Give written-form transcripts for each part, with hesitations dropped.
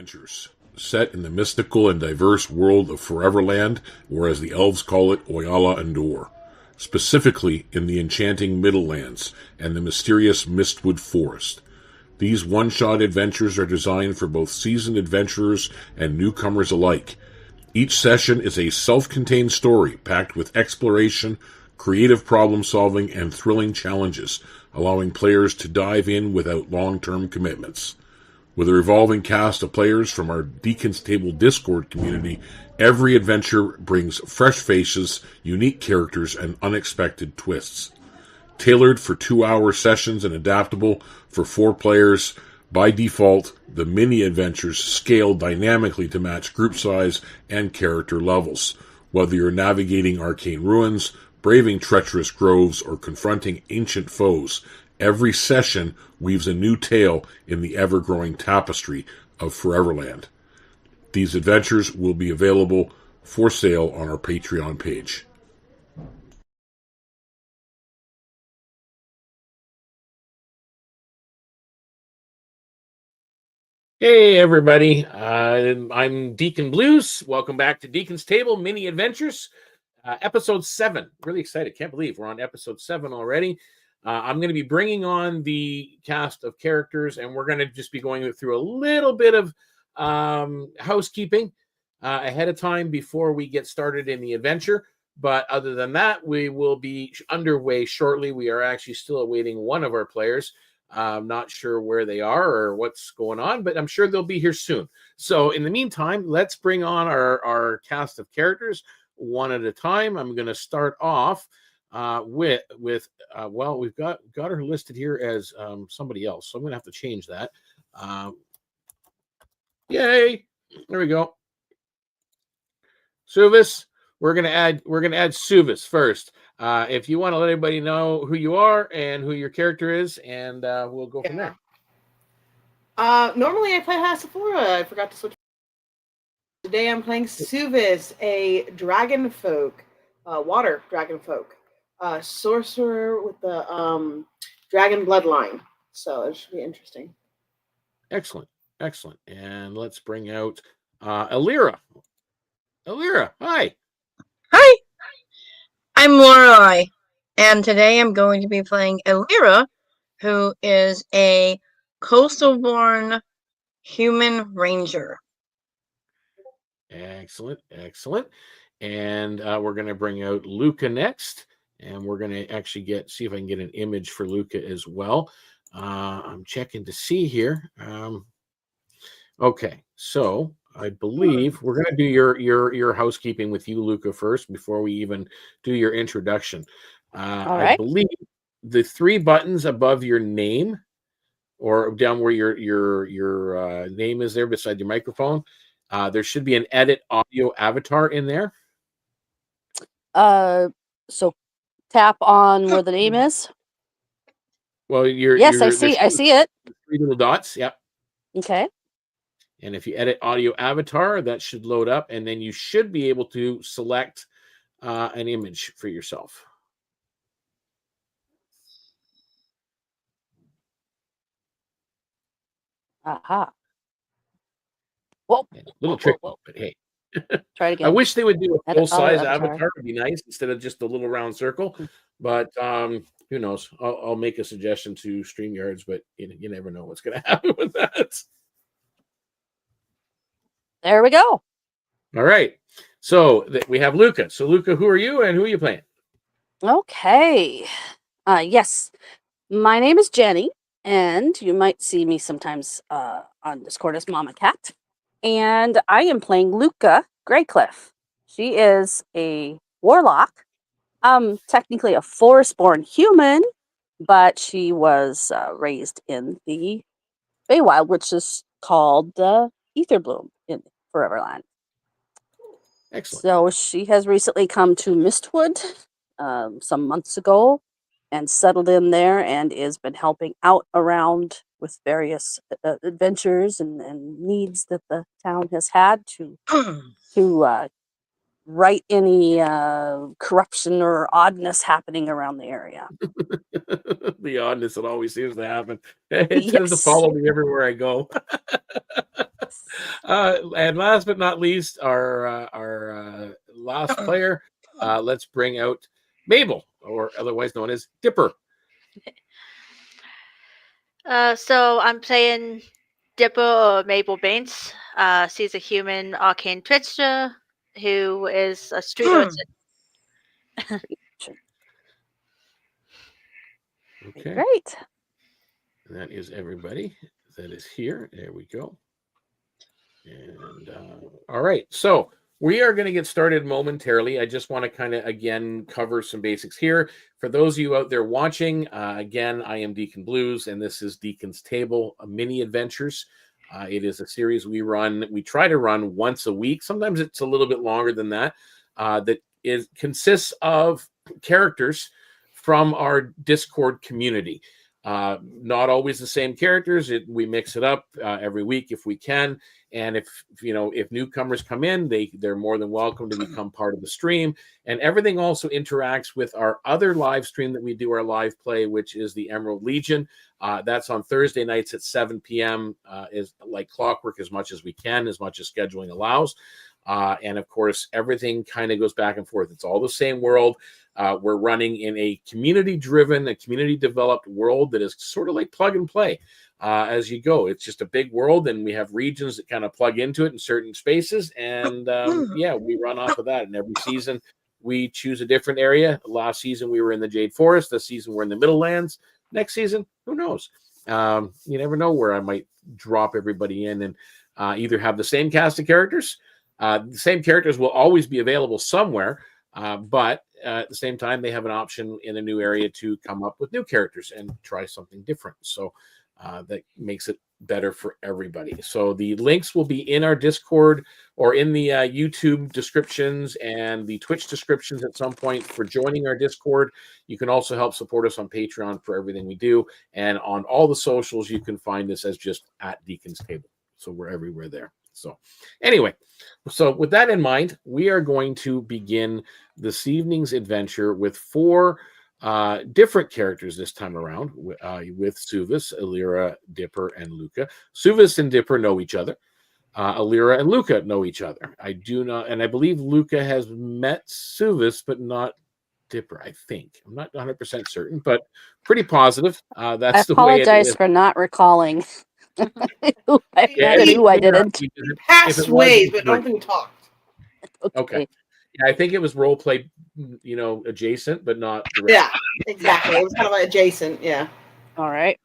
Adventures, set in the mystical and diverse world of Foreverland, or as the elves call it, Oyala Endor, specifically in the enchanting Middlelands and the mysterious Mistwood Forest. These one-shot adventures are designed for both seasoned adventurers and newcomers alike. Each session is a self-contained story packed with exploration, creative problem-solving, and thrilling challenges, allowing players to dive in without long-term commitments. With a revolving cast of players from our DeaconsTable Discord community, every adventure brings fresh faces, unique characters, and unexpected twists. Tailored for 2-hour sessions and adaptable for 4 players, by default, the MiniAdventures scale dynamically to match group size and character levels. Whether you're navigating arcane ruins, braving treacherous groves, or confronting ancient foes, every session weaves a new tale in the ever-growing tapestry of Foreverland. These adventures will be available for sale on our Patreon page. Hey everybody, I'm Deacon Blues. Welcome back to DeaconsTable MiniAdventures, episode 7. Really excited, can't believe we're on episode 7 already. I'm going to be bringing on the cast of characters, and we're going to just be going through a little bit of housekeeping ahead of time before we get started in the adventure. But other than that, we will be underway shortly. We are actually still awaiting one of our players. I'm not sure where they are or what's going on, but I'm sure they'll be here soon. So in the meantime, let's bring on our cast of characters one at a time. I'm going to start off with well, we've got her listed here as somebody else, so I'm gonna have to change that. Yay, there we go. Suvis, we're gonna add Suvis first. If you want to let everybody know who you are and who your character is, and we'll go from there. Normally I play Hasaflora. I forgot to switch. Today I'm playing Suvis, a dragon folk, water dragon folk. Sorcerer with the dragon bloodline, so it should be interesting. Excellent. And let's bring out Alira. Hi. I'm Lorelei, and today I'm going to be playing Alira, who is a coastal-born human ranger. Excellent. And we're going to bring out Luca next. And we're going to actually see if I can get an image for Luca as well. I'm checking to see here. Okay, so I believe we're going to do your housekeeping with you, Luca, first before we even do your introduction. All right. I believe the 3 buttons above your name, or down where your name is there beside your microphone, there should be an edit audio avatar in there. So tap on where the name is. Well, I see it. 3 little dots. Yep. Okay. And if you edit audio avatar, that should load up, and then you should be able to select an image for yourself. Aha. Whoa. Little trick, but hey. Try it again. I wish they would do a full-size avatar. It'd be nice instead of just a little round circle. But who knows? I'll make a suggestion to StreamYards, but you never know what's going to happen with that. There we go. All right. So we have Luca. So Luca, who are you and who are you playing? Okay. Yes. My name is Jenny, and you might see me sometimes on Discord as Mama Cat. And I am playing Luca Greycliff. She is a warlock, technically a forest-born human, but she was raised in the Feywild, which is called Aetherbloom in Foreverland. Excellent. So she has recently come to Mistwood some months ago and settled in there, and has been helping out around with various adventures and needs that the town has had to right any corruption or oddness happening around the area. The oddness that always seems to happen. It tends to follow me everywhere I go. And last but not least, our last player. Let's bring out Mabel, or otherwise known as Dipper. So I'm playing Dipper or Mabel Baines. She's a human arcane trickster who is a street urchin. Okay. Great. That is everybody that is here. There we go. And all right. So we are going to get started momentarily. I just want to kind of, again, cover some basics here. For those of you out there watching, again, I am Deacon Blues, and this is Deacon's Table, MiniAdventures. It is a series we run. We try to run once a week. Sometimes it's a little bit longer than that. That consists of characters from our Discord community. Not always the same characters. We mix it up every week if we can. And if newcomers come in, they're more than welcome to become part of the stream. And everything also interacts with our other live stream that we do, our live play, which is the Emerald Legion. That's on Thursday nights at 7 p.m. Is like clockwork, as much as we can, as much as scheduling allows. And of course, everything kind of goes back and forth. It's all the same world. We're running in a community-driven, a community-developed world that is sort of like plug and play as you go. It's just a big world, and we have regions that kind of plug into it in certain spaces. And we run off of that. And every season, we choose a different area. Last season, we were in the Jade Forest. This season, we're in the Middlelands. Next season, who knows? You never know where I might drop everybody in and either have the same cast of characters. The same characters will always be available somewhere, but at the same time, they have an option in a new area to come up with new characters and try something different. So that makes it better for everybody. So the links will be in our Discord or in the YouTube descriptions and the Twitch descriptions at some point for joining our Discord. You can also help support us on Patreon for everything we do. And on all the socials, you can find us as just at Deacon's Table. So we're everywhere there. So anyway, so with that in mind, we are going to begin this evening's adventure with 4 different characters this time around with Suvis, Alira, Dipper, and Luca. Suvis and Dipper know each other. Alira and Luca know each other. I do not, and I believe Luca has met Suvis, but not Dipper, I think. I'm not 100% certain, but pretty positive. That's the way it is. I apologize for not recalling. who I Yeah, met, who I didn't. Past ways, but don't think talked. Okay. Yeah, I think it was role play, adjacent, but not direct. Yeah, exactly. It was kind of like adjacent. Yeah. All right.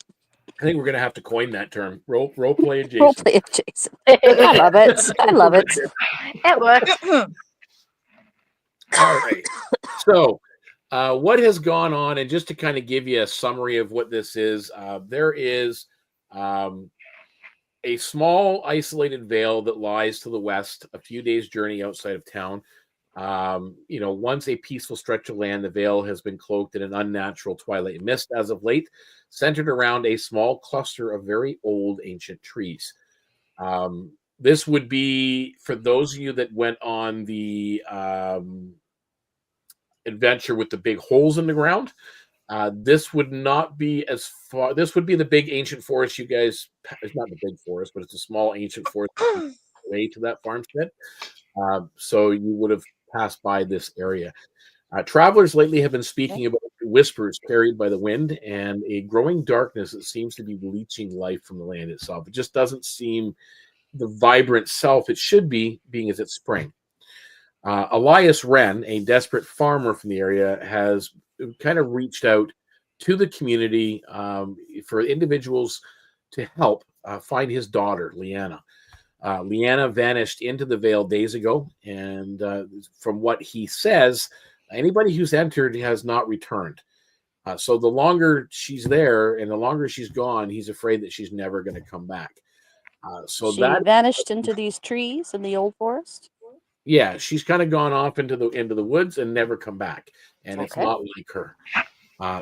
I think we're gonna have to coin that term. Role play adjacent. Role play adjacent. I love it. I love it. It works. All right. So, what has gone on, and just to kind of give you a summary of what this is, there is a small isolated vale that lies to the west, a few days' journey outside of town. Once a peaceful stretch of land, the vale has been cloaked in an unnatural twilight mist as of late, centered around a small cluster of very old ancient trees. This would be, for those of you that went on the adventure with the big holes in the ground, this would not be as far. This would be the big ancient forest. You guys, it's not the big forest, but it's a small ancient forest way to that farmstead. So you would have passed by this area. Travelers lately have been speaking about whispers carried by the wind and a growing darkness that seems to be leeching life from the land itself. It just doesn't seem the vibrant self it should be, being as it's spring. Elias Wren, a desperate farmer from the area, has kind of reached out to the community for individuals to help find his daughter, Leanna. Leanna vanished into the Vale days ago, and from what he says, anybody who's entered has not returned. So the longer she's there and the longer she's gone, he's afraid that she's never going to come back. So she that vanished into these trees in the old forest. Yeah, she's kind of gone off into the woods and never come back, and it's not like her.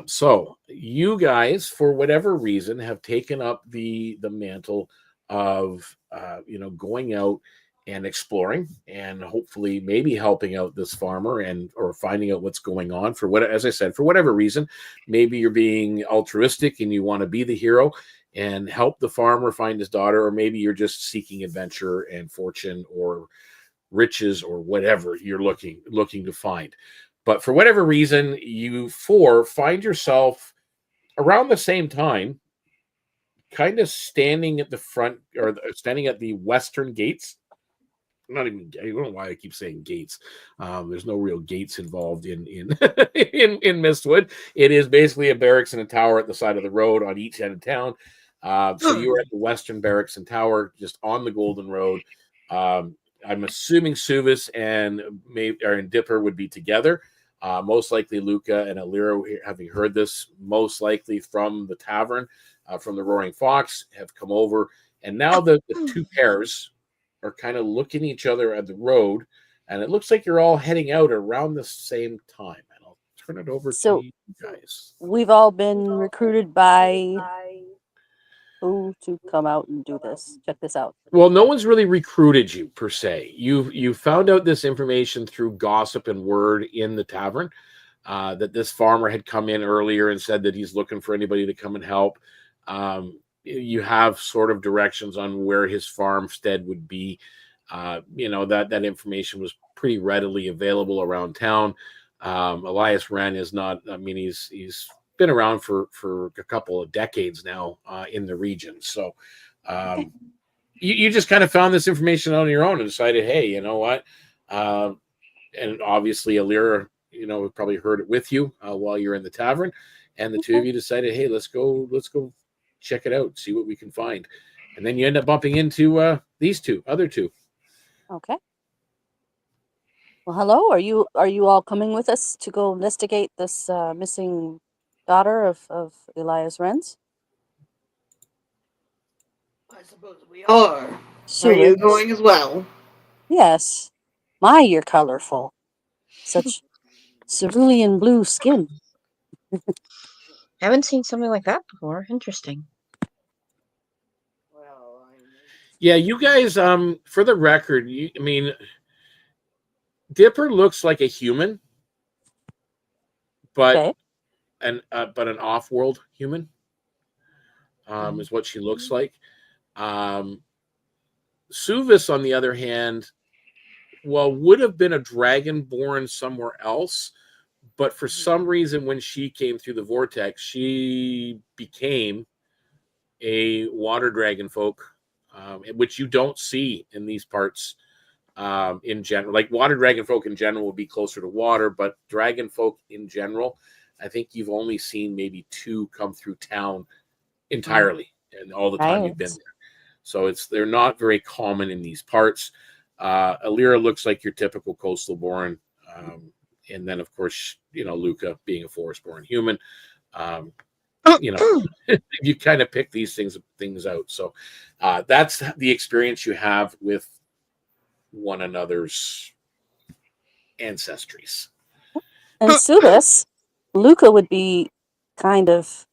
So you guys, for whatever reason, have taken up the mantle of going out and exploring, and hopefully maybe helping out this farmer or finding out what's going on. As I said, for whatever reason, maybe you're being altruistic and you want to be the hero, and help the farmer find his daughter, or maybe you're just seeking adventure and fortune or riches or whatever you're looking to find. But for whatever reason, you four find yourself around the same time, kind of standing at the front, or standing at the western gates. Not even, I don't know why I keep saying gates. There's no real gates involved in in Mistwood. It is basically a barracks and a tower at the side of the road on each end of town. So you are at the western barracks and tower, just on the Golden Road. I'm assuming Suvis and Dipper would be together. Most likely Luca and Alira, having heard this, most likely from the tavern, from the Roaring Fox, have come over. And now the two pairs are kind of looking each other at the road, and it looks like you're all heading out around the same time. And I'll turn it over to you guys. We've all been recruited by who to come out and do this? Check this out. Well, no one's really recruited you per se. You found out this information through gossip and word in the tavern, that this farmer had come in earlier and said that he's looking for anybody to come and help. You have sort of directions on where his farmstead would be. That information was pretty readily available around town. Elias Wren is not, he's been around for a couple of decades now in the region. So you just kind of found this information on your own and decided, hey, you know what? And obviously Alira, probably heard it with you while you're in the tavern. And the two of you decided, hey, let's go check it out, see what we can find. And then you end up bumping into these other two. Okay. Well, hello. Are you all coming with us to go investigate this missing daughter of Elias Wren's? I suppose we are. Are you going as well? Yes. My, you're colorful. Such cerulean blue skin. Haven't seen something like that before. Interesting. Well, yeah, you guys, for the record, Dipper looks like a human, but an off-world human is what she looks like. Suvis, on the other hand, would have been a dragon born somewhere else, but for some reason, when she came through the vortex, she became a water dragon folk, which you don't see in these parts in general. Like water dragon folk in general would be closer to water, but dragon folk in general, I think you've only seen maybe two come through town entirely, and all the time you've been there. So they're not very common in these parts. Alira looks like your typical coastal born. And then, of course, Luca being a forest-born human, you kind of pick these things out. So that's the experience you have with one another's ancestries. And Subis, Luca would be kind of,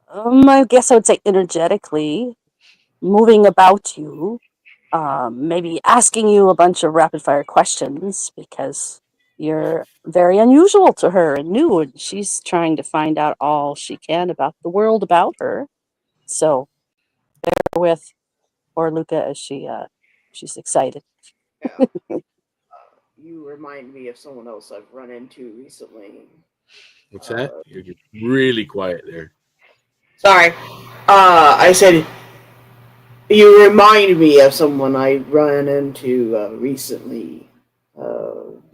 I guess I would say energetically moving about you, maybe asking you a bunch of rapid-fire questions because you're very unusual to her and new, and she's trying to find out all she can about the world about her. So bear with poor Luca as she's excited. Yeah. You remind me of someone else I've run into recently. What's that? You're really quiet there. Sorry. I said you remind me of someone I run into recently.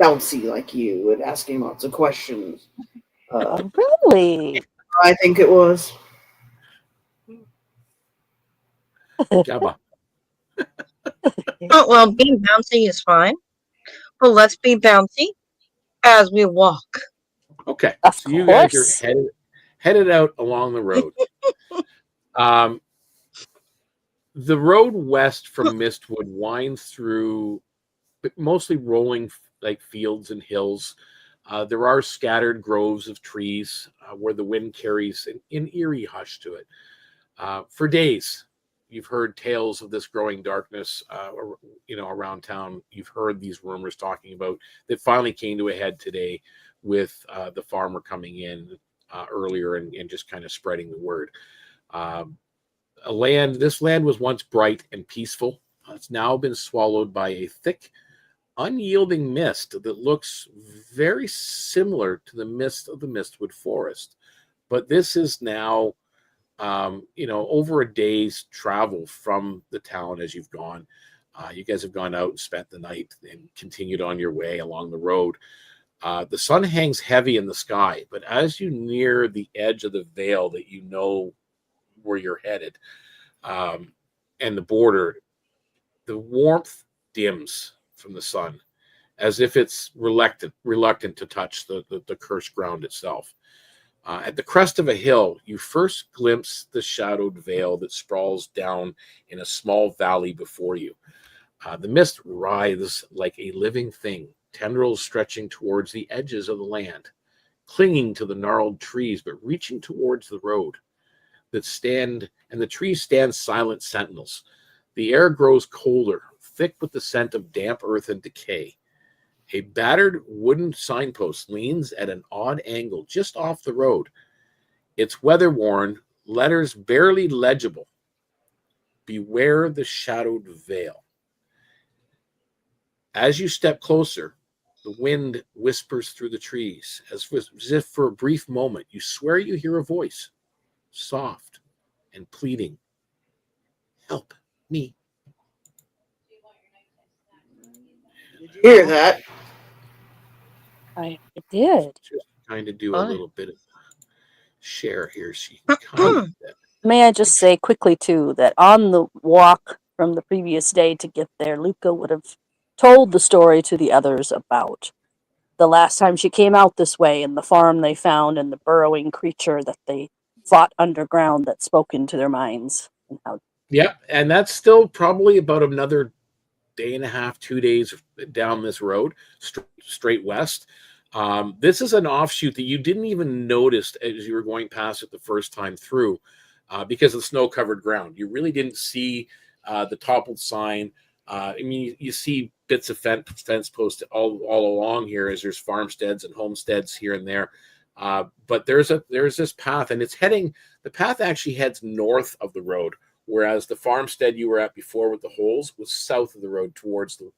Bouncy like you and asking lots of questions. Really? I think it was. Jabba. Oh, well, being bouncy is fine. But let's be bouncy as we walk. Okay. Of so you course. guys are headed out along the road. The road west from Mistwood winds through mostly rolling like fields and hills. There are scattered groves of trees where the wind carries an eerie hush to it. For days, you've heard tales of this growing darkness, around town. You've heard these rumors talking about that finally came to a head today with the farmer coming in earlier and just kind of spreading the word. This land was once bright and peaceful. It's now been swallowed by a thick, unyielding mist that looks very similar to the mist of the Mistwood Forest. But this is now, over a day's travel from the town as you've gone. You guys have gone out and spent the night and continued on your way along the road. The sun hangs heavy in the sky, but as you near the edge of the vale that you know where you're headed, and the border, the warmth dims from the sun, as if it's reluctant to touch the cursed ground itself. At the crest of a hill, you first glimpse the Shadowed Vale that sprawls down in a small valley before you. The mist writhes like a living thing, tendrils stretching towards the edges of the land, clinging to the gnarled trees, but reaching towards the road and the trees stand silent sentinels. The air grows colder, thick with the scent of damp earth and decay. A battered wooden signpost leans at an odd angle just off the road. Its weather-worn, letters barely legible. Beware the Shadowed Vale. As you step closer, the wind whispers through the trees, as if for a brief moment you swear you hear a voice, soft and pleading. Help me. Did you hear that? I did. Just kind of do a little bit of share here. So you can kind of May I just say quickly, too, that on the walk from the previous day to get there, Luca would have told the story to the others about the last time she came out this way and the farm they found and the burrowing creature that they fought underground that spoke into their minds. And how... Yeah, and that's still probably about another day and a half, 2 days down this road, straight west. This is an offshoot that you didn't even notice as you were going past it the first time through, because of the snow-covered ground. You really didn't see the toppled sign. You see bits of fence posts all along here, as there's farmsteads and homesteads here and there. But there's this path, and the path actually heads north of the road, whereas the farmstead you were at before with the holes was south of the road towards the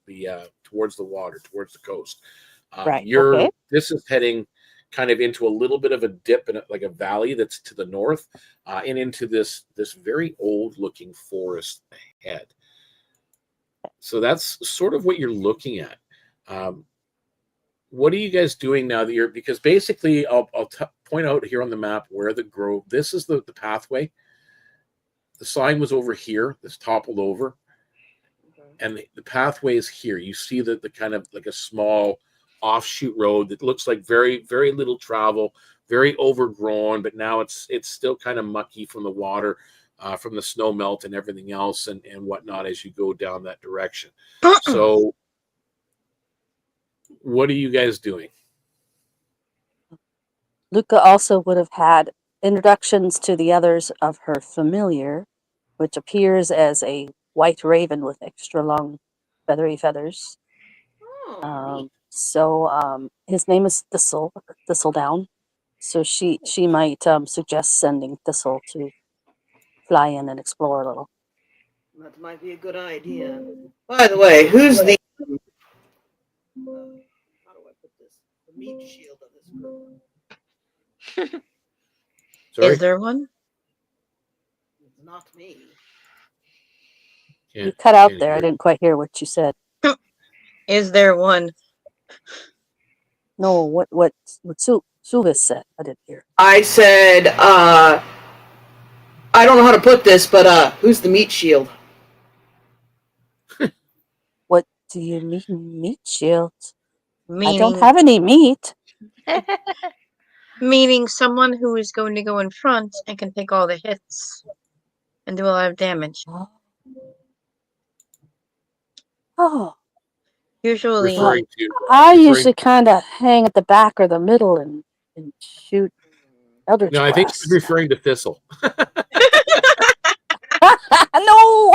water, towards the coast. Right. Okay. This is heading kind of into a little bit of a dip in like a valley that's to the north, and into this very old looking forest ahead. So that's sort of what you're looking at. What are you guys doing now that because basically I'll point out here on the map where the grove, this is the pathway. The sign was over here, this toppled over. Okay. And the pathway is here. You see the kind of like a small offshoot road that looks like very, very little travel, very overgrown, but now it's still kind of mucky from the water, from the snow melt and everything else and whatnot as you go down that direction. So what are you guys doing? Luca also would have had introductions to the others of her familiar, which appears as a white raven with extra long feathery feathers. His name is Thistledown. So she might suggest sending Thistle to fly in and explore a little. That might be a good idea. By the way, who's the how do I put this? The meat shield of this group. Sorry? Is there one? It's not me. You cut out there. I didn't quite hear what you said. Is there one? No, what Suvis said. I didn't hear. I said, I don't know how to put this, but who's the meat shield? What do you mean, meat shield? Meaning, I don't have any meat. Meaning someone who is going to go in front and can take all the hits and do a lot of damage. Oh. Usually, I usually kind of hang at the back or the middle and shoot Eldritch No, I think she's referring to Thistle. No.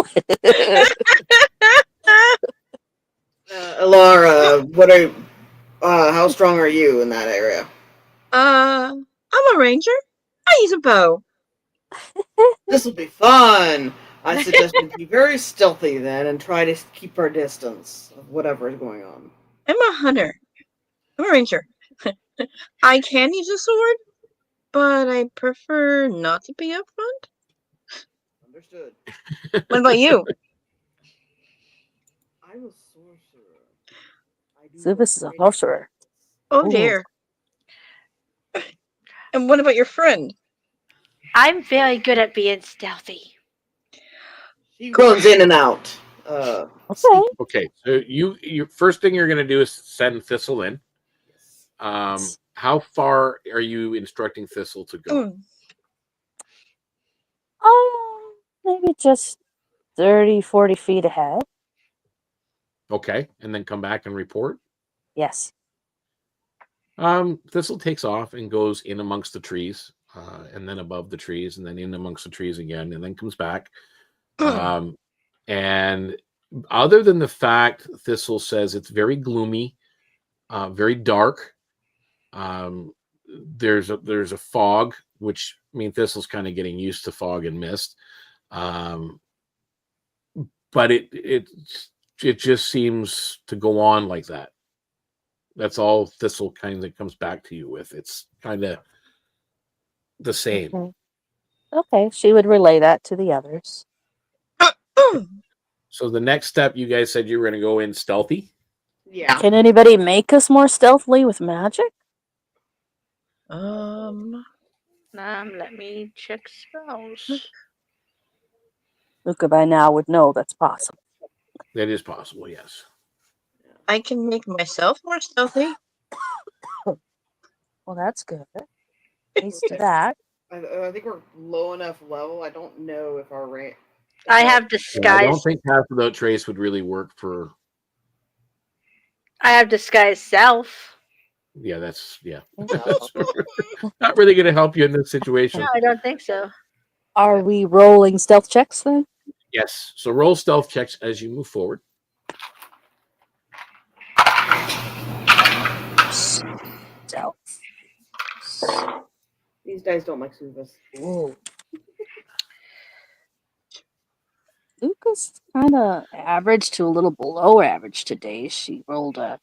Alara, how strong are you in that area? I'm a ranger. I use a bow. This will be fun. I suggest we be very stealthy then and try to keep our distance of whatever is going on. I'm a hunter. I'm a ranger. I can use a sword, but I prefer not to be up front. Understood. What about you? I'm a sorcerer. I do Zubus is a great sorcerer. Oh Ooh. dear. And what about your friend? I'm very good at being stealthy. She runs in and out. Okay. Okay, so you first thing you're going to do is send Thistle in. How far are you instructing Thistle to go? Maybe just 30, 40 feet ahead. Okay, and then come back and report. Yes. Thistle takes off and goes in amongst the trees, and then above the trees, and then in amongst the trees again, and then comes back. And other than the fact Thistle says it's very gloomy, very dark. There's a fog, which I mean Thistle's kind of getting used to fog and mist. But it just seems to go on like that. That's all Thistle kind of comes back to you with. It's kind of the same. Okay, she would relay that to the others. So the next step, you guys said you were going to go in stealthy. Yeah. Can anybody make us more stealthily with magic? Let me check spells. Luca by now would know that's possible. That is possible, yes. I can make myself more stealthy. Well, that's good. At least that. I think we're low enough level. I don't know if our rank. I have Yeah, disguise. I don't think Pass Without Trace would really work for. I have disguise self. Yeah, that's No. not really going to help you in this situation. No, I don't think so. Are we rolling stealth checks then? Yes. So roll stealth checks as you move forward. Stealth. These dice don't like Suvas. Whoa. Luca's kind of average to a little below average today. She rolled a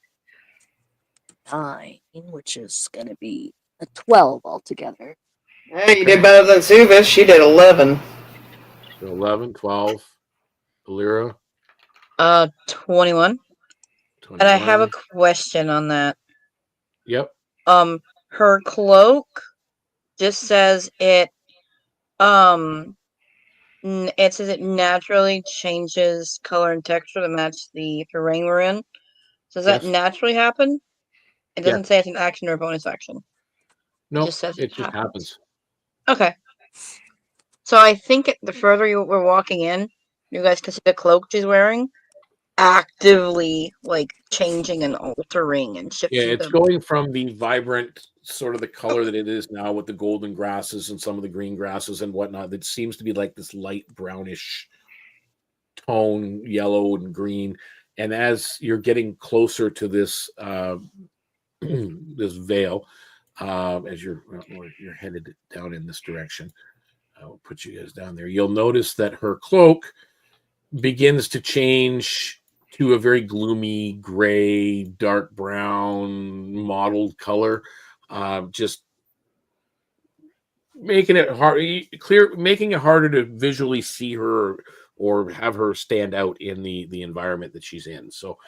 9, which is going to be a 12 altogether. Hey, you did better than Suvas. She did 11. So 11, 12, Alira. 21. 21. And I have a question on that. Yep. Her cloak just says it says it naturally changes color and texture to match the terrain we're in. Does that Yes. naturally happen? It doesn't say it's an action or a bonus action. No, It just says it just happens. Okay. So I think the further we're walking in, you guys can see the cloak she's wearing actively like changing and altering and shifting. Yeah, it's going from the vibrant sort of the color that it is now with the golden grasses and some of the green grasses and whatnot. That seems to be like this light brownish tone, yellow and green. And as you're getting closer to this this veil, as you're headed down in this direction, I'll put you guys down there. You'll notice that her cloak begins to change to a very gloomy gray, dark brown, mottled color, just making it making it harder to visually see her or have her stand out in the environment that she's in. So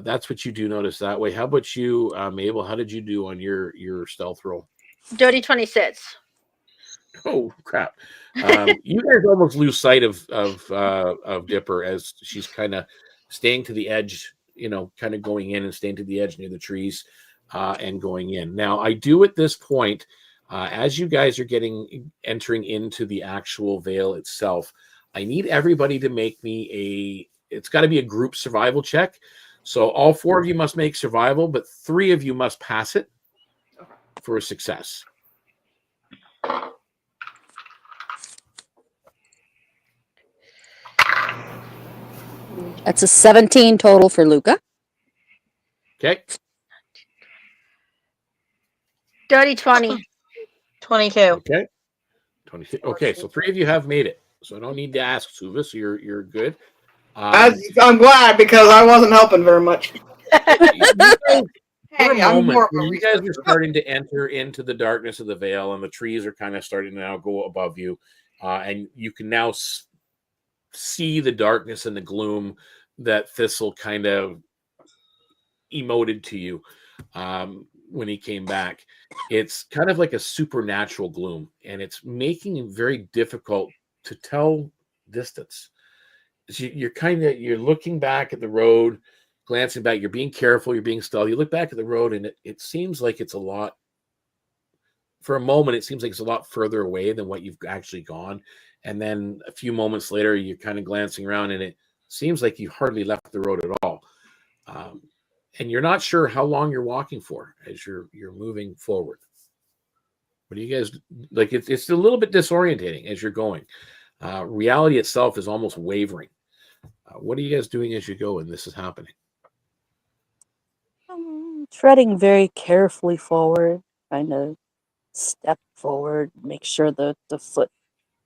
that's what you do notice that way. How about you, Mabel? How did you do on your stealth roll? Dirty 26. Oh crap! You guys almost lose sight of Dipper as she's kind of staying to the edge, kind of going in and staying to the edge near the trees and going in. Now, I do at this point, as you guys are entering into the actual veil itself, I need everybody to make me it's got to be a group survival check. So all 4 of you must make survival, but 3 of you must pass it for a success. That's a 17 total for Luca. Okay. Dirty 20. 22. Okay. 26. Okay, so 3 of you have made it. So I don't need to ask, Suvis. You're good. I'm glad because I wasn't helping very much. You guys, for a Hey, I'm moment, more of when a you guys are researcher. starting to enter into the darkness of the veil, and the trees are kind of starting to now go above you, and you can now see the darkness and the gloom that Thistle kind of emoted to you when he came back. It's kind of like a supernatural gloom, and it's making it very difficult to tell distance. You're looking back at the road, glancing back. You're being careful. You're being stealthy. You look back at the road, and it seems like it's a lot. For a moment, it seems like it's a lot further away than what you've actually gone. And then a few moments later, you're kind of glancing around, and it seems like you hardly left the road at all. And you're not sure how long you're walking for as you're moving forward. What do you guys like? It's a little bit disorientating as you're going. Reality itself is almost wavering. What are you guys doing as you go and this is happening? Treading very carefully forward, trying to step forward, make sure the foot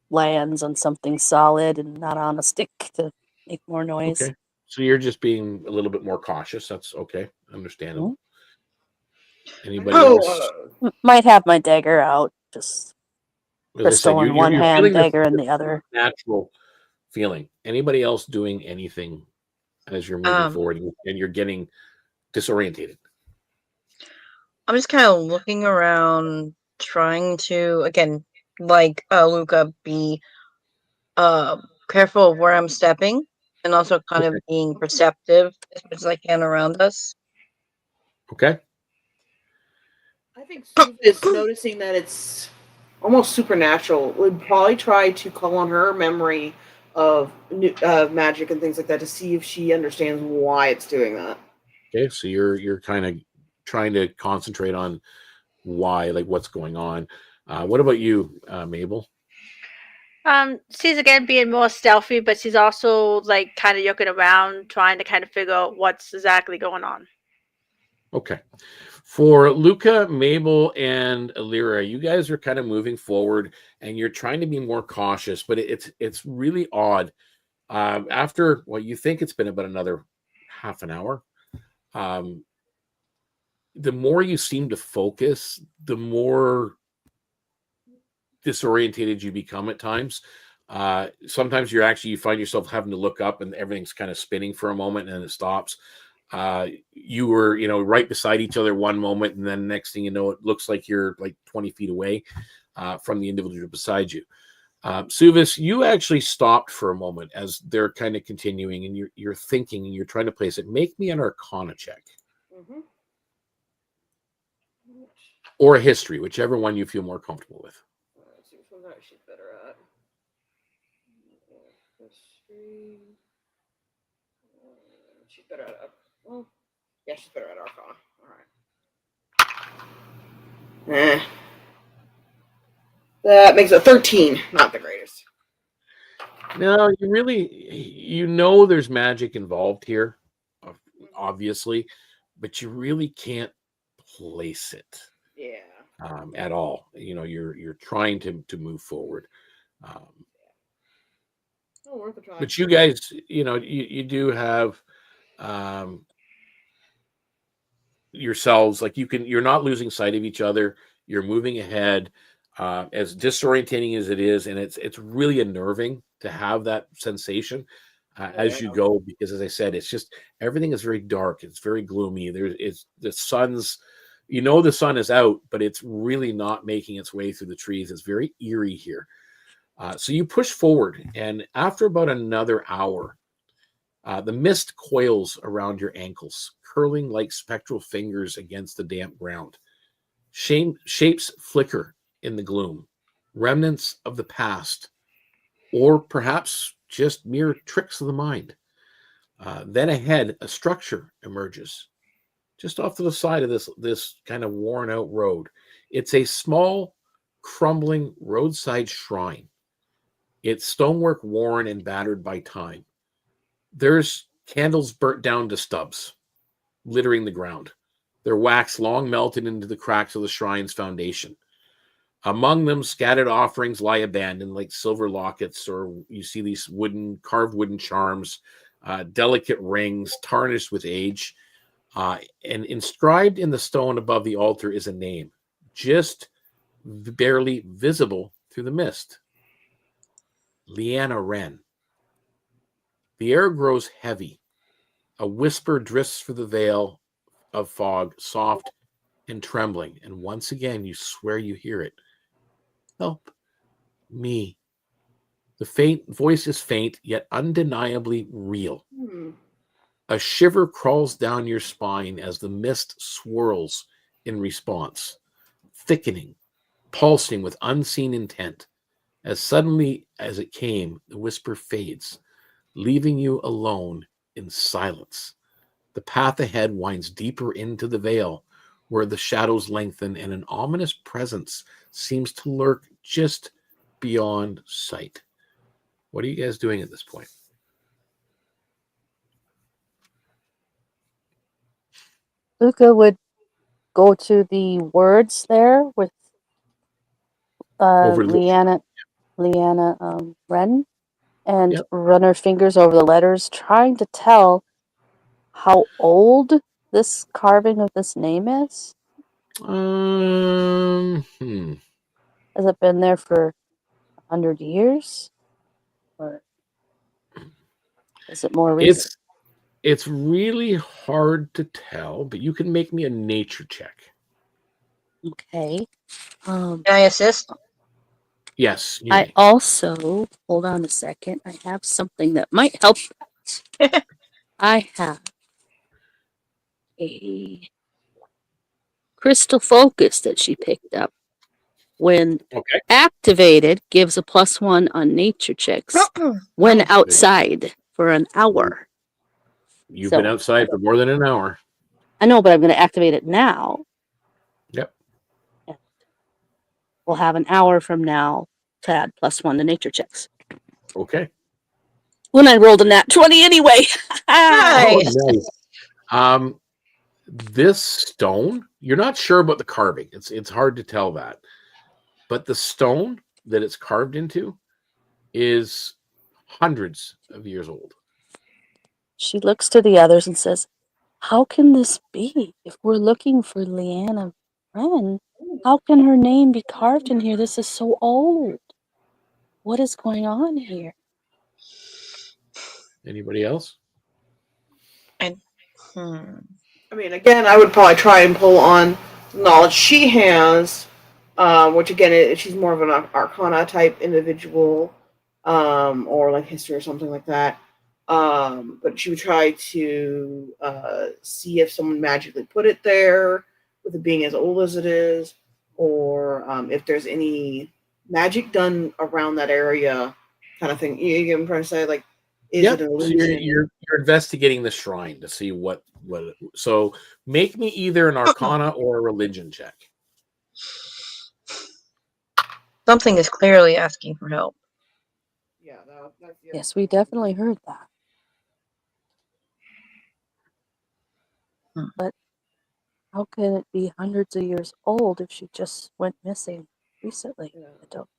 lands on something solid and not on a stick to make more noise. Okay. So you're just being a little bit more cautious. That's okay. Understandable. Anybody else? Might have my dagger out, just As I said, crystal in you're one hand, feeling dagger in this the other. natural feeling. Anybody else doing anything as you're moving forward and you're getting disorientated? I'm just kind of looking around, trying to, again, like Luca, be careful of where I'm stepping, and also kind of being perceptive as much as I can around us. Okay. I think Sue is noticing that it's almost supernatural. Would probably try to call on her memory of magic and things like that to see if she understands why it's doing that. Okay, so you're kind of trying to concentrate on why, like what's going on. What about you, Mabel? She's again being more stealthy, but she's also like kind of looking around, trying to kind of figure out what's exactly going on. Okay. For Luca, Mabel, and Alira, you guys are kind of moving forward and you're trying to be more cautious, but it's really odd. After what you think it's been about another half an hour, the more you seem to focus, the more disorientated you become at times. Sometimes you find yourself having to look up and everything's kind of spinning for a moment and then it stops. You were, right beside each other one moment, and then next thing you know, it looks like you're like 20 feet away from the individual beside you. Suvis, you actually stopped for a moment as they're kind of continuing, and you're thinking and you're trying to place it. Make me an Arcana check. Mm-hmm. Or a history, whichever one you feel more comfortable with. Let's see which one that she's better at. History. She's better at well, yeah, she's better at Arcana. All right. That makes it 13. Not the greatest. No, there's magic involved here, obviously, but you really can't place it. Yeah. At all. You're trying to move forward. Worth a try. But you guys, you do have yourselves, like you're not losing sight of each other. You're moving ahead, as disorientating as it is, and it's really unnerving to have that sensation as you go, because as I said, it's just everything is very dark. It's very gloomy. The sun's, the sun is out, but it's really not making its way through the trees. It's very eerie here. So you push forward, and after about another hour, the mist coils around your ankles, curling like spectral fingers against the damp ground. Shapes flicker in the gloom, remnants of the past, or perhaps just mere tricks of the mind. Then ahead, a structure emerges, just off to the side of this kind of worn out road. It's a small, crumbling roadside shrine. Its stonework worn and battered by time. There's candles burnt down to stubs, littering the ground. Their wax long melted into the cracks of the shrine's foundation. Among them, scattered offerings lie abandoned, like silver lockets, or you see these carved wooden charms, delicate rings tarnished with age. And inscribed in the stone above the altar is a name, just barely visible through the mist. Leanna Wren. The air grows heavy. A whisper drifts through the veil of fog, soft and trembling, and once again you swear you hear it. Help me. The faint voice is faint, yet undeniably real. A shiver crawls down your spine as the mist swirls in response, thickening, pulsing with unseen intent. As suddenly as it came, the whisper fades, leaving you alone in silence. The path ahead winds deeper into the veil, where the shadows lengthen and an ominous presence seems to lurk just beyond sight. What are you guys doing at this point? Luca would go to the words there with Over the Leanna Wren and run her fingers over the letters, trying to tell how old this carving of this name is. Has it been there for 100 years? Or is it more recent? It's really hard to tell, but you can make me a nature check. Okay. Can I assist? Yes. I also, hold on a second, I have something that might help. I have a crystal focus that she picked up. When activated, gives a +1 on nature checks when outside for an hour. You've been outside for more than an hour. I know, but I'm going to activate it now. Yep. We'll have an hour from now to add +1 to nature checks. Okay. When I rolled a nat 20 anyway. Nice. Oh, nice. This stone, you're not sure about the carving. It's hard to tell that. But the stone that it's carved into is hundreds of years old. She looks to the others and says, how can this be? If we're looking for Leanna Wren, how can her name be carved in here? This is so old. What is going on here? Anybody else? I mean, again, I would probably try and pull on knowledge she has, which again, she's more of an arcana type individual, or like history or something like that. But she would try to see if someone magically put it there, with it being as old as it is, or if there's any magic done around that area, kind of thing. You get what I'm trying to say? Like, is it an illusion? So you're investigating the shrine to see what. So make me either an arcana or a religion check. Something is clearly asking for help. Yeah, yes, we definitely heard that. But how can it be hundreds of years old if she just went missing recently? I don't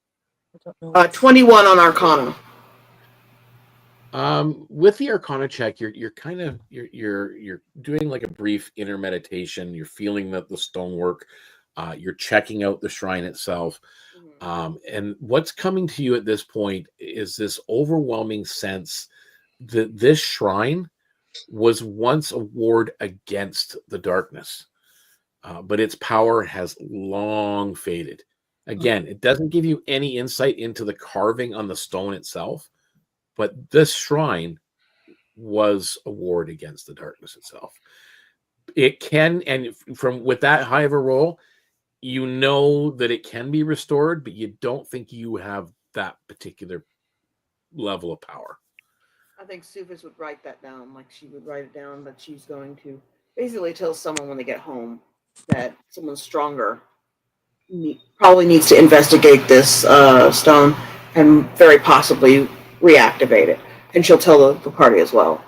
know. 21 on arcana. With the arcana check, you're kind of you're doing like a brief inner meditation. You're feeling the stonework. You're checking out the shrine itself. And what's coming to you at this point is this overwhelming sense that this shrine was once a ward against the darkness, but its power has long faded. Again, it doesn't give you any insight into the carving on the stone itself, but this shrine was a ward against the darkness itself. It can, and with that high of a roll, you know that it can be restored, but you don't think you have that particular level of power. I think Sufis would write that down. Like, she would write it down that she's going to basically tell someone when they get home that someone stronger probably needs to investigate this stone and very possibly reactivate it. And she'll tell the party as well.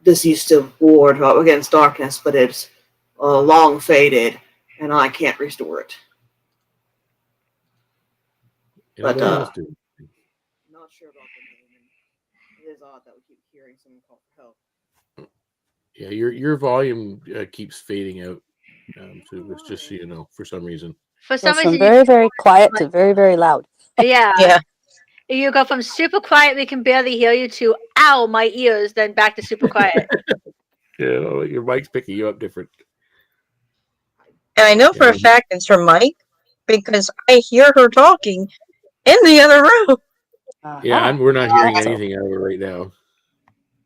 This used to ward against darkness, but it's long faded, and I can't restore it. But Anybody else do? not sure about the name. And it is odd that we keep hearing someone call for help. Yeah, your volume keeps fading out. So it's just so you know, for some reason. For some Goes from reason, very, very quiet to very, very loud. yeah. Yeah. You go from super quiet, we can barely hear you, to ow, my ears, then back to super quiet. Yeah, your mic's picking you up different. And I know for a Yeah. fact it's her mic because I hear her talking in the other room. Yeah, Aha. we're not hearing So- anything out of it right now.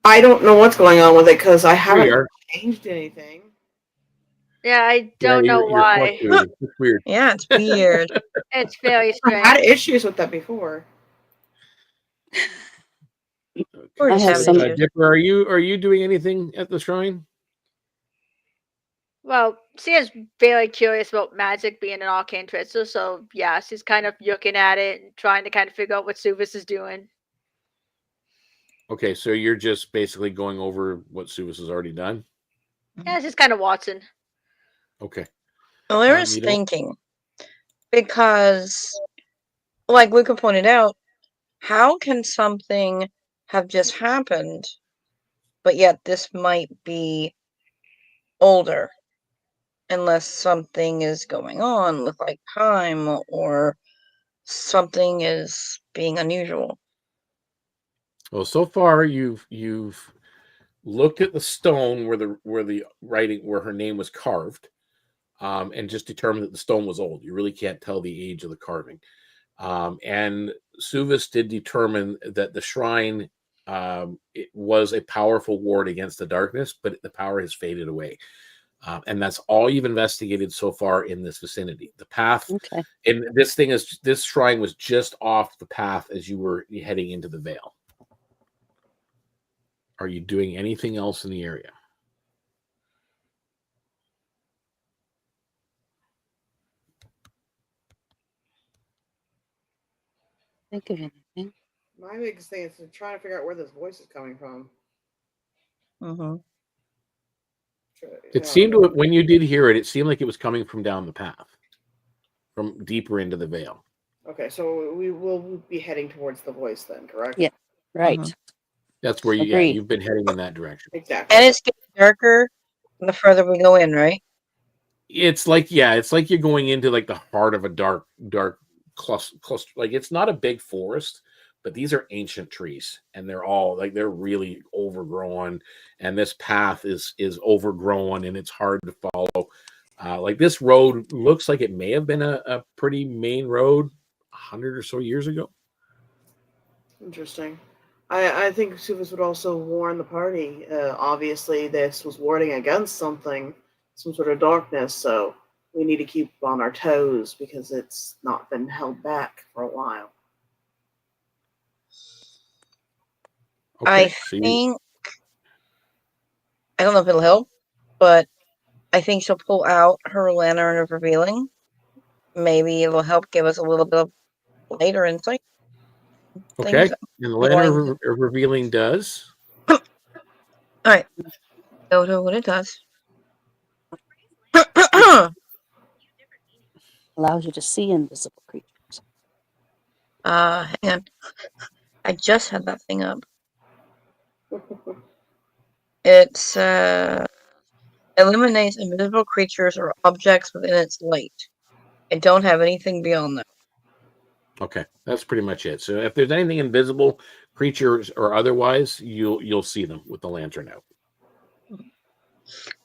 I don't know what's going on with it because I Here you haven't are. changed anything. Yeah, I Yeah, don't know you're why. fluctuating. It's weird. Yeah, it's weird. It's very I strange. had issues with that before. We're I just have having some- issues. Dipper, are you doing anything at the shrine? Well, Sia's very curious about magic being an arcane trickster, so yeah, she's kind of looking at it and trying to kind of figure out what Suvis is doing. Okay, so you're just basically going over what Suvis has already done. Yeah, she's kind of watching. Okay. Lyra's you don't- thinking because, like Luca pointed out, how can something have just happened, but yet this might be older, unless something is going on with like time or something is being unusual. Well, so far you've looked at the stone where the writing where her name was carved, and just determined that the stone was old. You really can't tell the age of the carving. And Suvis did determine that the shrine it was a powerful ward against the darkness, but the power has faded away. And that's all you've investigated so far in this vicinity. The path, Okay. and this shrine was just off the path as you were heading into the Vale. Are you doing anything else in the area? Think of anything. My biggest thing is trying to figure out where this voice is coming from. Mm-hmm. It seemed to, when you did hear it, it seemed like it was coming from down the path, from deeper into the Vale. Okay, so we will be heading towards the voice then, correct? Yeah. Right. Mhm. That's where Agreed. you've been heading in that direction. Exactly. And it's getting darker the further we go in, right? It's like you're going into like the heart of a dark cluster. Like, it's not a big forest, but these are ancient trees, and they're all like, they're really overgrown, and this path is overgrown, and it's hard to follow. Like, this road looks like it may have been a pretty main road 100 or so years ago. Interesting. I think Sufis would also warn the party. Obviously, this was warding against something, some sort of darkness, so we need to keep on our toes because it's not been held back for a while. I so you- think I don't know if it'll help, but I think she'll pull out her lantern of revealing. Maybe it'll help give us a little bit of later insight. okay, Things. and the lantern revealing does. All right. Go to what it does. Allows you to see invisible creatures. Hang on. I just had that thing up. It's eliminates invisible creatures or objects within its light. I don't have anything beyond that. Okay, that's pretty much it. So if there's anything invisible, creatures or otherwise, you'll see them with the lantern out.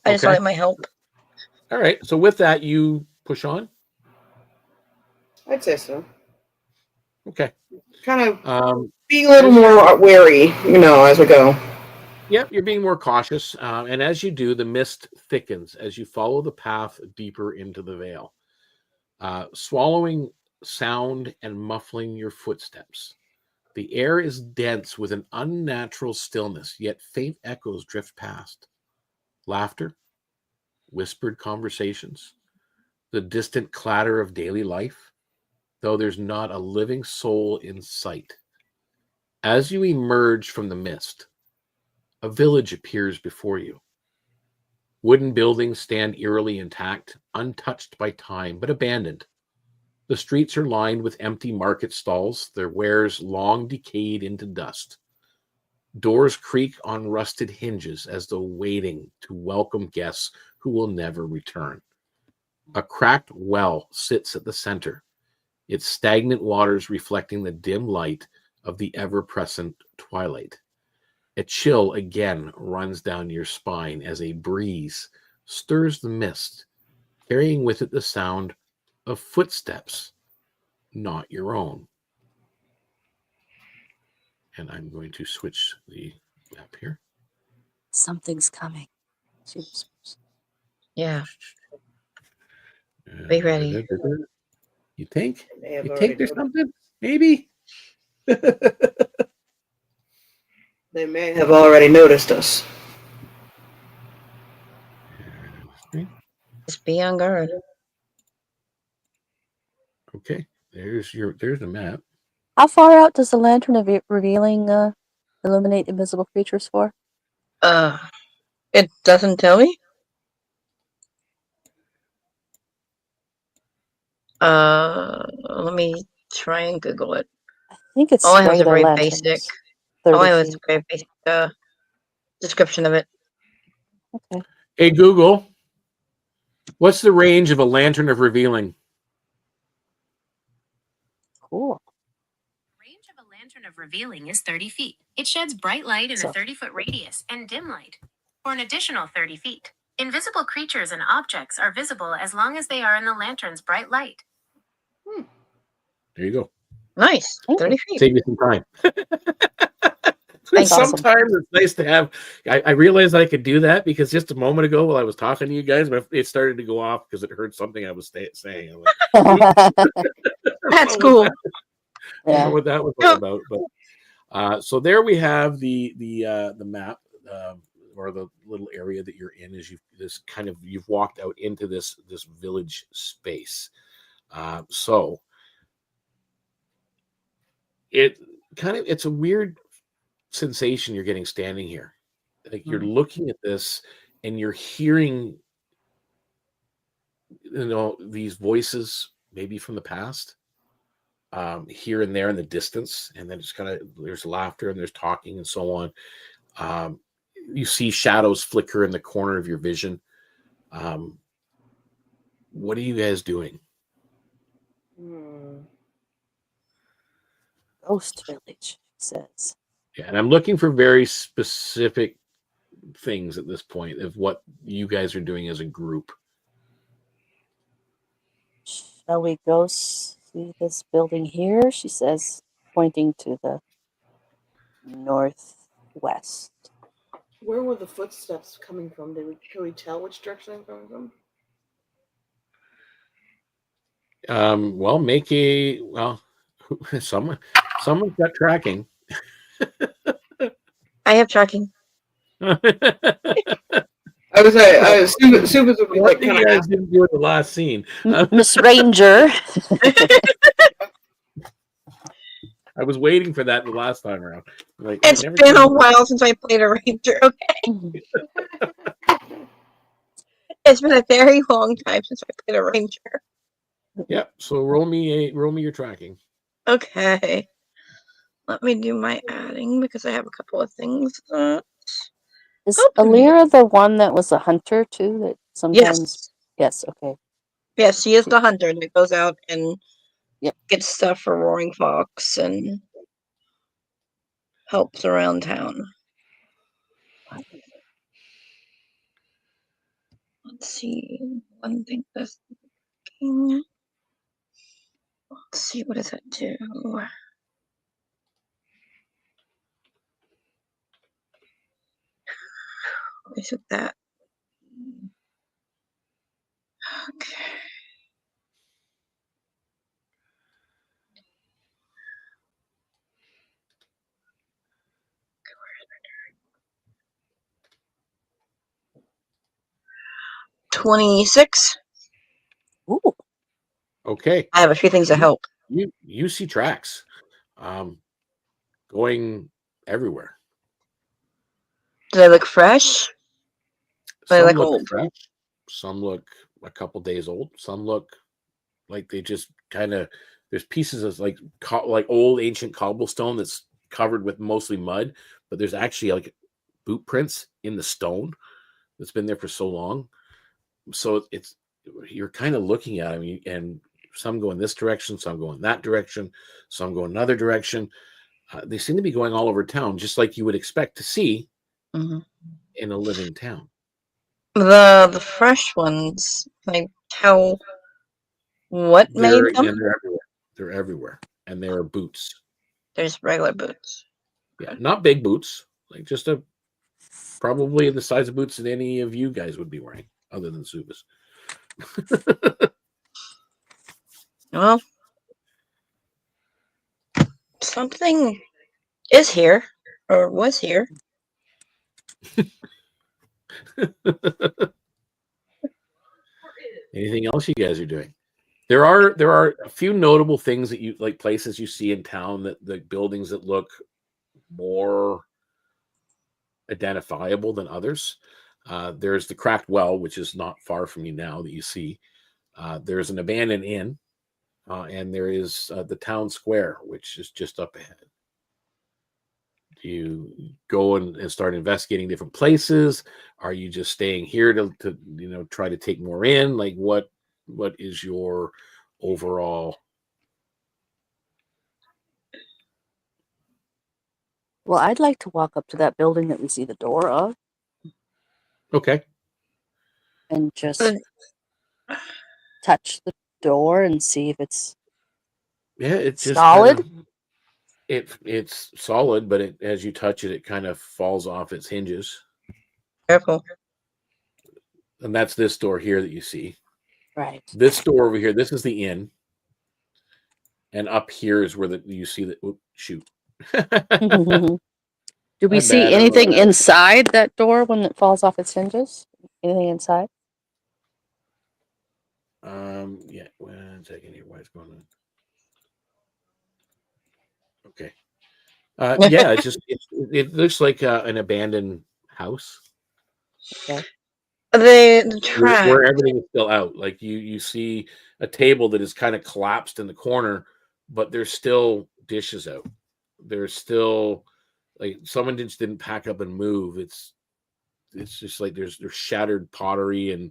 I just thought it might help. All right. So with that, you push on. I'd say so. Okay. Kind of being a as little more wary, as we go. Yep, you're being more cautious, and as you do, the mist thickens as you follow the path deeper into the Vale, swallowing sound and muffling your footsteps. The air is dense with an unnatural stillness, yet faint echoes drift past. Laughter, whispered conversations, the distant clatter of daily life, though there's not a living soul in sight. As you emerge from the mist, a village appears before you. Wooden buildings stand eerily intact, untouched by time, but abandoned. The streets are lined with empty market stalls, their wares long decayed into dust. Doors creak on rusted hinges as though waiting to welcome guests who will never return. A cracked well sits at the center, its stagnant waters reflecting the dim light of the ever-present twilight. A chill again runs down your spine as a breeze stirs the mist, carrying with it the sound of footsteps, not your own. And I'm going to switch the map here. Something's coming. She whispers. Yeah. Be ready. You think? They may have You already think there's noticed. something? Maybe. They may have already noticed us. Just be on guard. Okay, there's the map. How far out does the lantern of revealing illuminate invisible creatures for? It doesn't tell me. Let me try and Google it. I think it's All I have is a regular very lanterns. basic. 30 All I have is feet. a very basic description of it. Okay. Hey Google, what's the range of a lantern of revealing? Cool. Range of a lantern of revealing is 30 feet. It sheds bright light in a 30-foot radius and dim light for an additional 30 feet. Invisible creatures and objects are visible as long as they are in the lantern's bright light. There you go. Nice. Thank 30 you. feet. Save you some time. Thank you. Sometimes it's nice to have. I realized I could do that because just a moment ago while I was talking to you guys, it started to go off because it heard something I was saying. I'm like, That's cool. I don't know what that was all about. But so there we have the map or the little area that you're in. Is you've walked out into this village space. So it's a weird sensation you're getting standing here. Like you're looking at this and you're hearing, these voices maybe from the past, here and there in the distance, and then it's there's laughter and there's talking and so on. You see shadows flicker in the corner of your vision. What are you guys doing? Ghost village, it says. Yeah, and I'm looking for very specific things at this point of what you guys are doing as a group. Shall we go see this building here? She says, pointing to the northwest. Where were the footsteps coming from? Can we tell which direction they're coming from? Well, someone's got tracking. I have tracking. I assume Subas would be What like you kind guys of. didn't do in the last scene? Miss Ranger. I was waiting for that the last time around. Like, It's been a while since I played a ranger. Okay. It's been a very long time since I played a ranger. Yep. So roll me your tracking. Okay. Let me do my adding because I have a couple of things. Is Alira the one that was a hunter too? That sometimes. Yes. Okay. Yes, she is the hunter that goes out and gets stuff for Roaring Fox and helps around town. Let's see. One thing that's looking. Let's see, what does that do? Is it that? Okay. $26. Ooh. Okay. I have a few things to help. You see tracks, going everywhere. Do they look fresh? They Some look look old. fresh. Some look a couple days old. Some look Like they just kind of, there's pieces of like old ancient cobblestone that's covered with mostly mud, but there's actually like boot prints in the stone that's been there for so long. So it's, you're kind of looking at them, and some go in this direction, some go in that direction, some go another direction. They seem to be going all over town, just like you would expect to see in a living town. The fresh ones, like what made them? Again, they're everywhere. They're everywhere, and they are boots. There's regular boots. Yeah, not big boots, like just probably the size of boots that any of you guys would be wearing, other than Subas. Well, something is here, or was here. Anything else you guys are doing? There are a few notable things that you like, places you see in town, that the buildings that look more identifiable than others. There's the cracked well, which is not far from you now that you see. There's an abandoned inn, and there is the town square, which is just up ahead. Do you go and start investigating different places? Are you just staying here to try to take more in? Like what is your overall? Well, I'd like to walk up to that building that we see the door of. Okay. And just touch the door and see if it's it's just solid. It's solid, but as you touch it, it kind of falls off its hinges. Careful. And that's this door here that you see. Right. This door over here, this is the inn. And up here is where you see that. Shoot. Do we see anything inside that door when it falls off its hinges? Anything inside? Yeah. 1 second here. What's going on? Okay. Yeah, it's just it looks like an abandoned house. Okay. The track where everything is still out. Like you see a table that is kind of collapsed in the corner, but there's still dishes out. There's still, like, someone just didn't pack up and move. It's just like there's shattered pottery and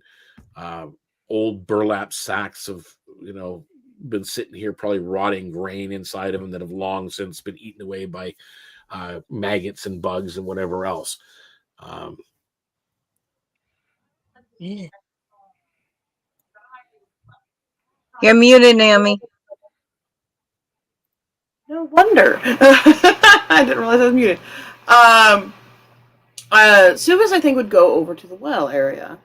old burlap sacks of been sitting here, probably rotting grain inside of them that have long since been eaten away by maggots and bugs and whatever else. Yeah. You're muted, Naomi. No wonder. I didn't realize I was muted. Subas, I think, would go over to the well area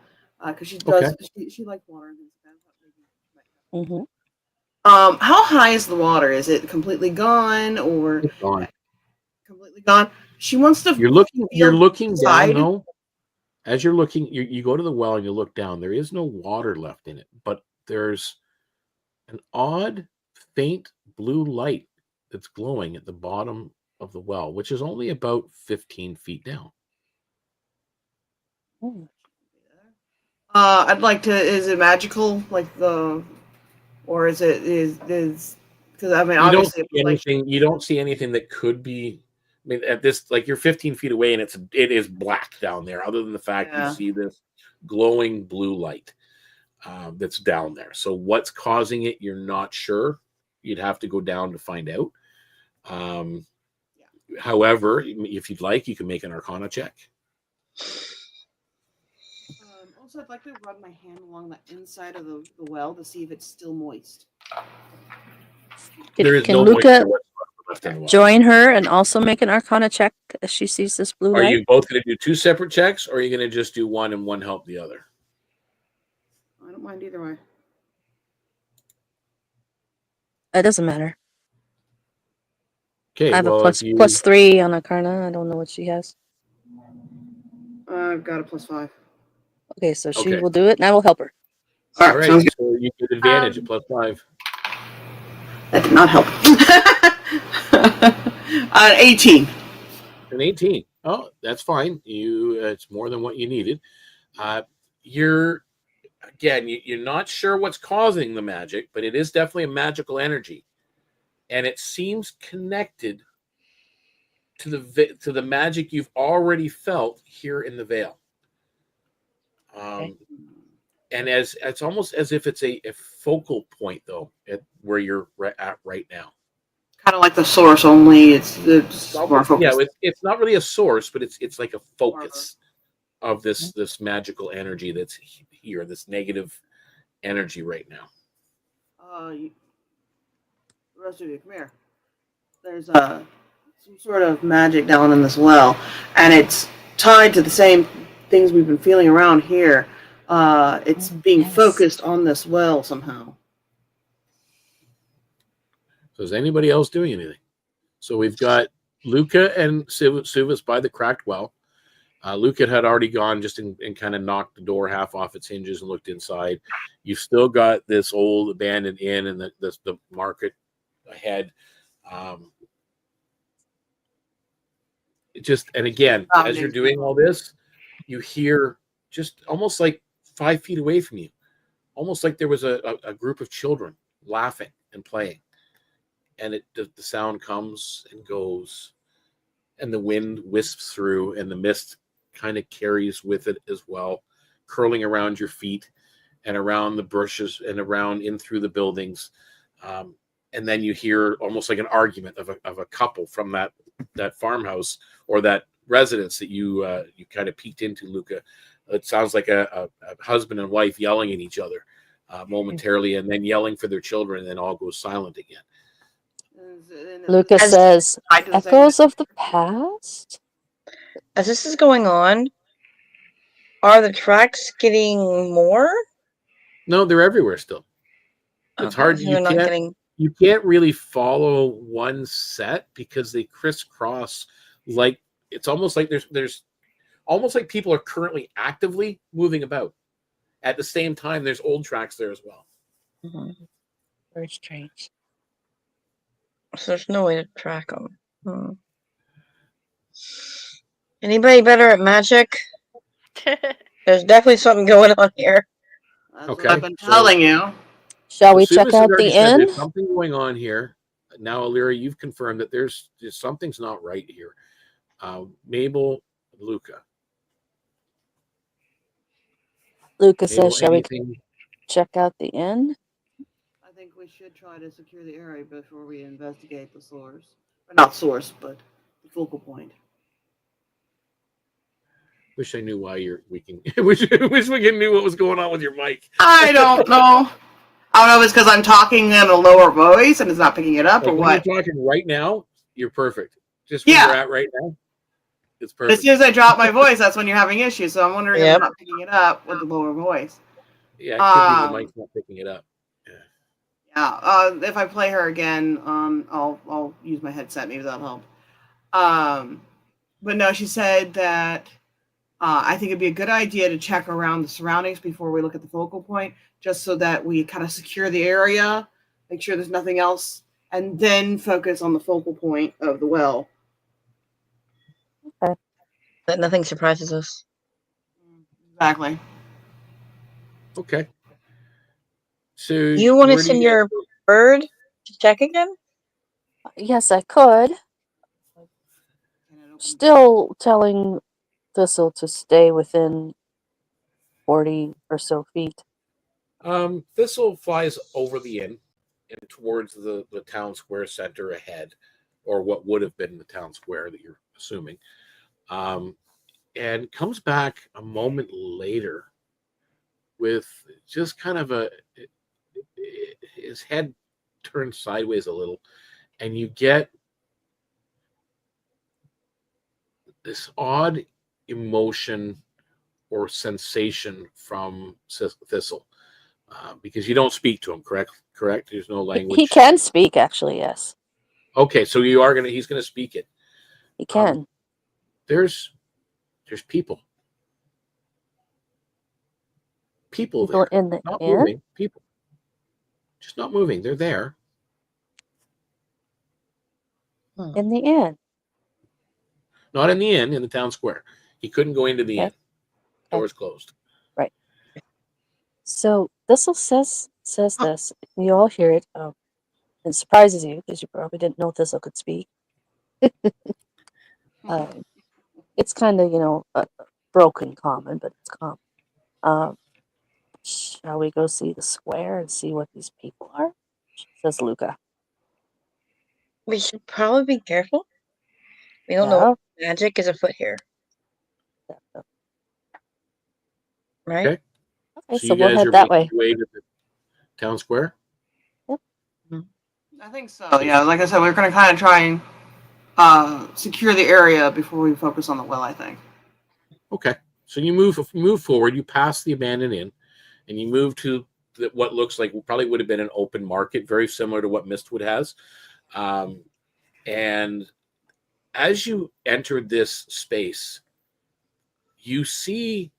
because she does. Okay. She likes water. Mm-hmm. How high is the water? Is it completely gone, or it's gone? Completely gone. She wants to. You're looking down, though. As you're looking, you go to the well and you look down. There is no water left in it, but there's an odd, faint blue light that's glowing at the bottom of the well, which is only about 15 feet down. I'd like to. Is it magical, or is it because I mean, obviously, you don't see anything that could be. I mean, at this, like, you're 15 feet away and it is black down there, other than the fact you see this glowing blue light that's down there. So what's causing it, you're not sure. You'd have to go down to find out. However, if you'd like, you can make an Arcana check. Also, I'd like to run my hand along the inside of the well to see if it's still moist. Can Luca join her and also make an Arcana check as she sees this blue light? Are you both going to do two separate checks, or are you going to just do one and one help the other? I don't mind either way. It doesn't matter. Okay, I have a plus 3 on Arcana. I don't know what she has. I've got a +5. Okay, so she will do it, and I will help her. All right, so you get advantage at +5. That did not help. An 18. An 18. Oh, that's fine. It's more than what you needed. You're again, you're not sure what's causing the magic, but it is definitely a magical energy, and it seems connected to the magic you've already felt here in the Vale. And as it's almost as if it's a focal point, though, at where you're at right now. Kind of like the source, only it's more focused. Yeah, it's not really a source, but it's like a focus of this magical energy that's here, this negative energy right now. The rest of you, come here. There's some sort of magic down in this well, and it's tied to the same things we've been feeling around here. It's being focused on this well somehow. So is anybody else doing anything? So we've got Luca and Suvas by the cracked well. Luca had already gone just and kind of knocked the door half off its hinges and looked inside. You've still got this old abandoned inn and the market ahead. And again, as you're doing all this, you hear just almost like 5 feet away from you, almost like there was a group of children laughing and playing. And the sound comes and goes, and the wind wisps through, and the mist kind of carries with it as well, curling around your feet and around the bushes and around in through the buildings. And then you hear almost like an argument of a couple from that farmhouse or that residence that you kind of peeked into, Luca. It sounds like a husband and wife yelling at each other momentarily, and then yelling for their children, and then all goes silent again. Luca says, echoes of the past? As this is going on, are the tracks getting more? No, they're everywhere still. It's hard. You can't really follow one set because they crisscross. Like it's almost like there's almost like people are currently actively moving about. At the same time, there's old tracks there as well. Mm-hmm. Very strange. So there's no way to track them. Anybody better at magic? There's definitely something going on here. That's what I've been telling you. Shall we check out the inn? There's something going on here. Now, Alira, you've confirmed that there's something's not right here. Mabel, Luca. Luca says, shall we check out the inn? I think we should try to secure the area before we investigate the source. Or not source, but the focal point. Wish I knew why wish we knew what was going on with your mic. I don't know. I don't know if it's because I'm talking in a lower voice and it's not picking it up, or what. You're talking right now, you're perfect. Just where you're at right now, it's perfect. As soon as I drop my voice, that's when you're having issues. So I'm wondering if I'm not picking it up with the lower voice. Yeah, it could be the mic's not picking it up. Yeah. If I play her again, I'll use my headset. Maybe that'll help. But no, she said that I think it'd be a good idea to check around the surroundings before we look at the focal point, just so that we kind of secure the area, make sure there's nothing else, and then focus on the focal point of the well. Okay. That nothing surprises us. Exactly. Okay. So you want to send your bird to check again? Yes, I could. Still telling Thistle to stay within 40 or so feet. Thistle flies over the inn and towards the town square center ahead, or what would have been the town square that you're assuming, and comes back a moment later with just kind of his head turned sideways a little, and you get this odd emotion or sensation from Thistle, because you don't speak to him, correct? There's no language. He can speak, actually, yes. Okay, so he's gonna speak it. He can. There's people. People there. In the not inn? Moving. People. Just not moving. They're there. In the inn. Not in the inn, in the town square. He couldn't go into the inn. Doors closed. Right. So Thistle says Oh. this. You all hear it. It surprises you because you probably didn't know Thistle could speak. It's kind of, broken common, but it's common. Shall we go see the square and see what these people are? Says Luca. We should probably be careful. We don't know Yeah. what magic is afoot here, right? Okay. Okay, So so you we'll guys head are that making way. your way to the town square? I think so. Yeah, like I said, we're going to kind of try and secure the area before we focus on the well, I think. Okay. So you move forward, you pass the abandoned inn, and you move to what looks like probably would have been an open market, very similar to what Mistwood has. And as you enter this space, you see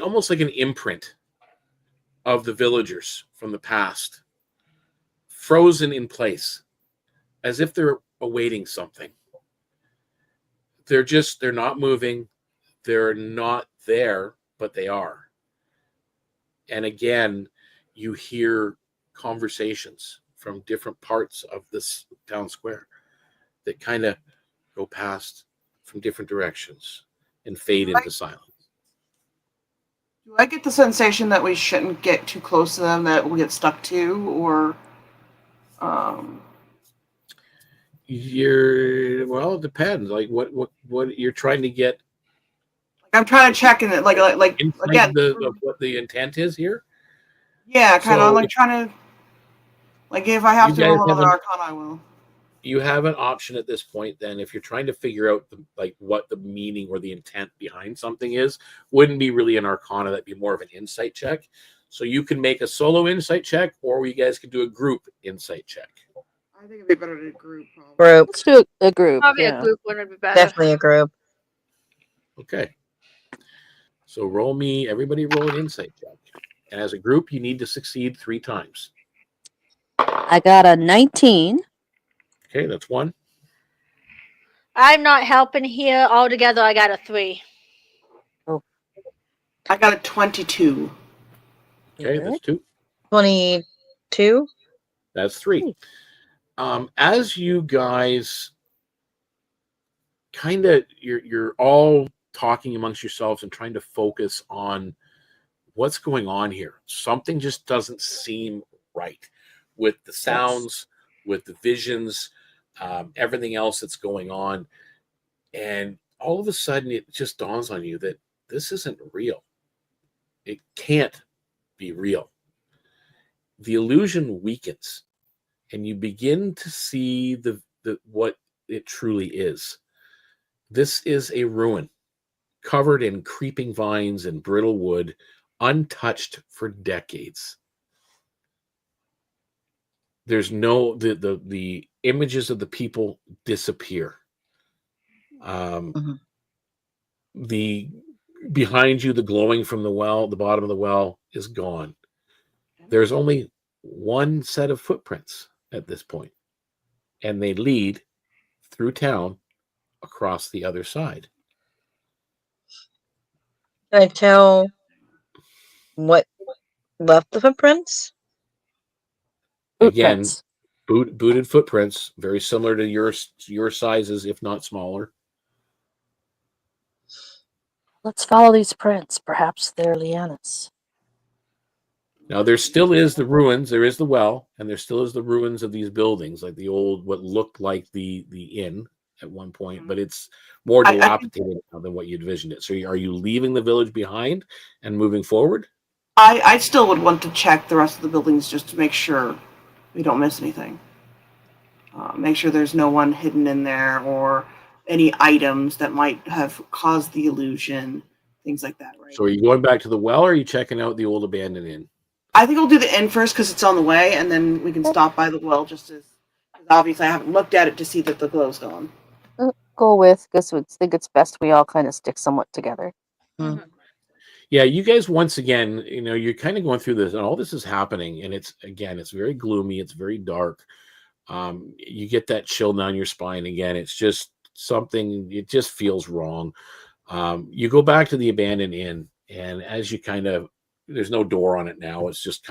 almost like an imprint of the villagers from the past, frozen in place, as if they're awaiting something. They're not moving. They're not there, but they are. And again, you hear conversations from different parts of this town square that kind of go past from different directions and fade into silence. Do I get the sensation that we shouldn't get too close to them, that we'll get stuck to, or Well, it depends. Like what you're trying to get. I'm trying to check in it, like again, of what the intent is here. Yeah, kind of So like trying to, like, if I have to roll another Arcana, I will. You have an option at this point. Then, if you're trying to figure out what the meaning or the intent behind something is, wouldn't be really an Arcana. That'd be more of an insight check. So you can make a solo insight check, or you guys could do a group insight check. I think it'd be better to do a group. Probably. Group. Let's do a group. Probably Yeah. a group one would be better. Definitely a group. Okay. So everybody roll an insight check. And as a group, you need to succeed 3 times. I got a 19. Okay, that's 1. I'm not helping here. Altogether, I got a 3. I got a 22. Okay, that's 2. 22. That's 3. As you guys kind of you're all talking amongst yourselves and trying to focus on what's going on here. Something just doesn't seem right with the sounds, with the visions, everything else that's going on. And all of a sudden it just dawns on you that this isn't real. It can't be real. The illusion weakens and you begin to see the what it truly is. This is a ruin covered in creeping vines and brittle wood, untouched for decades. There's the images of the people disappear. The behind you, the glowing from the well, the bottom of the well is gone. There's only one set of footprints at this point, and they lead through town across the other side. Can I tell what left the footprints? Again, booted footprints, very similar to your sizes, if not smaller. Let's follow these prints. Perhaps they're Liana's. Now, there still is the ruins. There is the well, and there still is the ruins of these buildings, like the old, what looked like the inn at one point, but it's more dilapidated now than what you envisioned it. So are you leaving the village behind and moving forward? I still would want to check the rest of the buildings just to make sure we don't miss anything. Make sure there's no one hidden in there or any items that might have caused the illusion, things like that, right? So are you going back to the well, or are you checking out the old abandoned inn? I think we'll do the inn first because it's on the way, and then we can stop by the well just as obviously I haven't looked at it to see that the glow's gone. Go with, because I think it's best we all kind of stick somewhat together. Yeah, you guys, once again, you're kind of going through this, and all this is happening, and it's very gloomy, it's very dark. You get that chill down your spine again. It's just something, it just feels wrong. You go back to the abandoned inn, And as you there's no door on it now. It's just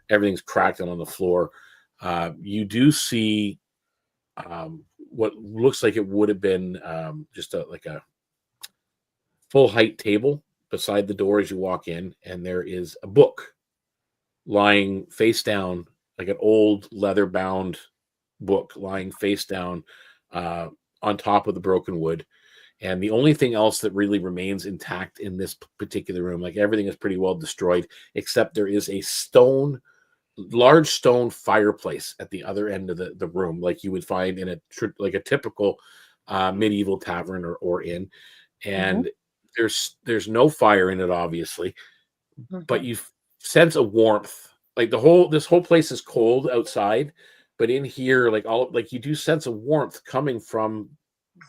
everything's cracked on the floor. You do see what looks like it would have been just like a full height table beside the door as you walk in, and there is a book lying face down, like an old leather bound book lying face down on top of the broken wood. And the only thing else that really remains intact in this particular room, like everything is pretty well destroyed, except there is a large stone fireplace at the other end of the room, like you would find in a typical medieval tavern or inn. And there's no fire in it, obviously, but you sense a warmth. Like this whole place is cold outside, but in here, you do sense a warmth coming from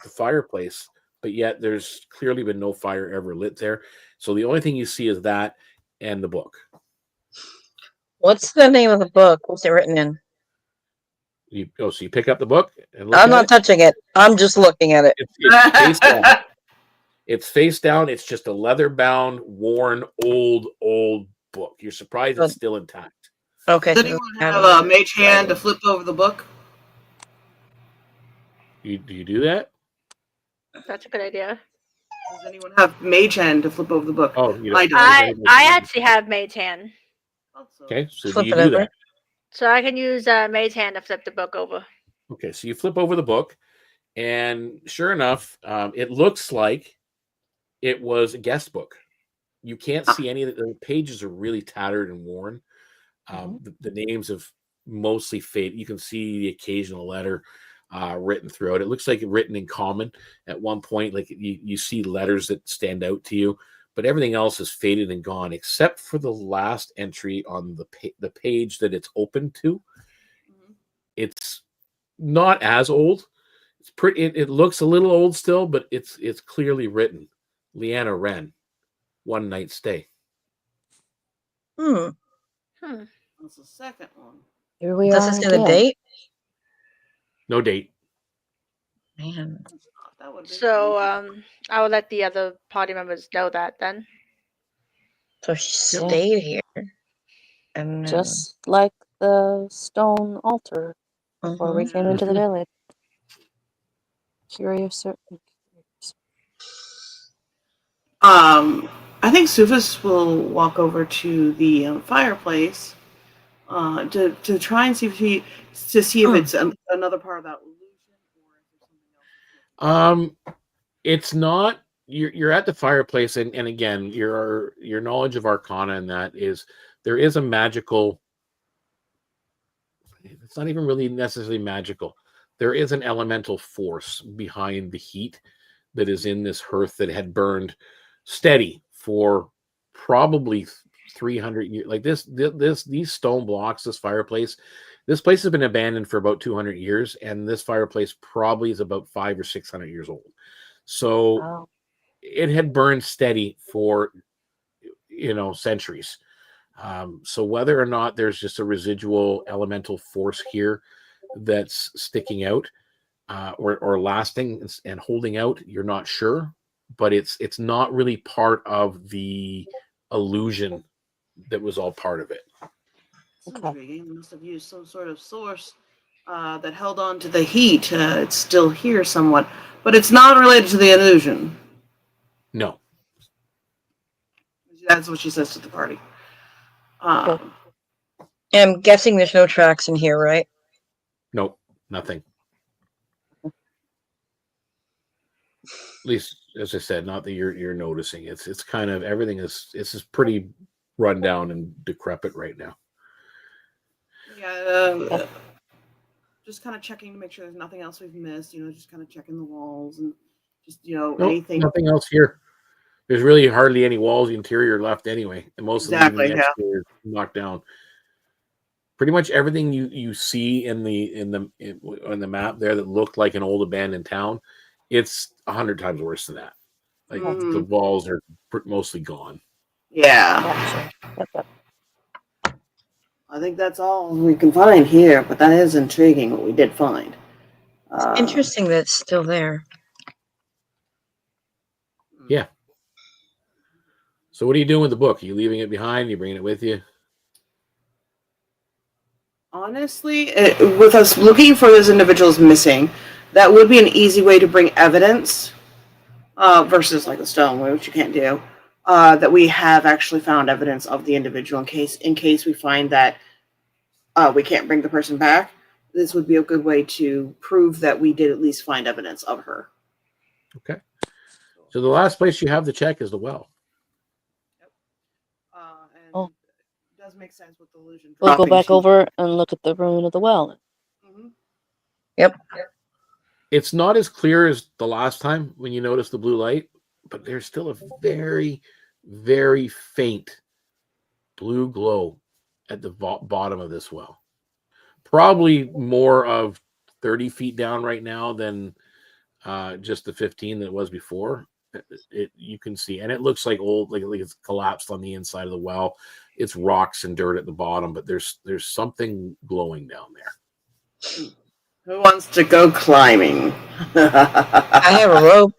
the fireplace. But yet there's clearly been no fire ever lit there. So the only thing you see is that and the book. What's the name of the book? What's it written in? So you pick up the book and look I'm not touching it. I'm just looking at it. It's face down. It's face down. It's just a leather-bound, worn, old book. You're surprised it's still intact. Okay. Does anyone have a mage hand to flip over the book? Do you do that? That's a good idea. Does anyone have mage hand to flip over the book? Oh, you know, I actually have mage hand. Okay, so Flip do you it do over. that? So I can use mage hand to flip the book over. Okay, so you flip over the book, and sure enough, it looks like it was a guest book. You can't see any of the pages are really tattered and worn. The names have mostly faded. You can see the occasional letter written throughout. It looks like written in common at one point. Like you see letters that stand out to you, but everything else is faded and gone, except for the last entry on the page that it's open to. It's not as old. It's pretty. It looks a little old still, but it's clearly written. Leanna Wren, one night stay. That's the second one. Here we Does are. it say the again. date? No date. Man. So I will let the other party members know that then. So she stayed here. And Just like the stone altar before we came into the village. Curious. I think Sufis will walk over to the fireplace to try and see if it's another part of that illusion or if there's something else. It's not. You're at the fireplace, and again, your knowledge of Arcana and that is there is a magical. It's not even really necessarily magical. There is an elemental force behind the heat that is in this hearth that had burned steady for probably 300 years. Like these stone blocks, this fireplace, this place has been abandoned for about 200 years, and this fireplace probably is about 500 or 600 years old. So it had burned steady for centuries. So whether or not there's just a residual elemental force here that's sticking out or lasting and holding out, you're not sure. But it's not really part of the illusion that was all part of it. It's intriguing. They must have used some sort of source that held on to the heat. It's still here somewhat, but it's not related to the illusion. No. That's what she says to the party. I'm guessing there's no tracks in here, right? Nope, nothing. At least, as I said, not that you're noticing. It's kind of everything is pretty run down and decrepit right now. Yeah, just kind of checking to make sure there's nothing else we've missed. Just kind of checking the walls and just anything. Nothing else here. There's really hardly any walls interior left anyway, and most of the exterior is knocked down. Pretty much everything you see in the map there that looked like an old abandoned town, it's 100 times worse than that. Like the walls are mostly gone. Yeah. I think that's all we can find here, but that is intriguing what we did find. It's interesting that it's still there. Yeah. So what are you doing with the book? Are you leaving it behind? Are you bringing it with you? Honestly, with us looking for those individuals missing, that would be an easy way to bring evidence versus like the stone, which you can't do. That we have actually found evidence of the individual in case we find that we can't bring the person back. This would be a good way to prove that we did at least find evidence of her. Okay. So the last place you have to check is the well. And Oh. it does make sense with the illusion. We'll go dropping back to- over and look at the ruin of the well. Mhm. Yep. It's not as clear as the last time when you notice the blue light, but there's still a very, very faint blue glow at the bottom of this well. Probably more of 30 feet down right now than just the 15 that it was before. You can see, and it looks like old, like it's collapsed on the inside of the well. It's rocks and dirt at the bottom, but there's something glowing down there. Who wants to go climbing? I have a rope.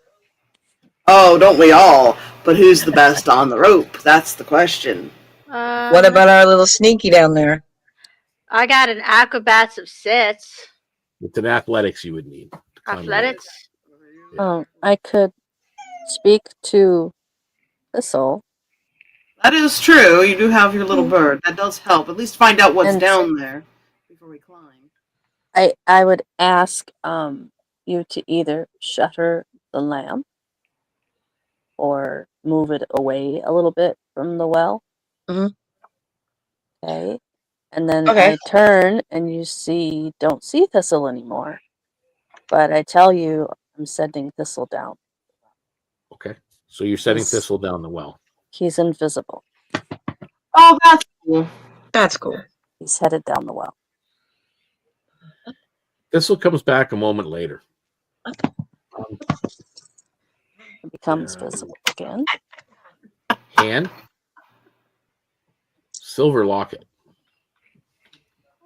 Oh, don't we all? But who's the best on the rope? That's the question. What about our little sneaky down there? I got an acrobats of 6. It's an athletics you would need. to climb the Athletics. I could speak to Thistle. That is true. You do have your little bird. That does help. At least find out what's And- down there before we climb. I would ask you to either shutter the lamp or move it away a little bit from the well. Mhm. Okay. And then Okay. I turn and don't see Thistle anymore. But I tell you, I'm sending Thistle down. Okay. So you're setting Yes. Thistle down the well. He's invisible. Oh, that's cool. That's cool. He's headed down the well. Thistle comes back a moment later. He becomes Yeah. visible again. Hand. Silver locket.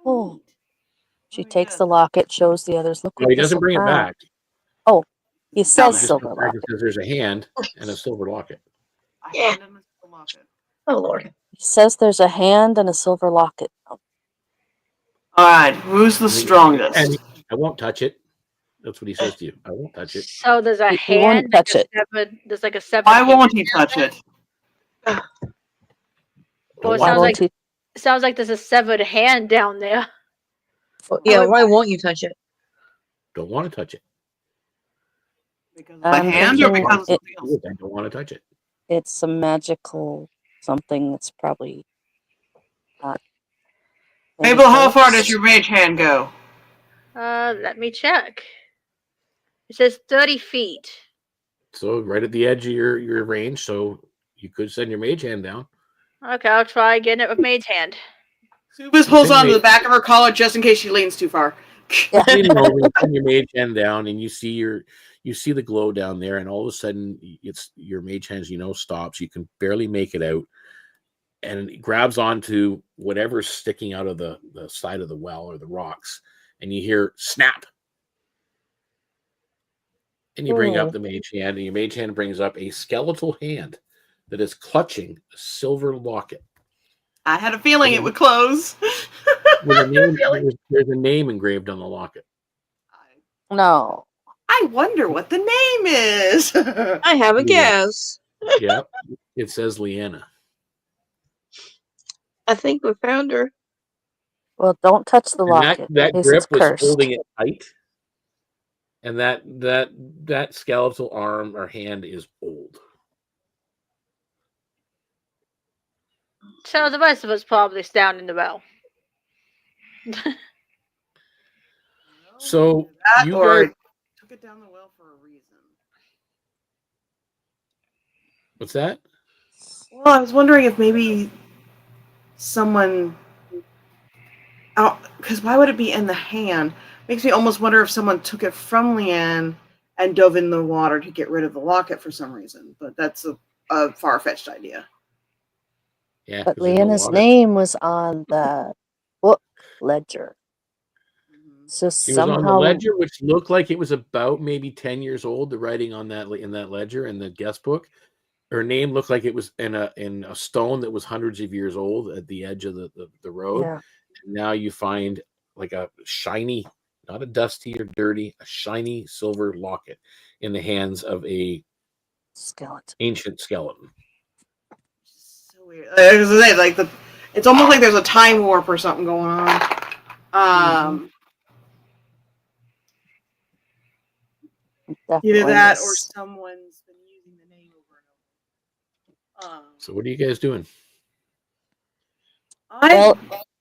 Oh. She takes the locket, shows the others. Look No, what he doesn't Thistle bring it found. back. He He says just silver comes back and locket. says there's a hand and a silver locket. Yeah. Oh, Lord. He says there's a hand and a silver locket. All right, who's the strongest? And I won't touch it. That's what he says to you. I won't touch it. So there's a He won't hand. touch it. There's like a 7. Why won't he touch it? Well, it Why sounds won't like he? sounds like there's a severed hand down there. Yeah, why won't you touch it? Don't want to touch it. Because of the I'm hand or thinking because of something else? I don't want to touch it. It's a magical something that's probably not. Mabel, how far does your mage hand go? Let me check. It says 30 feet. So right at the edge of your range, so you could send your mage hand down. Okay, I'll try getting it with mage hand. Subas pulls on to the back of her collar just in case she leans too far. Leaning over, you send your mage hand down, and you see the glow down there, and all of a sudden, it's your mage hand, stops. You can barely make it out, and it grabs onto whatever's sticking out of the side of the well or the rocks, and you hear snap. And you bring up the mage hand, and your mage hand brings up a skeletal hand that is clutching a silver locket. I had a feeling it would close. With a name, there's a name engraved on the locket. No. I wonder what the name is. I have a guess. Yeah, it says Leanna. I think we found her. Well, don't touch the And locket. that in case grip it's was cursed. holding it tight, and that skeletal arm or hand is old. So the rest of us probably down in the well. So That you or guys, took it down the well for a reason. what's that? Well, I was wondering if maybe someone. Because why would it be in the hand? Makes me almost wonder if someone took it from Leanne and dove in the water to get rid of the locket for some reason. But that's a far-fetched idea. Yeah, But 'cause there's no Leanna's water. name was on the book ledger. So It was on the somehow ledger, which looked like it was about maybe 10 years old. The writing on that in that ledger in the guest book, Her name looked like it was in a stone that was hundreds of years old at the edge of the road. Yeah. And now you find like a shiny, not a dusty or dirty, a shiny silver locket in the hands of a Skeleton. ancient skeleton. So weird. I was gonna say, like it's almost like there's a time warp or something going on. Either Definitely that or is. someone's been using the name over and over. So what are you guys doing? I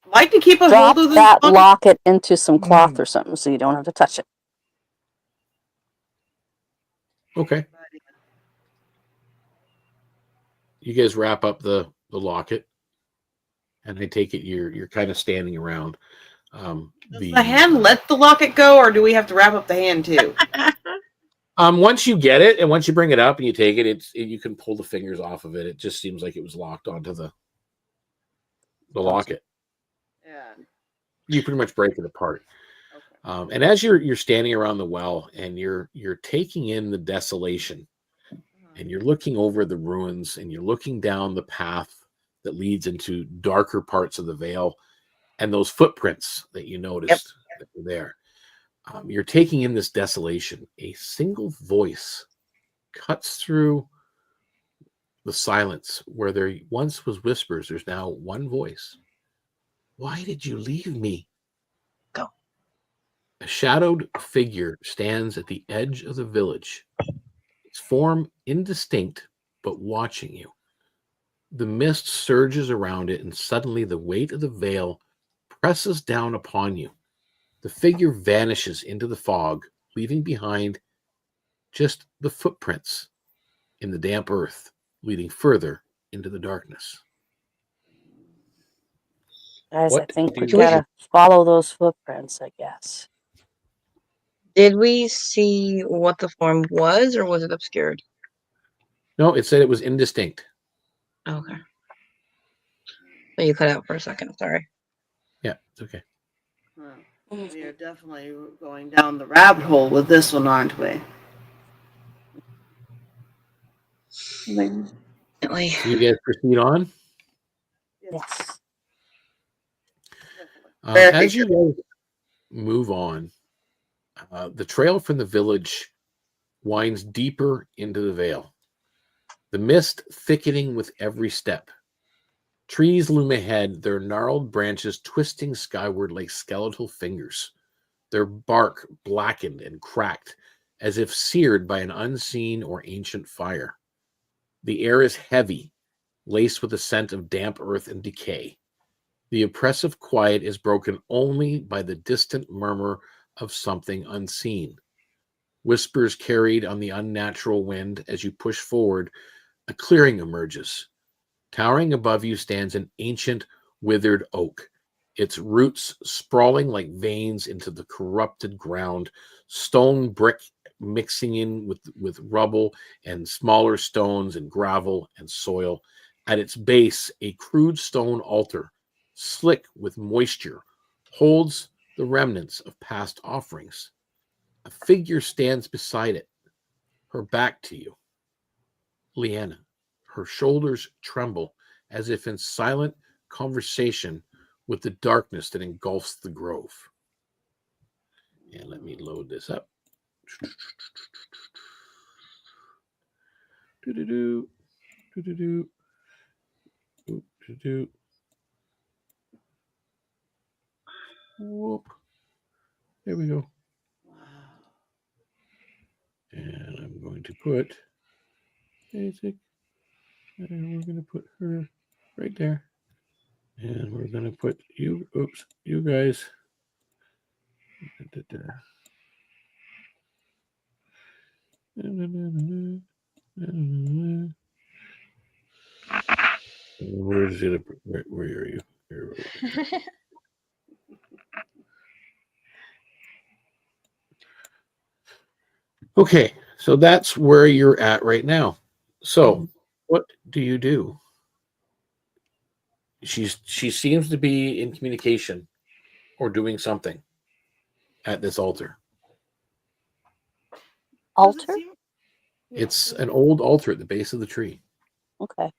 like to keep a Drop hold of that this locket into some cloth or something so you don't have to touch it. Okay. You guys wrap up the locket, and I take it you're kind of standing around. Does the hand let the locket go, or do we have to wrap up the hand too? Once you get it and once you bring it up and you take it, you can pull the fingers off of it. It just seems like it was locked onto the locket. Yeah. You pretty much break it apart. Okay. And as you're standing around the well and you're taking in the desolation, and you're looking over the ruins and you're looking down the path that leads into darker parts of the Vale, and those footprints that you noticed that were there. You're taking in this desolation. A single voice cuts through the silence where there once was whispers. There's now one voice. Why did you leave me? Go. A shadowed figure stands at the edge of the village, its form indistinct, but watching you. The mist surges around it, and suddenly the weight of the Vale presses down upon you. The figure vanishes into the fog, leaving behind just the footprints in the damp earth, leading further into the darkness. Guys, I think we do gotta follow those footprints, I guess. Did we see what the form was, or was it obscured? No, it said it was indistinct. Okay. So you cut out for a second. Sorry. Yeah, it's okay. We are definitely going down the rabbit hole with this one, aren't we? Definitely. So you guys proceed on. Yes. As you guys move on, the trail from the village winds deeper into the Vale. The mist thickening with every step. Trees loom ahead, their gnarled branches twisting skyward like skeletal fingers, their bark blackened and cracked as if seared by an unseen or ancient fire. The air is heavy, laced with the scent of damp earth and decay. The oppressive quiet is broken only by the distant murmur of something unseen. Whispers carried on the unnatural wind. As you push forward, a clearing emerges. Towering above you stands an ancient, withered oak, its roots sprawling like veins into the corrupted ground, stone brick mixing in with rubble and smaller stones and gravel and soil. At its base, a crude stone altar, slick with moisture, holds the remnants of past offerings. A figure stands beside it, her back to you. Leanna. Her shoulders tremble as if in silent conversation with the darkness that engulfs the grove. And let me load this up. Do-do-do. Do-do-do. Do-do-do. Whoop. There we go. And I'm going to put basic. And we're going to put her right there. And we're going to put you, you guys. Where is it? Where are you? Here. Okay, so that's where you're at right now. So, what do you do? She seems to be in communication or doing something at this altar. Altar? Yeah. It's an old altar at the base of the tree. Okay.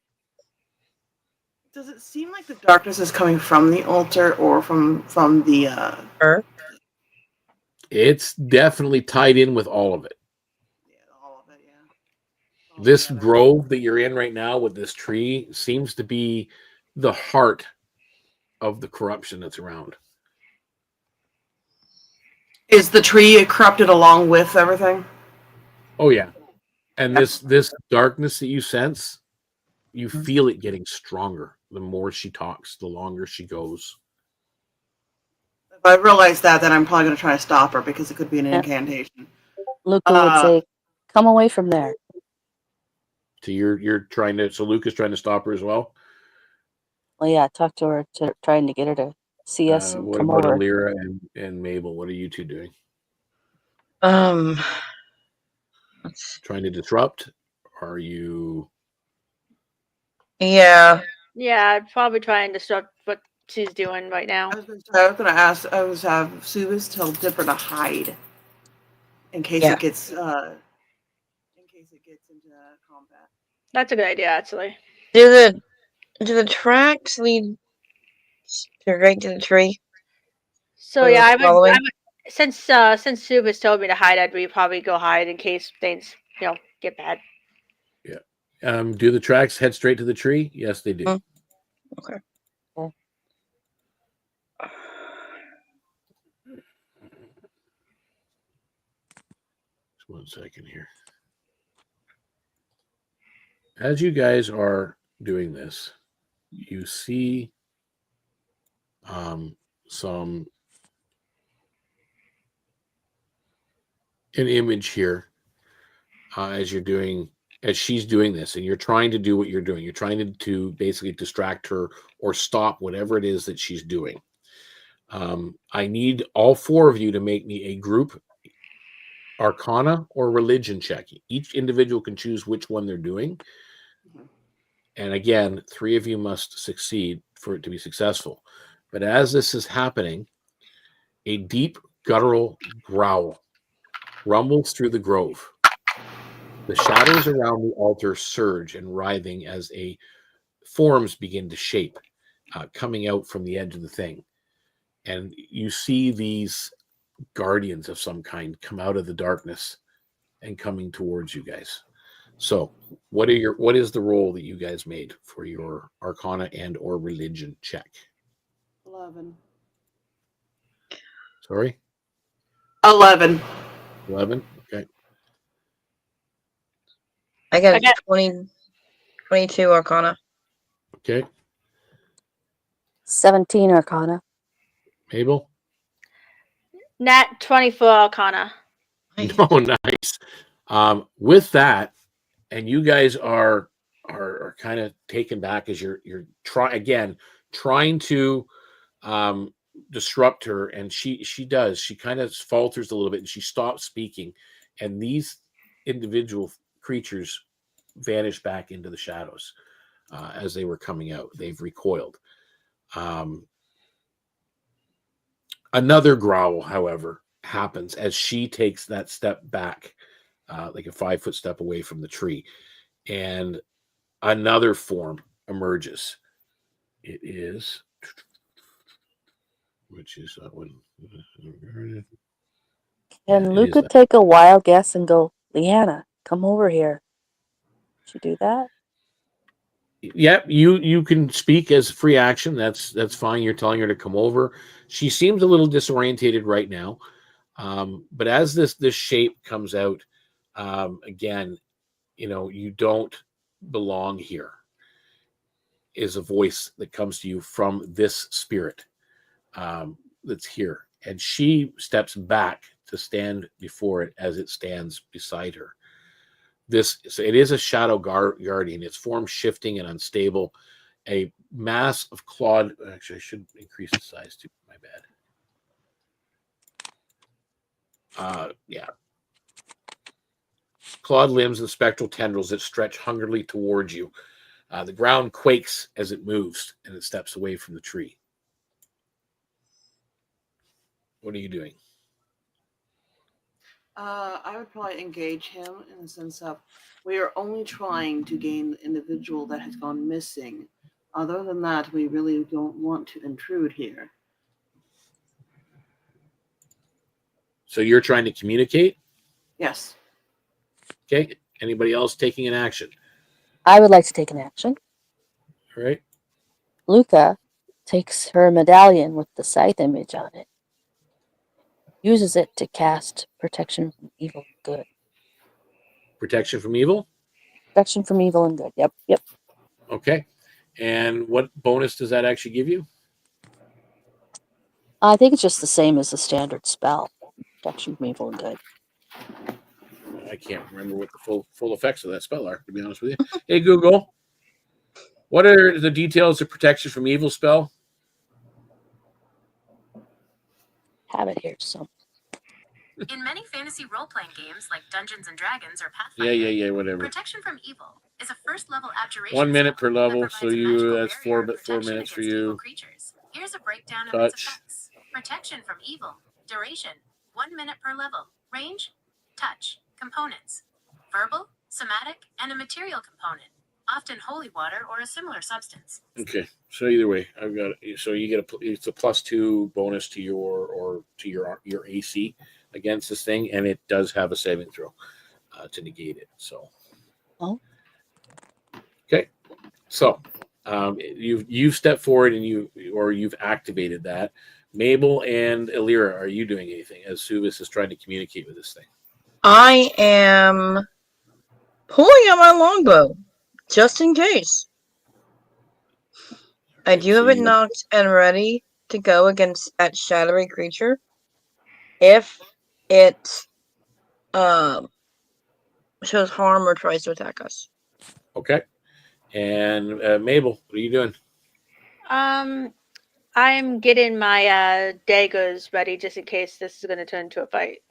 Does it seem like the darkness is coming from the altar or from the Earth? It's definitely tied in with all of it. Yeah, all of it, yeah. All This together. grove that you're in right now with this tree seems to be the heart of the corruption that's around. Is the tree corrupted along with everything? Oh yeah. And Yeah. this darkness that you sense, you feel it getting stronger. The more she talks, the longer she goes. If I realize that, then I'm probably going to try to stop her because it could be an Yeah. incantation. Luca would say, "Come away from there." So you're trying to. So Luke is trying to stop her as well. Well, yeah, talk to her, trying to get her to see us and What come about over. Alira and Mabel? What are you two doing? Trying to disrupt? Are you? Yeah. Yeah, I'd probably try and disrupt what she's doing right now. I was going to ask. I was have Subis tell Dipper to hide in case Yeah. it gets into combat. That's a good idea, actually. Do the tracks lead straight to the tree? So For yeah, I following? would since Subas told me to hide, I'd probably go hide in case things get bad. Yeah. Do the tracks head straight to the tree? Yes, they do. Okay. Just 1 second here. As you guys are doing this, you see an image here as she's doing this, and you're trying to do what you're doing. You're trying to basically distract her or stop whatever it is that she's doing. I need all 4 of you to make me a group Arcana or religion check. Each individual can choose which one they're doing. And again, 3 of you must succeed for it to be successful. But as this is happening, a deep guttural growl rumbles through the grove. The shadows around the altar surge and writhing as forms begin to shape, coming out from the edge of the thing. And you see these guardians of some kind come out of the darkness and coming towards you guys. So what is the roll that you guys made for your Arcana and or religion check? 11. Sorry? 11. 11? Okay. I got 22 Arcana. Okay. 17 Arcana. Mabel? Nat 24 Arcana. Oh, nice. With that, and you guys are kind of taken back as you're trying to disrupt her, and she kind of falters a little bit and she stops speaking, and these individual creatures vanish back into the shadows as they were coming out. They've recoiled. Another growl, however, happens as she takes that step back, like a 5-foot step away from the tree, and another form emerges. It is, which is one. Can Luca take a wild guess and go, "Leanna, come over here"? Should you do that? Yep, you can speak as free action. That's fine. You're telling her to come over. She seems a little disorientated right now, but as this shape comes out, again, you don't belong here. Is a voice that comes to you from this spirit that's here, and she steps back to stand before it as it stands beside her. It is a shadow guardian. Its form shifting and unstable. A mass of clawed. Actually, I should increase the size too. My bad. Yeah. Clawed limbs and spectral tendrils that stretch hungrily towards you. The ground quakes as it moves and it steps away from the tree. What are you doing? I would probably engage him in the sense of we are only trying to gain the individual that has gone missing. Other than that, we really don't want to intrude here. So you're trying to communicate? Yes. Okay. Anybody else taking an action? I would like to take an action. All right. Luca takes her medallion with the scythe image on it, uses it to cast protection from evil and good. Protection from evil? Protection from evil and good. Yep. Okay. And what bonus does that actually give you? I think it's just the same as the standard spell. Protection from evil and good. I can't remember what the full effects of that spell are, to be honest with you. Hey, Google, what are the details of protection from evil spell? Have it here. So In many fantasy role-playing games like Dungeons and Dragons or Pathfinder, Yeah, whatever. protection from evil is a first-level abjuration. 1 minute per spell that level, provides so a you magical that's barrier of 4 protection minutes for against evil you. creatures. Here's a breakdown of its Touch. effects. Protection from evil. Duration: 1 minute per level. Range: touch. Components: verbal, somatic, and a material component, often holy water or a similar substance. Okay, so either way, I've got it. So you get it's a +2 bonus to your AC against this thing, and it does have a saving throw to negate it. So, okay, so you've stepped forward and you've activated that. Mabel and Elira, are you doing anything as Suvis is trying to communicate with this thing? I am pulling out my longbow, just in case. I do have it knocked and ready to go against that shadowy creature if it shows harm or tries to attack us. Okay. And Mabel, what are you doing? I'm getting my daggers ready just in case this is going to turn into a fight.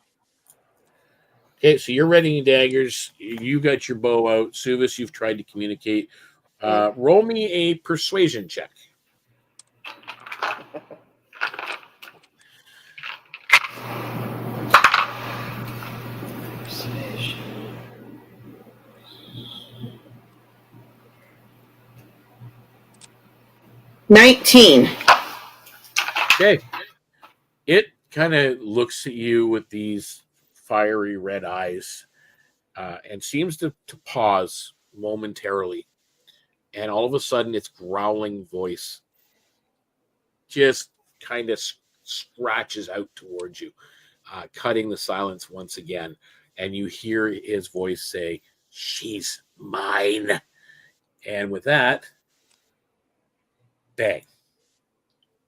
Okay, so you're readying daggers. You got your bow out. Suvis, you've tried to communicate. Roll me a persuasion check. Persuasion. 19. Okay. It kind of looks at you with these fiery red eyes and seems to pause momentarily. And all of a sudden, its growling voice just kind of scratches out towards you, cutting the silence once again. And you hear his voice say, "She's mine." And with that, bang.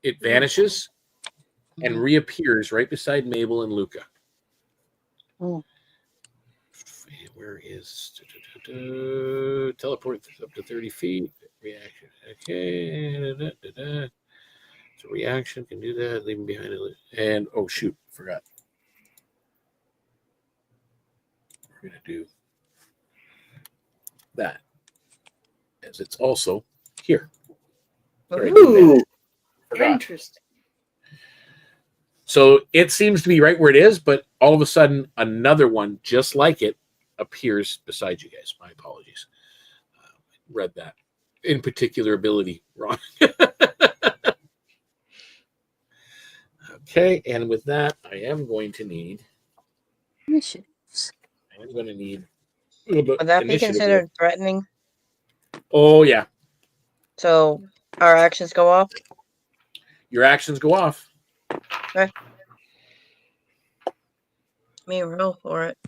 It vanishes and reappears right beside Mabel and Luca. Where is teleport up to 30 feet? Reaction. Okay. So reaction can do that. Leave him behind. And oh shoot, forgot. We're gonna do that as it's also here. Sorry, Ooh, interesting. So it seems to be right where it is, but all of a sudden, another one just like it appears beside you guys. My apologies. Read that in particular ability wrong. Okay, and with that, I am going to need initiatives. I am going to need Would that be considered threatening? Oh, yeah. So our actions go off? Your actions go off. Okay. Me roll for it.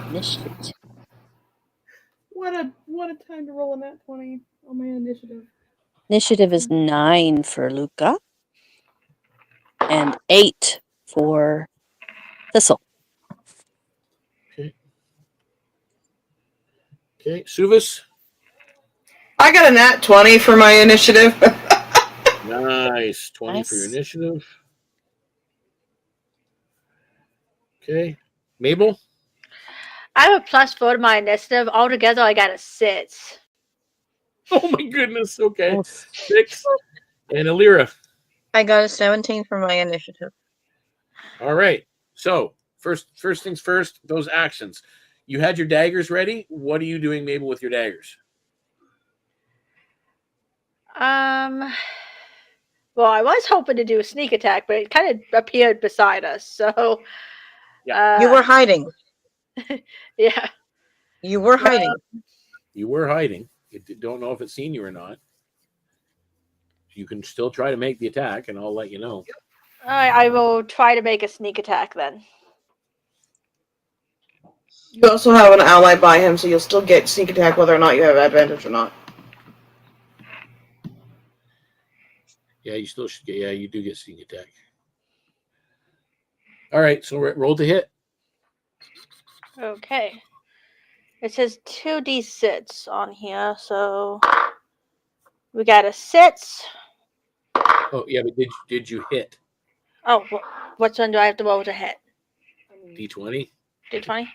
Initiative. What a time to roll a nat 20 on my initiative. Initiative is 9 for Luca and 8 for Thistle. Okay, Suvis. I got a nat 20 for my initiative. Nice. 20 for your initiative. Okay. Mabel? I have a +4 to my initiative. Altogether, I got a 6. Oh my goodness. Okay. 6. And Elira? I got a 17 for my initiative. All right. So first things first, those actions. You had your daggers ready. What are you doing, Mabel, with your daggers? Well, I was hoping to do a sneak attack, but it kind of appeared beside us. So, Yeah. You were hiding. yeah. You were hiding. You were hiding. You don't know if it's seen you or not. You can still try to make the attack, and I'll let you know. All right, I will try to make a sneak attack then. You also have an ally by him, so you'll still get sneak attack whether or not you have advantage or not. Yeah, you still should get. Yeah, you do get sneak attack. All right, so roll to hit. Okay. It says 2d6 on here, so we got a 6. Oh yeah, but did you hit? Oh, which one do I have to roll to hit? D20. D20.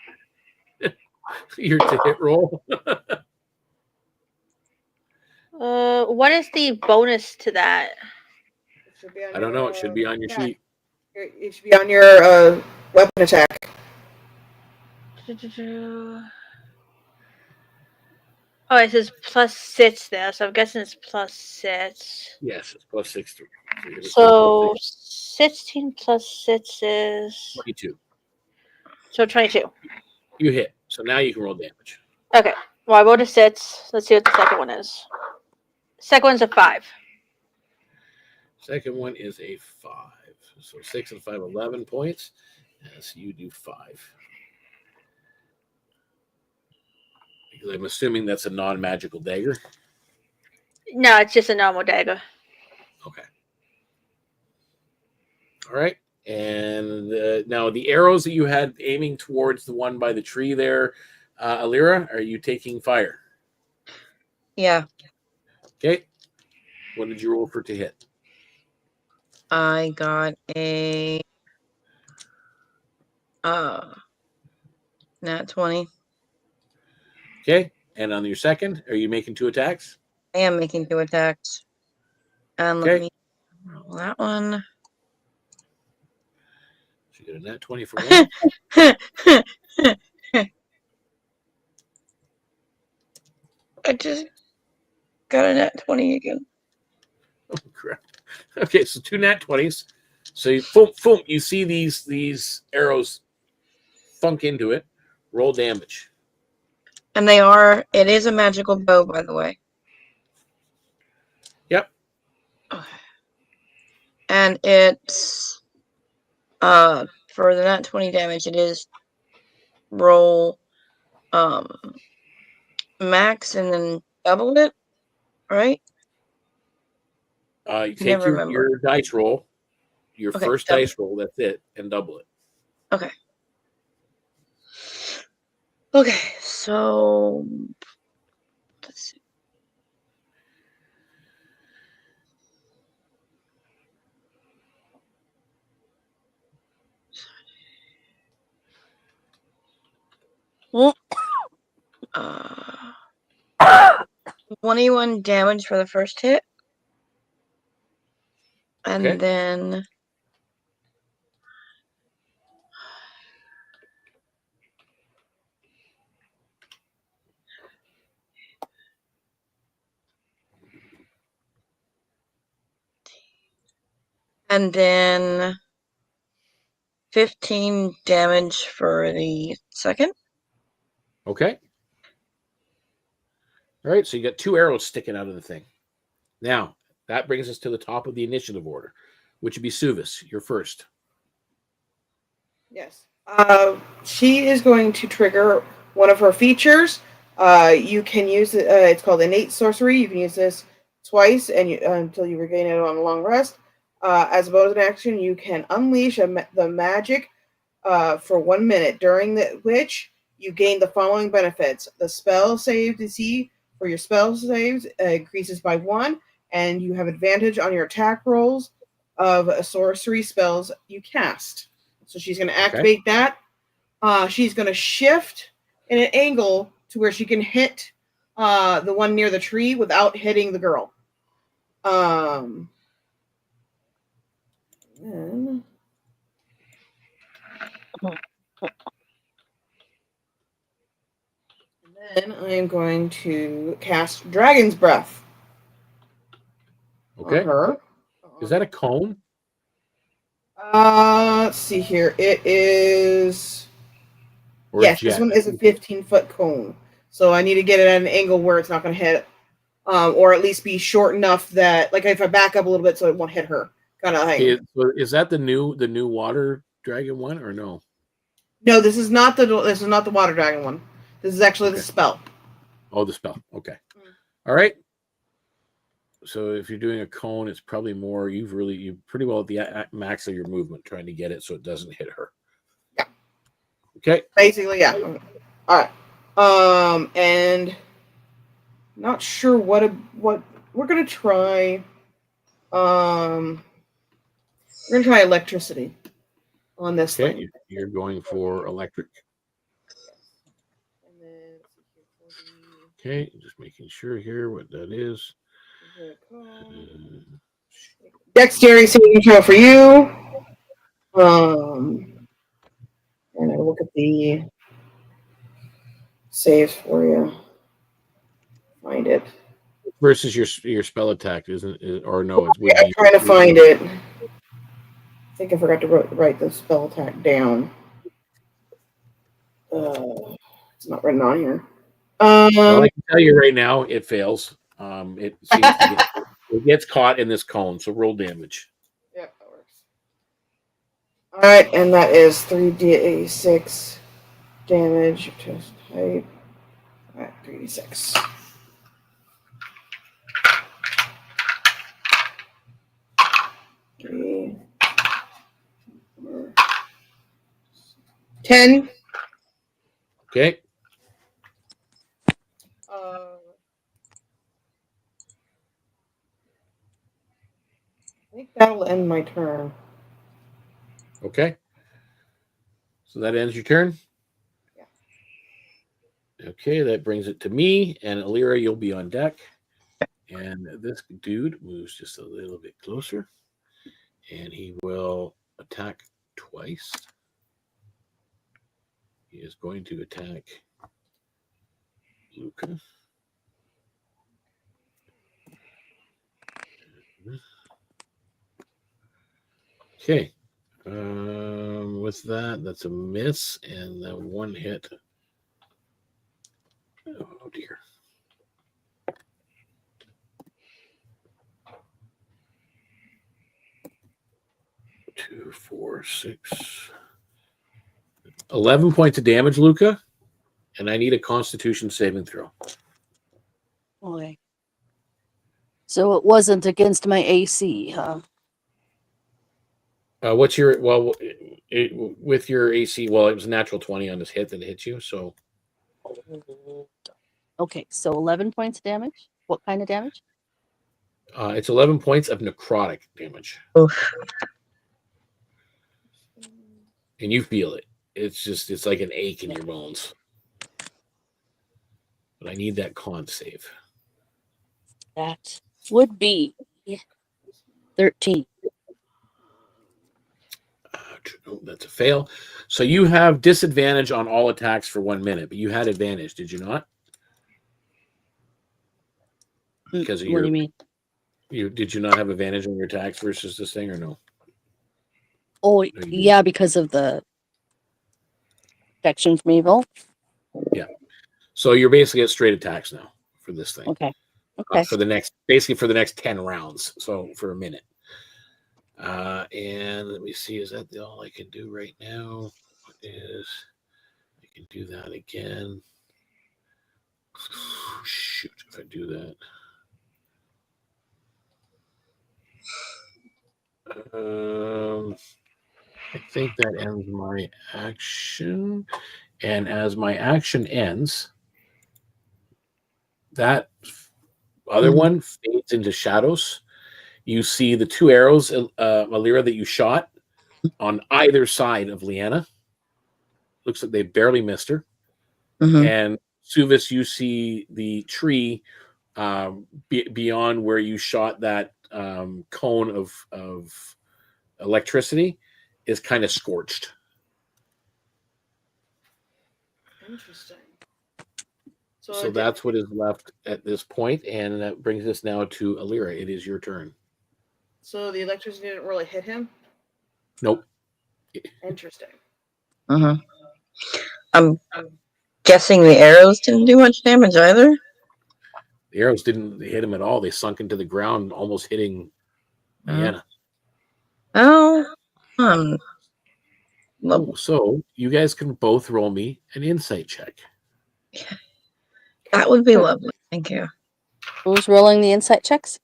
Your to hit roll. What is the bonus to that? It should be on I don't know. It should be on your attack. sheet. It should be on your weapon attack. Oh, it says +6 there, so I'm guessing it's +6. Yes, it's +6. So 16 +6 is 22. so 22. You hit. So now you can roll damage. Okay. Well, I rolled a 6. Let's see what the second one is. Second one's a 5. Second one is a 5. So 6 and 5, 11 points. So you do 5. Because I'm assuming that's a non-magical dagger. No, it's just a normal dagger. Okay. All right. And now the arrows that you had aiming towards the one by the tree there, Alira, are you taking fire? Yeah. Okay. What did you roll for to hit? I got a nat 20. Okay. And on your second, are you making 2 attacks? I am making 2 attacks. And let Okay. me roll that one. So you get a nat 20 for one. I just got a nat 20 again. Oh, crap. Okay, so 2 nat 20s. So you, boom, boom, you see these arrows thunk into it. Roll damage. And it is a magical bow, by the way. Yep. Okay. And it's for the nat 20 damage, it is roll max and then double it, right? You take Never remember. your dice roll, your Okay, first double. dice roll, that's it, and double it. Okay. Okay, so let's see. Uh, 21 damage for the first hit. And Okay. then and then 15 damage for the second. Okay. All right, so you got 2 arrows sticking out of the thing. Now, that brings us to the top of the initiative order, which would be Suvis. You're first. Yes. She is going to trigger one of her features. You can use it. It's called innate sorcery. You can use this twice and until you regain it on a long rest. As a bonus action, you can unleash the magic for 1 minute, during which you gain the following benefits: the spell save DC for your spell saves increases by 1, and you have advantage on your attack rolls of sorcery spells you cast. So she's going to activate that. She's going to shift in an angle to where she can hit the one near the tree without hitting the girl. And Then I am going to cast Dragon's Breath Okay. on her. Is that a cone? Let's see here. It is. Or Yes, jet? this one is a 15-foot cone. So I need to get it at an angle where it's not going to hit, or at least be short enough that, like, if I back up a little bit, so it won't hit her, kind of thing. Is that the new water dragon one or no? No, this is not the water dragon one. This is actually the spell. Oh, the spell. Okay. All right. So if you're doing a cone, it's probably more. You're pretty well at the max of your movement, trying to get it so it doesn't hit her. Yeah. Okay. Basically, yeah. All right. And not sure what we're gonna try. We're gonna try electricity on this thing. Okay. You're going for electric. And then, Okay. Just making sure here what that is. Dexterity saving throw for you. And I look at the saves for you. Find it. Versus your spell attack, isn't it? Or no, it's I'm trying to find it. I think I forgot to write the spell attack down. It's not written on here. Well, I can tell you right now, it fails. It seems to it gets caught in this cone, so roll damage. Yeah, that works. All right, and that is 3d6 damage. Just height. All right, 3d6. Three, 10. Okay. I think that'll end my turn. Okay. So that ends your turn? Yeah. Okay, that brings it to me, and Alira, you'll be on deck. And this dude moves just a little bit closer, and he will attack twice. He is going to attack Luca. Okay. With that, that's a miss, and that one hit. Oh dear. 2, 4, 6. 11 points of damage, Luca, and I need a Constitution saving throw. Okay. So it wasn't against my AC, huh? What's your with your AC? Well, it was a natural 20 on this hit that hit you. So Okay, so 11 points of damage. What kind of damage? it's 11 points of necrotic damage. Oof. And you feel it. It's like an ache in your bones. But I need that con save. That would be 13. Oh, that's a fail. So you have disadvantage on all attacks for 1 minute, but you had advantage, did you not? Because of what do you mean? Did you not have advantage on your attacks versus this thing or no? Oh, No, yeah, because of the protection from evil. Yeah. So you're basically at straight attacks now for this thing. Okay. Okay. For the next 10 rounds. So for a minute. And let me see, is that all I can do right now? Is I can do that again. Shoot, if I do that. I think that ends my action. And as my action ends, that other one fades into shadows. You see the 2 arrows, Alira, that you shot on either side of Leanna. Looks like they barely missed her. Mm-hmm. And Suvis, you see the tree beyond where you shot that cone of electricity is kind of scorched. Interesting. So that's what is left at this point, and that brings us now to Alira. It is your turn. So the electricity didn't really hit him? Nope. Interesting. Uh-huh. I'm guessing the arrows didn't do much damage either. The arrows didn't hit him at all. They sunk into the ground, almost hitting Diana. Oh. So you guys can both roll me an insight check. That would be lovely. Thank you. Who's rolling the insight checks?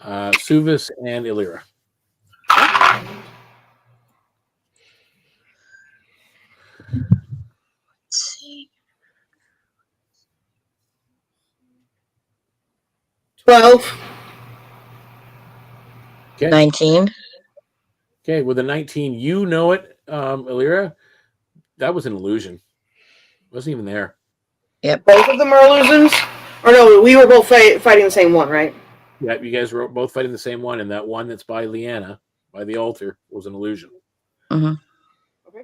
Suvis and Illyra. Let's see. 12. Okay. 19. Okay, with a 19, you know it, Illyra. That was an illusion. It wasn't even there. Yep. Both of them are illusions? Or no, we were both fighting the same one, right? Yeah, you guys were both fighting the same one, and that one that's by Leanna, by the altar, was an illusion. Mm-hmm. Okay.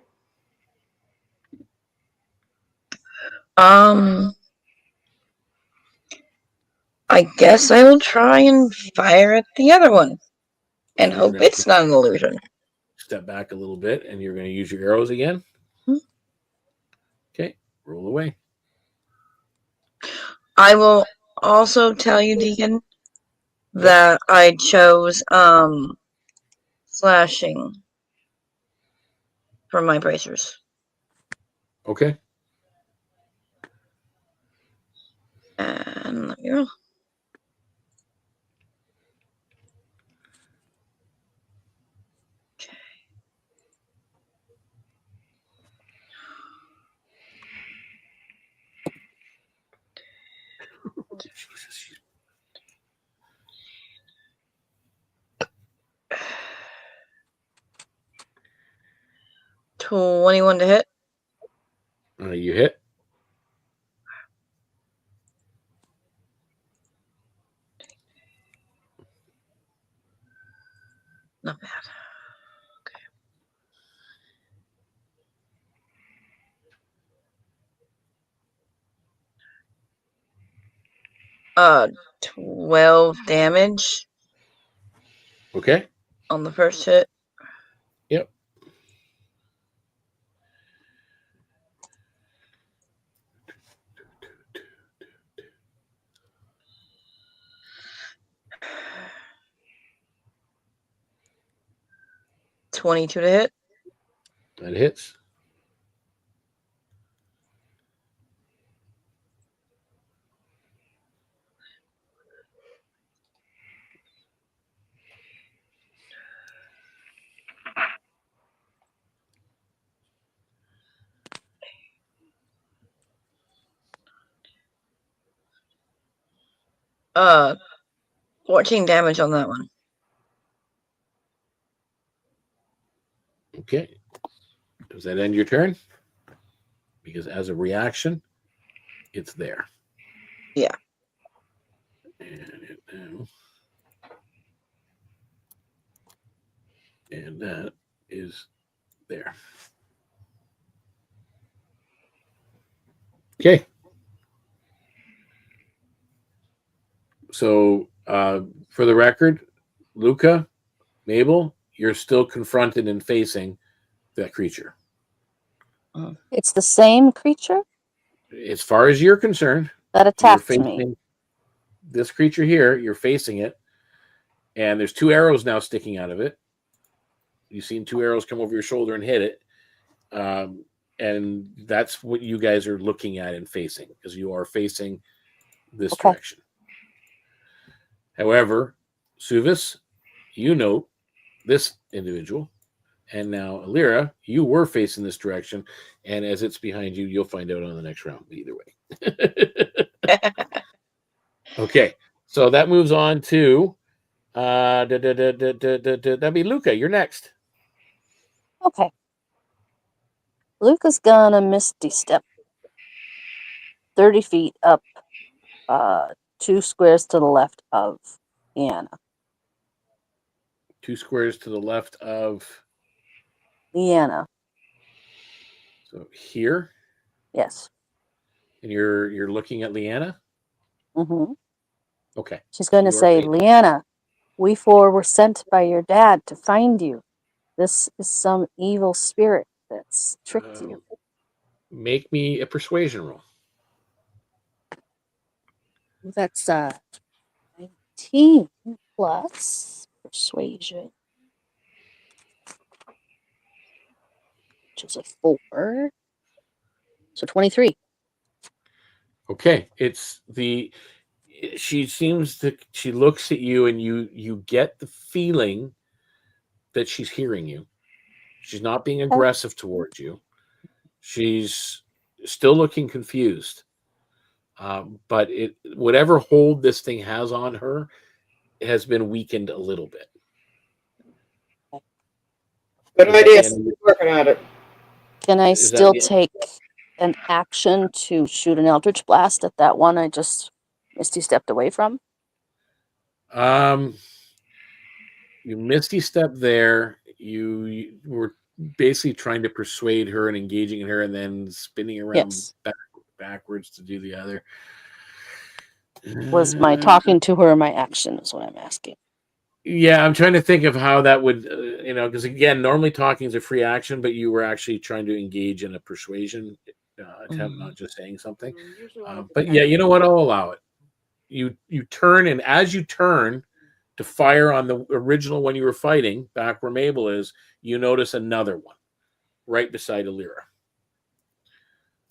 I guess I will try and fire at the other one and So hope it's not an illusion. Step back a little bit, and you're going to use your arrows again. Okay, roll away. I will also tell you, Deacon, that I chose slashing for my bracers. Okay. And let me roll. Jesus. 21 to hit. You hit. Not bad. Okay. 12 damage. Okay. On the first hit. Yep. $22 to hit. That hits. Uh, 14 damage on that one. Okay. Does that end your turn? Because as a reaction, it's there. Yeah. And that is there. Okay. So, for the record, Luca, Mabel, you're still confronted and facing that creature. It's the same creature As far as you're concerned, that you're attacked me. facing this creature here. You're facing it, and there's 2 arrows now sticking out of it. You've seen 2 arrows come over your shoulder and hit it. And that's what you guys are looking at and facing, because you are facing this direction. However, Suvis, you know this individual, and now Alira, you were facing this direction, and as it's behind you, you'll find out on the next round. Either way. Okay, so that moves on to that'd be Luca. You're next. Okay. Luca's gonna misty step 30 feet up, 2 squares to the left of Leanna. 2 squares to the left of Leanna. So here? Yes. And you're looking at Leanna? Mm-hmm. Okay. She's going to You're say, facing- Leanna, we four were sent by your dad to find you. This is some evil spirit that's tricked you. Make me a persuasion roll. That's 19 plus persuasion, which is a 4. So 23. Okay. She looks at you and you get the feeling that she's hearing you. She's not being aggressive towards you. She's still looking confused. But whatever hold this thing has on her has been weakened a little bit. Good Is that idea. the end of Working at it. Can I Is that still the- take an action to shoot an Eldritch Blast at that one I just Misty stepped away from? You misty step there. You were basically trying to persuade her and engaging in her, and then spinning around Yes. backwards to do the other. Was my talking to her my action is what I'm asking. Yeah, I'm trying to think of how that would, because again, normally talking is a free action, but you were actually trying to engage in a persuasion attempt, not just saying something. But yeah, you know what? I'll allow it. You turn, and as you turn to fire on the original one you were fighting, back where Mabel is, you notice another one right beside Alira.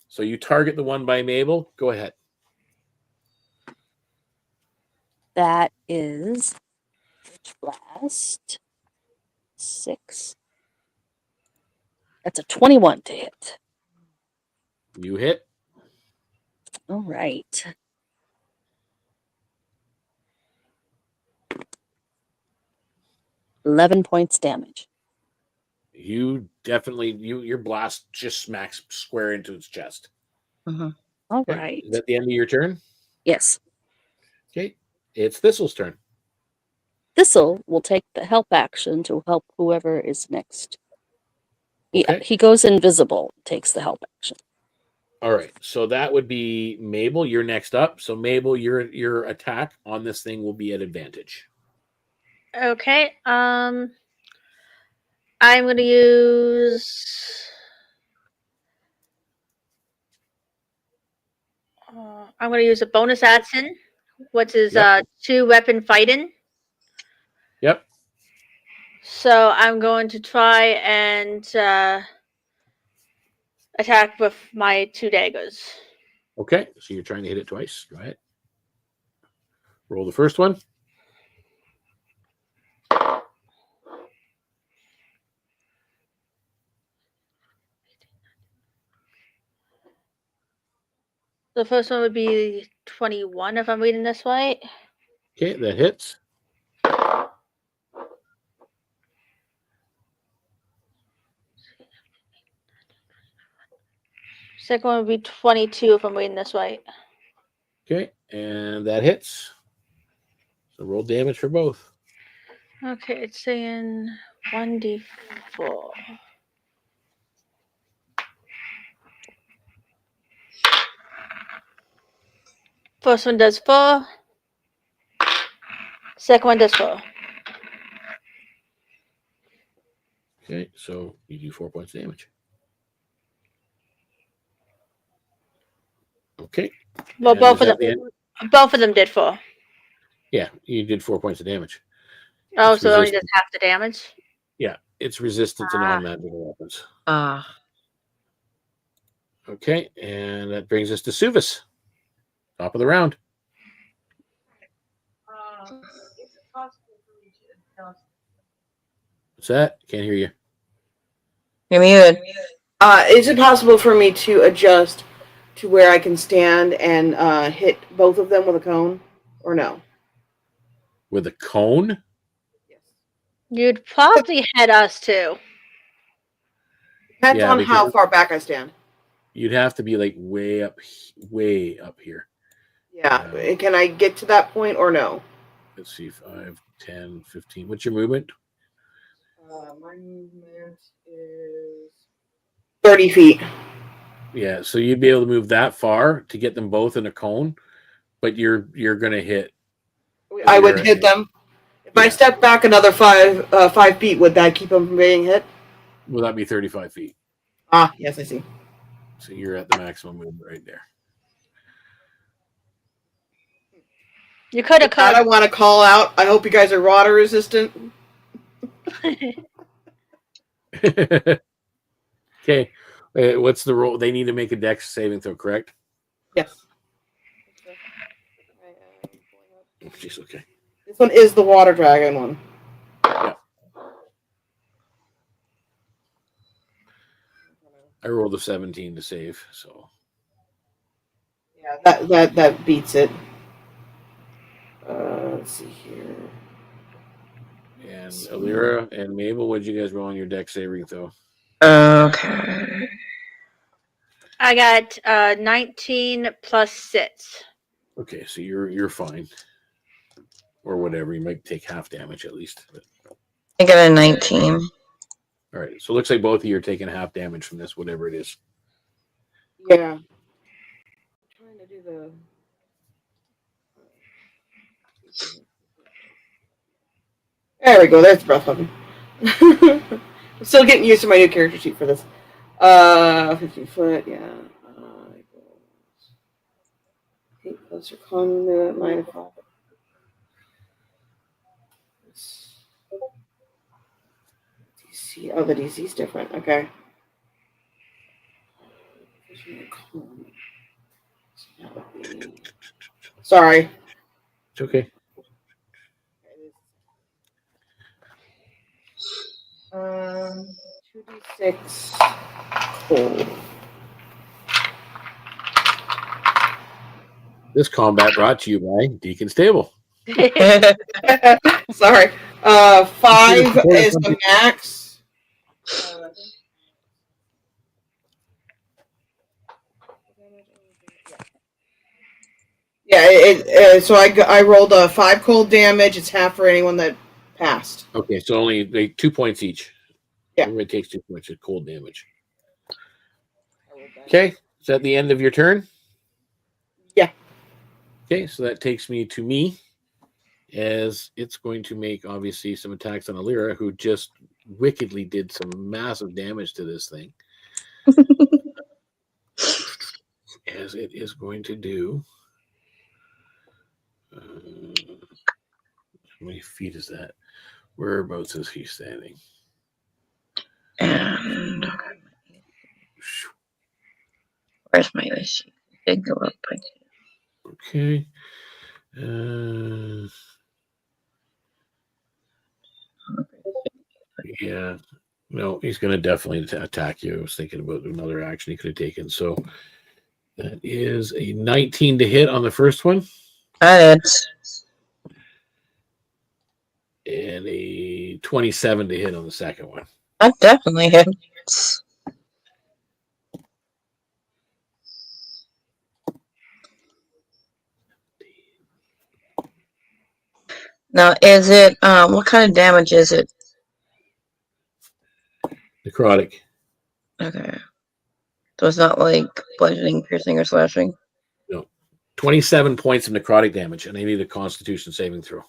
So you target the one by Mabel. Go ahead. That is Blast 6. That's a 21 to hit. You hit. All right. $11 points damage. You definitely your blast just smacks square into its chest. All Okay. right. Is that the end of your turn? Yes. Okay. It's Thistle's turn. Thistle will take the help action to help whoever is next. Okay. He goes invisible, takes the help action. All right. So that would be Mabel. You're next up. So Mabel, your attack on this thing will be at advantage. Okay. I'm gonna use. I'm gonna use a bonus action, which is Yep. 2-weapon fighting. Yep. So I'm going to try and attack with my 2 daggers. Okay. So you're trying to hit it twice. Go ahead. Roll the first one. The first one would be 21 if I'm reading this right. Okay, that hits. Second one would be 22 if I'm reading this right. Okay, and that hits. So roll damage for both. Okay, it's saying 1d4. First one does 4. Second one does 4. Okay, so you do 4 points of damage. Okay. Well, And both is of that them. the end? Both of them did 4. Yeah, you did 4 points of damage. Oh, It's so it only resistant. does half the damage. Yeah, it's resistant to non-magical weapons. Okay, and that brings us to Suvis. Top of the round. What's that? Can't hear you. You're muted. Is it possible for me to adjust to where I can stand and hit both of them with a cone, or no? With a cone? Yes. You'd probably head us too. Depends Yeah, on how because- far back I stand. You'd have to be like way up here. Yeah. Can I get to that point or no? Let's see, 5, 10, 15. What's your movement? My movement is 30 feet. Yeah, so you'd be able to move that far to get them both in a cone, but you're going to hit. I would hit them. If I step back another 5 feet, would that keep them from being hit? Will that be 35 feet? Ah, yes, I see. So you're at the maximum movement right there. You could have I want to call out. I hope you guys are water resistant. Okay. What's the roll? They need to make a dex saving throw, correct? Yes. Oh, jeez, okay. This one is the water dragon one. Yeah. I rolled a 17 to save, so. Yeah, that beats it. Let's see here. And Alira and Mabel, what'd you guys roll on your dex saving throw? Okay. I got 19 plus 6. Okay, so you're fine. Or whatever. You might take half damage at least. But... I got a 19. All right, so it looks like both of you are taking half damage from this, whatever it is. Yeah. I'm trying to do the. There we go. There's the breath weapon. I'm still getting used to my new character sheet for this. 15 foot, yeah. 8 plus your conduit, -5. DC. Oh, the DC is different. Okay. Sorry. It's okay. 2d6 cold. This combat brought to you by DeaconsTable. Sorry. 5 is the max. Yeah, so I rolled a 5 cold damage. It's half for anyone that passed. Okay, so only 2 points each. Yeah. Everybody takes 2 points of cold damage. Okay, is that the end of your turn? Yeah. Okay, so that takes me to me, as it's going to make, obviously, some attacks on Alira, who just wickedly did some massive damage to this thing. As it is going to do... how many feet is that? Whereabouts is he standing? And where's my issue? Did go up by 2. Okay. Yeah. No, he's going to definitely attack you. I was thinking about another action he could have taken. So that is a 19 to hit on the first one. That is. And a 27 to hit on the second one. That definitely hits. Now, is it, what kind of damage is it? Necrotic. Okay. So it's not like bludgeoning, piercing, or slashing? No. 27 points of necrotic damage, and I need a constitution saving throw.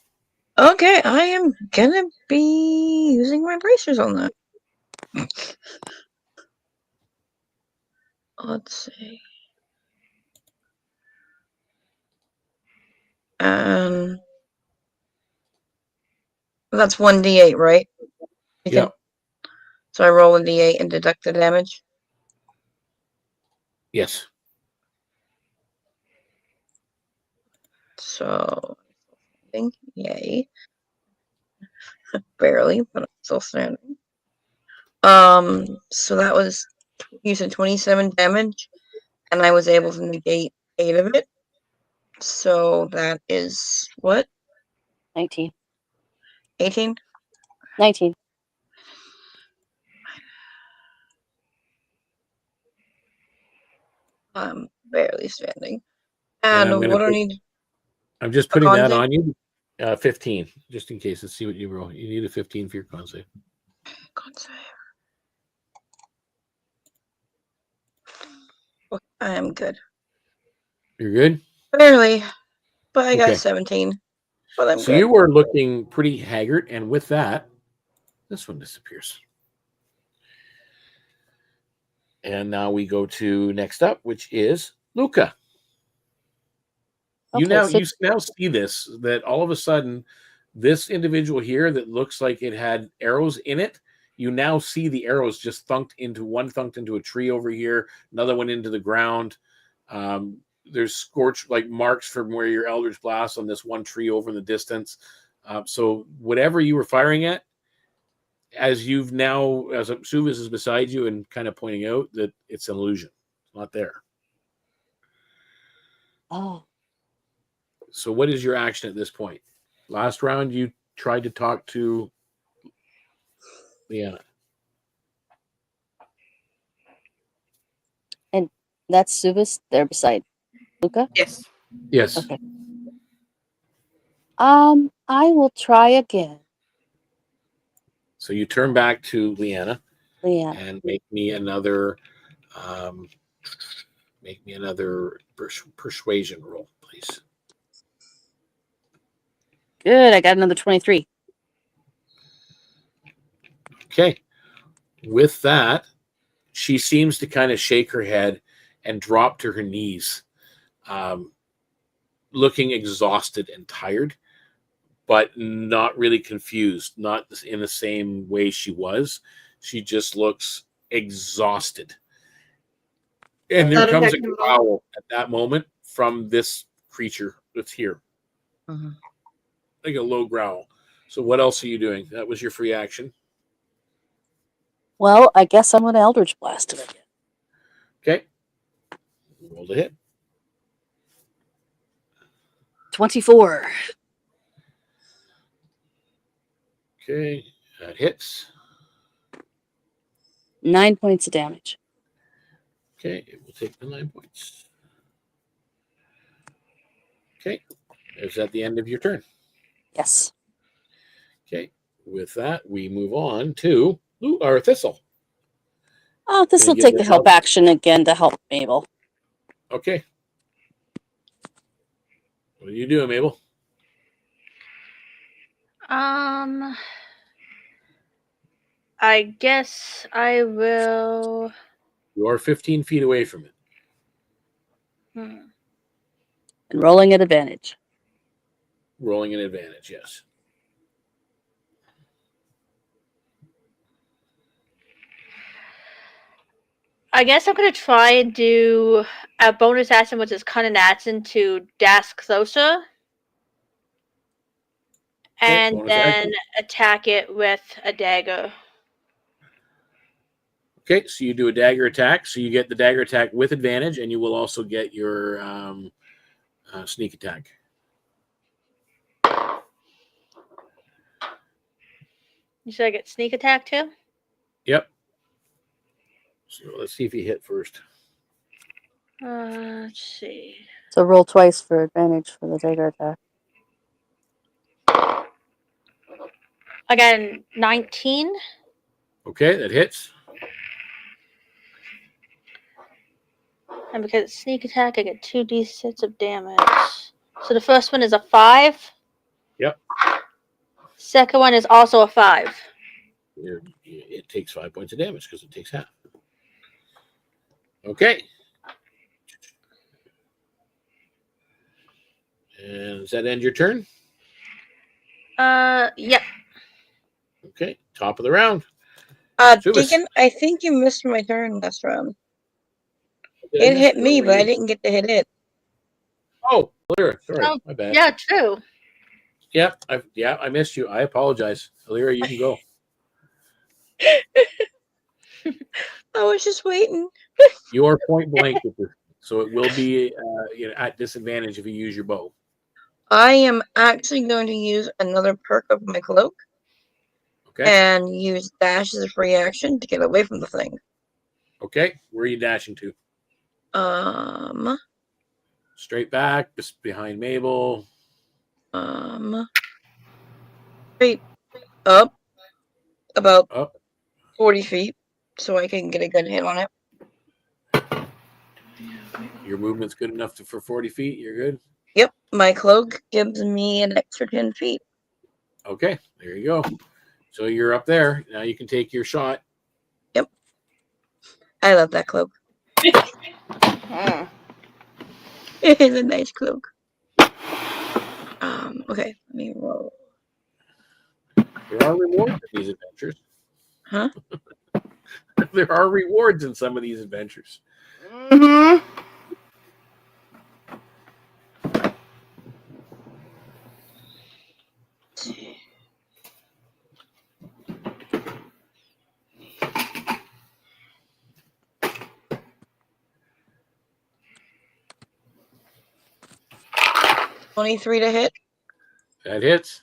Okay, I am gonna be using my bracers on that. Let's see. That's 1d8, right? Yeah. So I roll a d8 and deduct the damage? Yes. So, yay. Barely, but I'm still standing. So that was, you said 27 damage, and I was able to negate 8 of it. So that is what? 19. 18? 19. I'm barely standing. And what do I need? I'm just putting that on you. 15, just in case. Let's see what you roll. You need a 15 for your con save. Con save. I'm good. You're good? Barely, but I got Okay. 17. But I'm So good. you were looking pretty haggard, and with that, this one disappears. And now we go to next up, which is Luca. You now see this, that all of a sudden, this individual here that looks like it had arrows in it, you now see the arrows just thunked into a tree over here, another one into the ground. There's scorched like marks from where your Eldritch Blast on this one tree over in the distance. So whatever you were firing at, as Suvis is beside you and kind of pointing out that it's an illusion. It's not there. Oh. So what is your action at this point? Last round, you tried to talk to Leanna. And that's Suvis there beside Luca? Yes. Yes. Okay. I will try again. So you turn back to Leanna Leanna. and make me another persuasion roll, please. Good, I got another 23. Okay. With that, she seems to kind of shake her head and drop to her knees, looking exhausted and tired, but not really confused, not in the same way she was. She just looks exhausted. And there comes a growl at that moment from this creature that's here. Mhm. Like a low growl. So what else are you doing? That was your free action. Well, I guess I'm going to Eldritch Blast it again. Okay. Roll to hit. 24. Okay. That hits. 9 points of damage. Okay. It will take the 9 points. Okay. Is that the end of your turn? Yes. Okay. With that, we move on to Thistle. Oh, this will take the help action again to help Mabel. Okay. What are you doing, Mabel? I guess I will. You are 15 feet away from it. And rolling at advantage. Rolling an advantage, yes. I guess I'm gonna try and do a bonus action, which is cunning action, to dash closer, and then attack it with a dagger. Okay, so you do a dagger attack. So you get the dagger attack with advantage, and you will also get your sneak attack. You said I get sneak attack too? Yep. So let's see if you hit first. Let's see. So roll twice for advantage for the dagger attack. I got a 19. Okay, that hits. And because it's sneak attack, I get 2d6 of damage. So the first one is a 5. Yep. Second one is also a 5. It takes 5 points of damage because it takes half. Okay. And does that end your turn? Yep. Okay, top of the round. Deacon, I think you missed my turn last round. It hit me, but I didn't get to hit it. Oh, Lyra, sorry, my bad. Yeah, true. Yep, I missed you. I apologize. Lyra, you can go. I was just waiting. You are point blank with this, so it will be at disadvantage if you use your bow. I am actually going to use another perk of my cloak. Okay. And use dash as a free action to get away from the thing. Okay. Where are you dashing to? Straight back, just behind Mabel. Straight up. About up 40 feet. So I can get a good hit on it. Your movement's good enough for 40 feet. You're good. Yep, my cloak gives me an extra 10 feet. Okay, there you go. So you're up there. Now you can take your shot. Yep. I love that cloak. Huh. It is a nice cloak. Okay, let me roll. There are rewards in these adventures. Huh? There are rewards in some of these adventures. Mm-hmm. 23 to hit. That hits.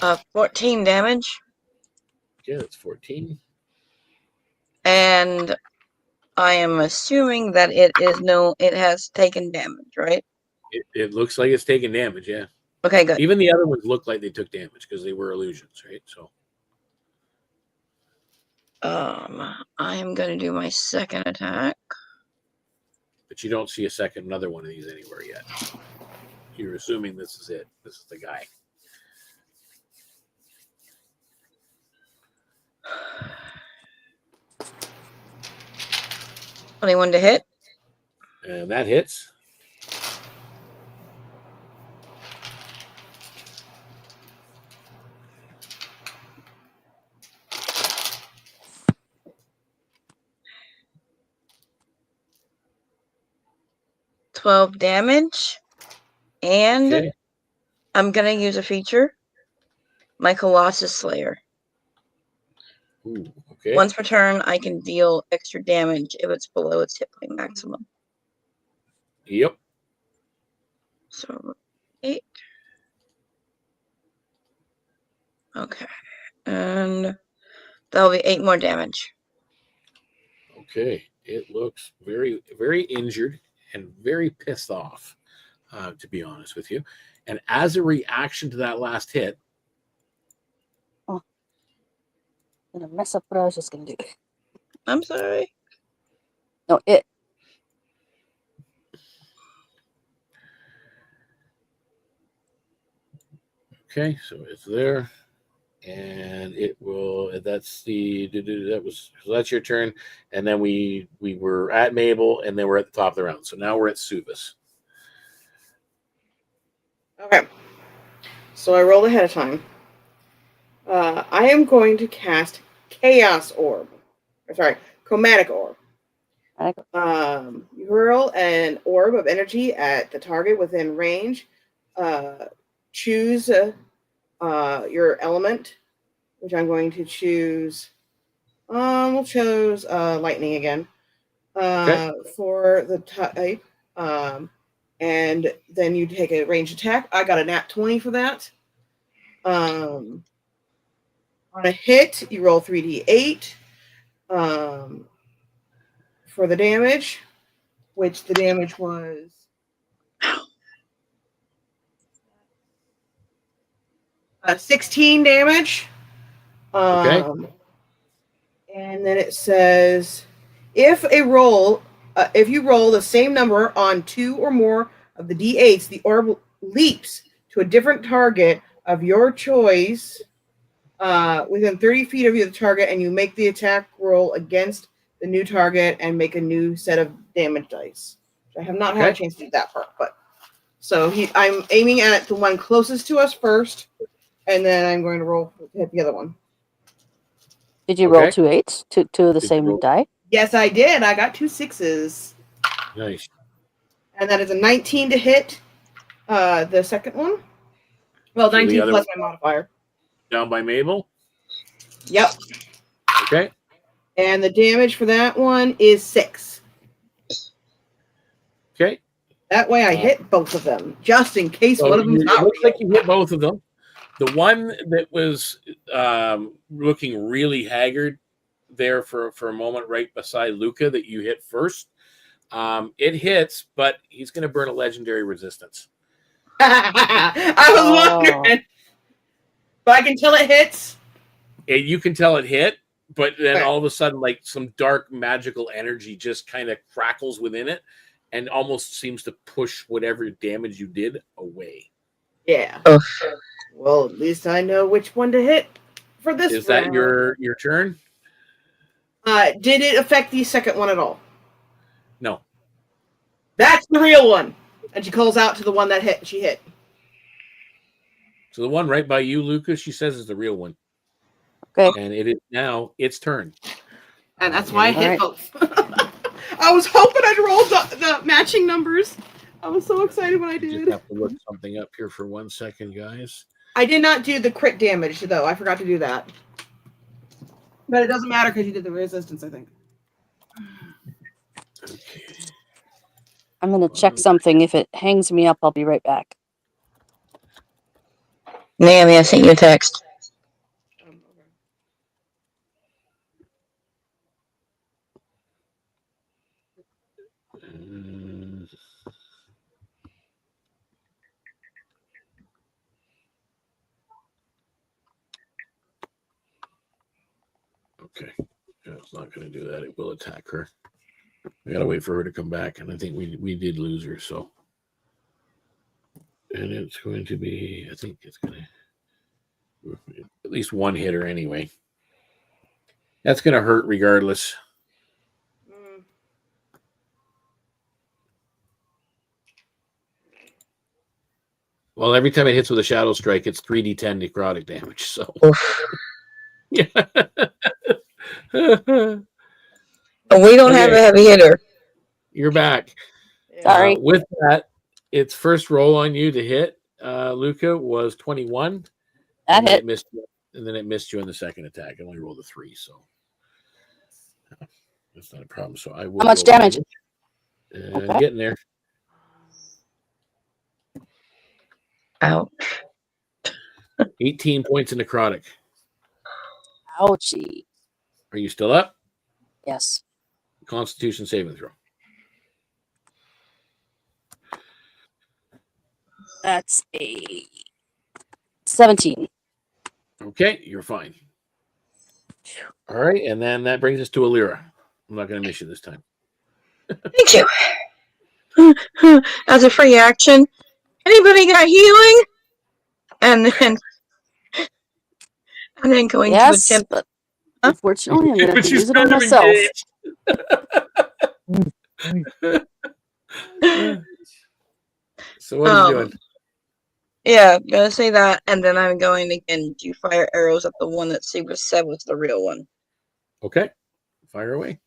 Uh, 14 damage. Yeah, that's 14. And I am assuming that it has taken damage, right? It looks like it's taking damage, yeah. Okay, good. Even the other ones look like they took damage because they were illusions, right? So I am gonna do my second attack. but you don't see another one of these anywhere yet. You're assuming this is it. This is the guy. Anyone to hit? And that hits. $12 damage. And Okay. I'm gonna use a feature. My Colossus Slayer. Ooh, okay. Once per turn, I can deal extra damage if it's below its hit point maximum. Yep. So 8. Okay. And that'll be 8 more damage. Okay. It looks very, very injured and very pissed off, to be honest with you. And as a reaction to that last hit, I'm gonna mess up what I was just gonna do. I'm sorry. No, it. okay, so it's there. And it will. That's the. So that's your turn. And then we were at Mabel, and then we're at the top of the round. So now we're at Suvis. Okay. So I rolled ahead of time. I am going to cast Chaos Orb. Sorry, Chromatic Orb. You hurl an orb of energy at the target within range. Choose your element, which I'm going to choose. We'll choose lightning again for the type. And then you take a ranged attack. I got a nat 20 for that. On a hit, you roll 3d8 for the damage, which the damage was 16 damage. Okay. And then it says, if you roll the same number on 2 or more of the d8s, the orb leaps to a different target of your choice within 30 feet of the target, and you make the attack roll against the new target and make a new set of damage dice. I have not had a chance to do that part, but so I'm aiming at the one closest to us first, and then I'm going to roll to hit the other one. Did you roll 2 8s? Two of the same die? Yes, I did. I got 2 6s. Nice. And that is a 19 to hit the second one. Well, So 19 plus my modifier. Down by Mabel? Yep. Okay. And the damage for that one is 6. Okay. That way I hit both of them, just in case one of them's not looks like you hit both of them. The one that was looking really haggard there for a moment right beside Luca that you hit first, it hits, but he's going to burn a legendary resistance. I was wondering. But I can tell it hits. And you can tell it hit, but then Okay. all of a sudden, like some dark magical energy just kind of crackles within it and almost seems to push whatever damage you did away. Yeah. Oh. Well, at least I know which one to hit for this Is that round. your turn? Did it affect the second one at all? No. That's the real one. And she calls out to the one that she hit. So the one right by you, Lucas, she says is the real one. Okay. And it is now its turn. And that's why I hit Alright. both. I was hoping I'd roll the matching numbers. I was so excited when I Just did. have to look something up here for 1 second, guys. I did not do the crit damage, though. I forgot to do that. But it doesn't matter because you did the resistance, I think. Okay. I'm going to check something. If it hangs me up, I'll be right back. Naomi, I sent you a text. Okay. Yeah, it's not going to do that. It will attack her. We got to wait for her to come back. And I think we did lose her. So, and it's going to be, I think it's going to at least one hitter anyway. That's going to hurt regardless. Well, every time it hits with a shadow strike, it's 3d10 necrotic damage. So, yeah. We don't have a heavy hitter. You're back. Sorry. With that, its first roll on you to hit, Luca, was 21. That and then hit. it missed you, and then it missed you on the second attack. I only rolled a 3, so that's not a problem. So I will. How much roll damage? And Okay. getting there. Ouch. 18 points in necrotic. Ouchie. Are you still up? Yes. Constitution saving throw. That's a 17. Okay, you're fine. All right, and then that brings us to Alira. I'm not going to miss you this time. Thank you. As a free action, anybody got healing? And then going to Yes, attempt. but unfortunately, I'm going to have to She's use it on kind of myself. engaged. So what are you doing? Yeah, gonna say that, and then I'm going again to fire arrows at the one that Super said was the real one. Okay, fire away.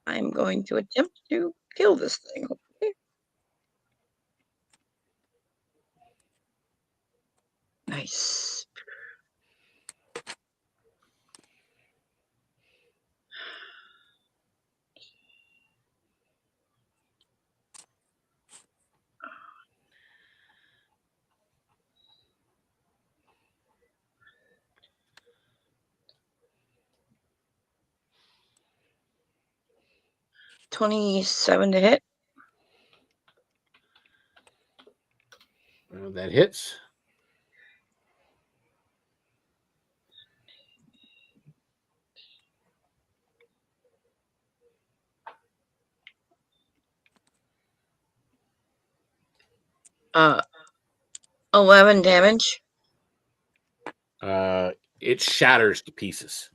I'm going to attempt to kill this thing. Okay. Nice. $27 to hit. That hits. Uh, 11 damage. It shatters to pieces.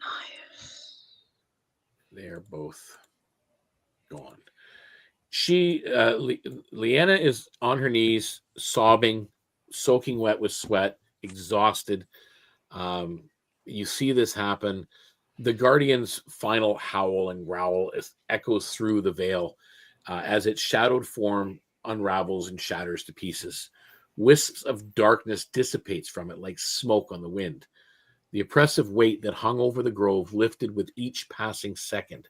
Nice. They are both gone. She, Leanna is on her knees, sobbing, soaking wet with sweat, exhausted. You see this happen. The Guardian's final howl and growl echoes through the veil as its shadowed form unravels and shatters to pieces. Wisps of darkness dissipates from it like smoke on the wind. The oppressive weight that hung over the grove lifted with each passing second.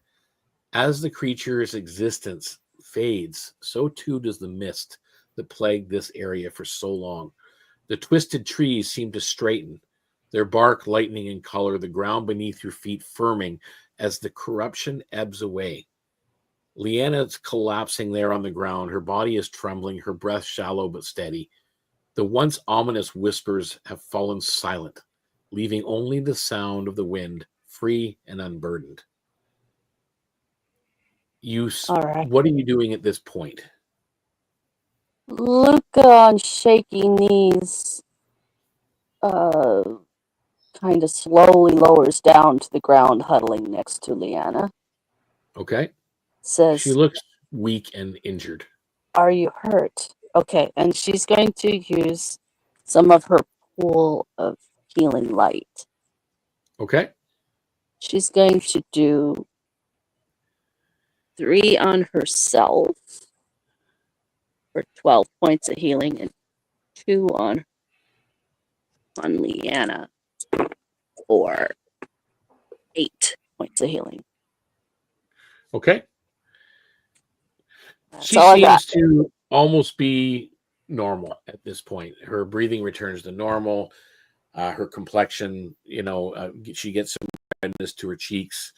As the creature's existence fades, so too does the mist that plagued this area for so long. The twisted trees seem to straighten, their bark lightening in color, the ground beneath your feet firming as the corruption ebbs away. Leanna's collapsing there on the ground. Her body is trembling, her breath shallow but steady. The once ominous whispers have fallen silent, leaving only the sound of the wind, free and unburdened. All right. What are you doing at this point? Luca on shaky knees kind of slowly lowers down to the ground, huddling next to Leanna. Okay. Says, She looks weak and injured. "Are you hurt?" Okay, and she's going to use some of her pool of healing light. Okay. She's going to do 3 on herself for 12 points of healing and 2 on Leanna for 8 points of healing. Okay. That's She all I got. seems to almost be normal at this point. Her breathing returns to normal. Her complexion, she gets some redness to her cheeks.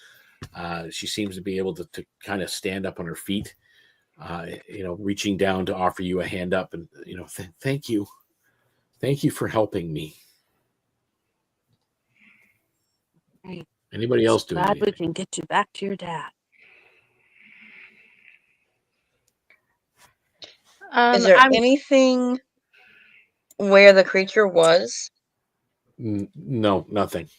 She seems to be able to kind of stand up on her feet, reaching down to offer you a hand up and, thank you. Thank you for helping me. Right. Anybody else doing Glad anything? we can get you back to your dad. Is there I'm anything where the creature was? No, nothing.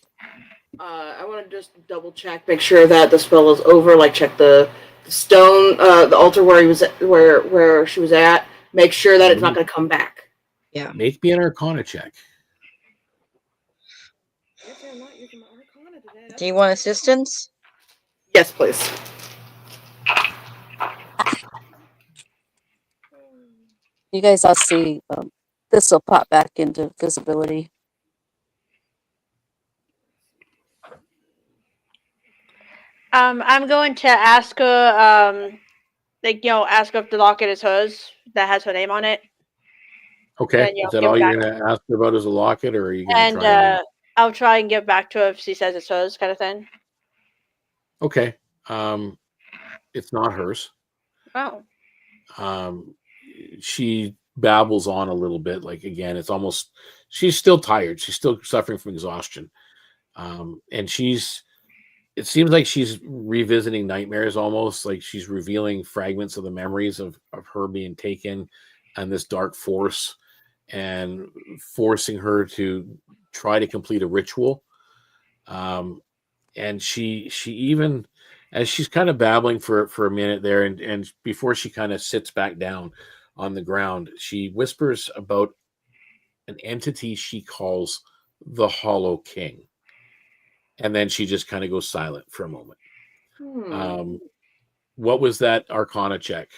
I want to just double check, make sure that the spell is over. Like check the stone, the altar where he was, where she was at. Make sure that it's not going to come back. Yeah. Make me an Arcana check. Do you want assistance? Yes, please. You guys all see this will pop back into visibility. I'm going to ask her, ask her if the locket is hers that has her name on it. Okay. Then, Is that give all it you're back. going to ask her about is a locket, or are you going to And try and... I'll try and give back to her if she says it's hers, kind of thing. Okay. It's not hers. Oh. She babbles on a little bit. Like, again, it's almost... She's still tired. She's still suffering from exhaustion. And it seems like she's revisiting nightmares almost, like she's revealing fragments of the memories of her being taken and this dark force and forcing her to try to complete a ritual. And she even, as she's kind of babbling for a minute there, and before she kind of sits back down on the ground, she whispers about an entity she calls the Hollow King. And then she just kind of goes silent for a moment. What was that Arcana check?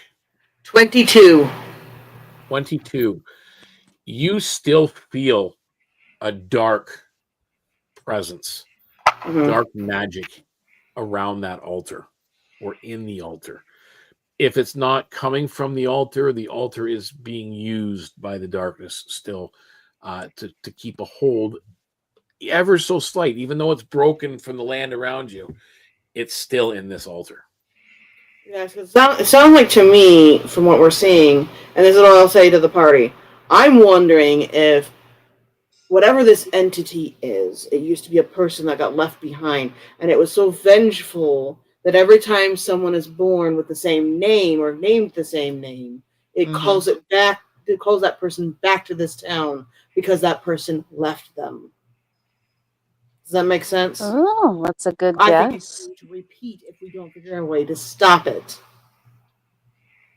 22. 22. You still feel a dark presence, dark magic around that altar or in the altar. If it's not coming from the altar is being used by the darkness still to keep a hold, ever so slight, even though it's broken from the land around you, it's still in this altar. Yes, it sounds like to me, from what we're seeing, and this is what I'll say to the party, I'm wondering if whatever this entity is, it used to be a person that got left behind, and it was so vengeful that every time someone is born with the same name or named the same name, it calls it back. It calls that person back to this town because that person left them. Does that make sense? Oh, that's a good I guess. think it's going to repeat if we don't figure out a way to stop it.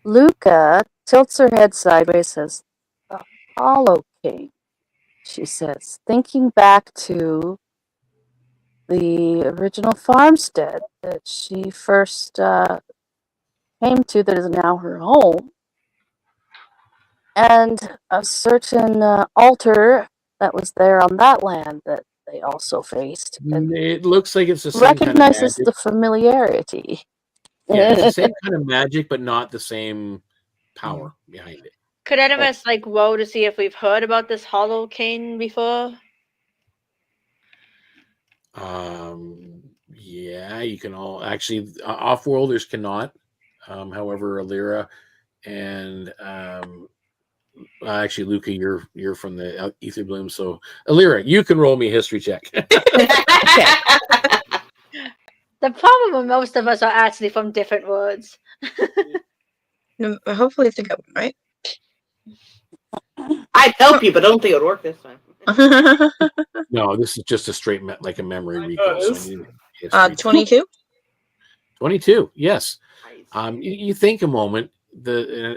Luca tilts her head sideways, says, "The Hollow King," she says, thinking back to the original farmstead that she first came to, that is now her home, and a certain altar that was there on that land that they also faced. And It looks like it's the same kind of recognizes magic. the familiarity. Yeah, it's the same kind of magic, but not the same power behind it. Could any of us like roll to see if we've heard about this hollow cane before? Yeah, you can all actually off-worlders cannot. However, Alira and actually, Luca, you're from the Ether Bloom, so Alira, you can roll me a history check. The problem with most of us are actually from different words. No, hopefully it's a good one, right? I'd help you, but I don't think it would work this time. No, this is just a straight like a memory recall. So I need history check. 22? 22, yes. Nice. You think a moment.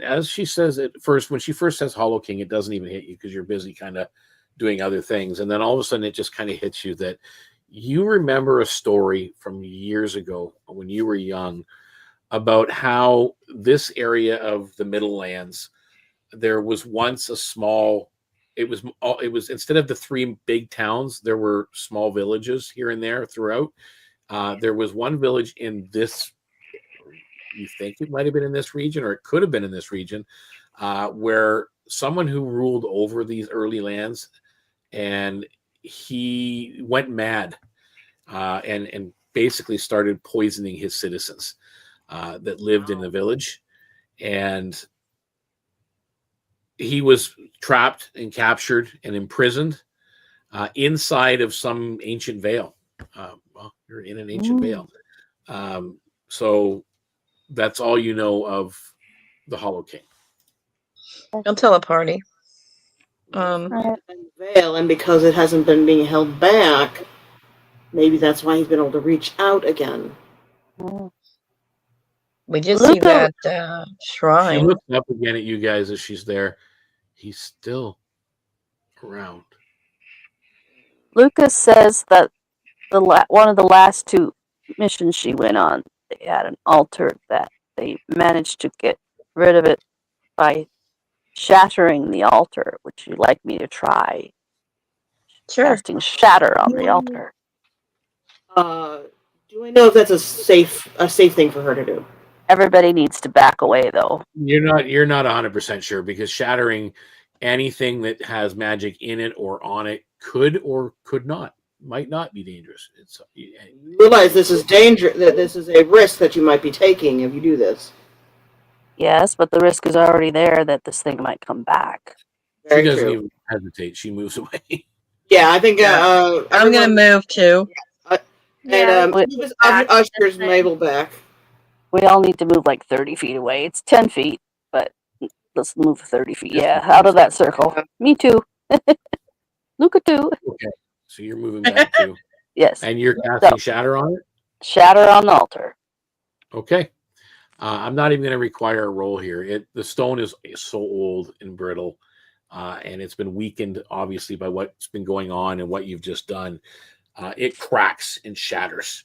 As she says it first, when she first says Hollow King, it doesn't even hit you because you're busy kind of doing other things, and then all of a sudden it just kind of hits you that you remember a story from years ago when you were young about how this area of the Middle Lands, there was once a small. It was instead of the 3 big towns, there were small villages here and there throughout. There was one village in this. You think it might have been in this region, or it could have been in this region, where someone who ruled over these early lands, and he went mad and basically started poisoning his citizens that lived in the village. And he was trapped and captured and imprisoned inside of some ancient vale. Well, you're in an ancient vale. So that's all you know of the Hollow King. I'll tell a party. Vale, and because it hasn't been being held back, maybe that's why he's been able to reach out again. We did see that She shrine. looks up again at you guys as she's there. He's still around. Lucas says that one of the last 2 missions she went on, they had an altar that they managed to get rid of it by shattering the altar. Would you like me to try Sure. casting shatter on the altar? Do I know if that's a safe thing for her to do? Everybody needs to back away, though. You're not 100% sure, because shattering anything that has magic in it or on it could or could not, might not be dangerous. You realize this is danger. That this is a risk that you might be taking if you do this. Yes, but the risk is already there that this thing might come back. Very she doesn't true. even hesitate. She moves away. Yeah, I think. I'm gonna move too. And ushers Mabel back. We all need to move like 30 feet away. It's 10 feet, but let's move 30 feet. Yeah, out of that circle. Me too. Luca too. Okay, so you're moving back too. Yes. And you're casting shatter on it? Shatter on the altar. Okay. I'm not even going to require a roll here. The stone is so old and brittle, and it's been weakened, obviously, by what's been going on and what you've just done. It cracks and shatters,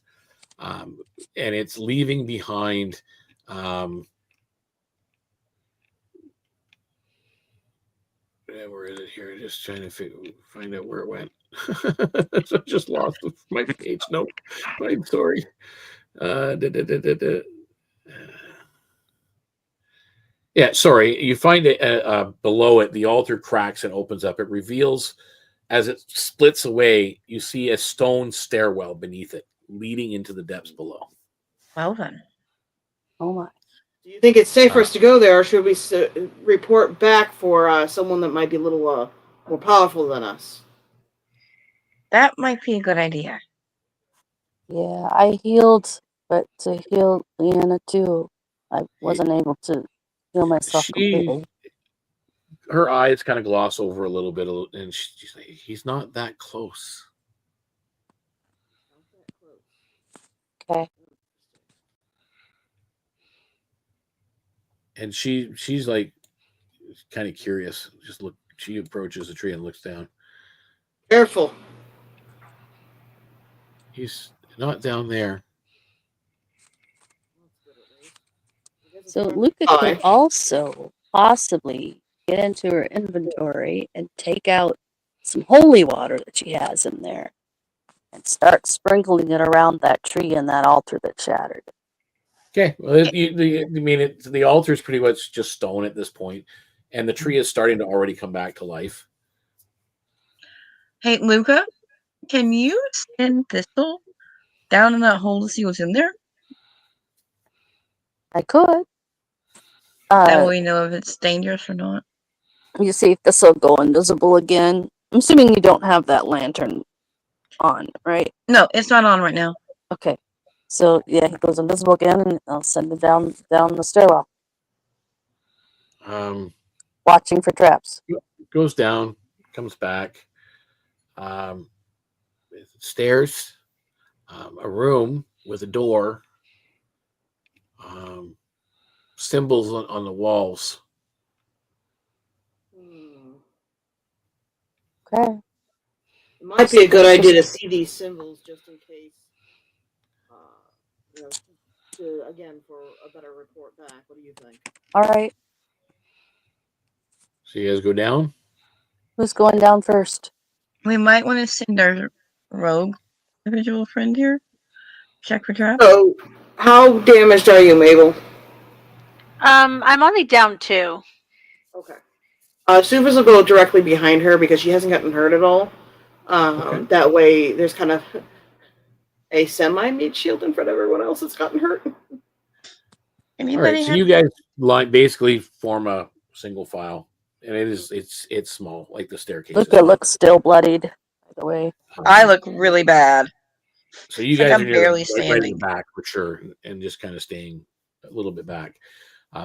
and it's leaving behind where is it here? Just trying to find out where it went. So I just lost my page. Nope. I'm sorry. Yeah, sorry. You find it below it. The altar cracks and opens up. It reveals, as it splits away, you see a stone stairwell beneath it, leading into the depths below. Well then. Oh my. Do you think it's safe for us to go there, or should we report back for someone that might be a little more powerful than us? That might be a good idea. Yeah, I healed, but to heal Leanna too, I wasn't able to heal myself completely. Her eyes kind of gloss over a little bit, and she's like, he's not that close. Okay. And she's like kind of curious. She approaches the tree and looks down. Careful. He's not down there. So Luca could also possibly get into her inventory and take out some holy water that she has in there and start sprinkling it around that tree and that altar that shattered. Okay, well, the altar is pretty much just stone at this point, and the tree is starting to already come back to life. Hey, Luca, can you send Thistle down in that hole to see what's in there? I could. That way we know if it's dangerous or not. You see if this will go invisible again. I'm assuming you don't have that lantern on, right? No, it's not on right now. Okay. So yeah, he goes invisible again, and I'll send him down the stairwell, watching for traps. Goes down, comes back. Stairs, a room with a door, symbols on the walls. Okay. It might be a good idea to see these symbols just in case, again, for a better report back. What do you think? All right. So you guys go down? Who's going down first? We might want to send our rogue individual friend here. Check for traps. So, how damaged are you, Mabel? I'm only down 2. Okay. Sufis will go directly behind her because she hasn't gotten hurt at all. Okay. That way, there's kind of a semi-meat shield in front of everyone else that's gotten hurt. All right, so you guys basically form a single file, and it's small, like the staircase. Luca looks still bloodied, by the way. I look really bad. So you Like guys I'm are barely right in standing. the back for sure, and just kind of staying a little bit back.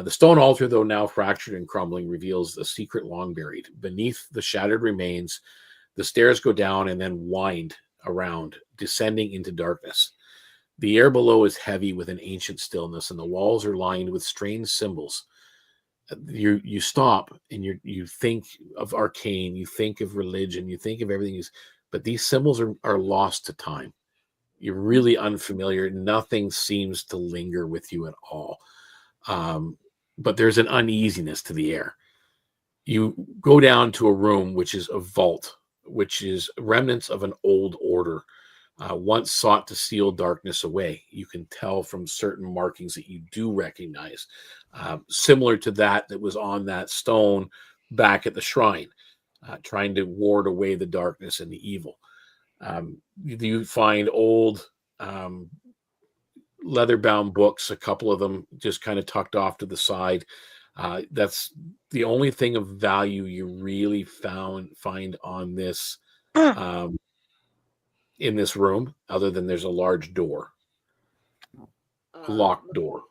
The stone altar, though now fractured and crumbling, reveals a secret long buried. Beneath the shattered remains, the stairs go down and then wind around, descending into darkness. The air below is heavy with an ancient stillness, and the walls are lined with strange symbols. You stop and you think of arcane, you think of religion, you think of everything, but these symbols are lost to time. You're really unfamiliar. Nothing seems to linger with you at all. But there's an uneasiness to the air. You go down to a room, which is a vault, which is remnants of an old order, once sought to steal darkness away. You can tell from certain markings that you do recognize, similar to that was on that stone back at the shrine, trying to ward away the darkness and the evil. You find old leather-bound books, a couple of them just kind of tucked off to the side. That's the only thing of value you really find on this in this room, other than there's a large door, a locked door.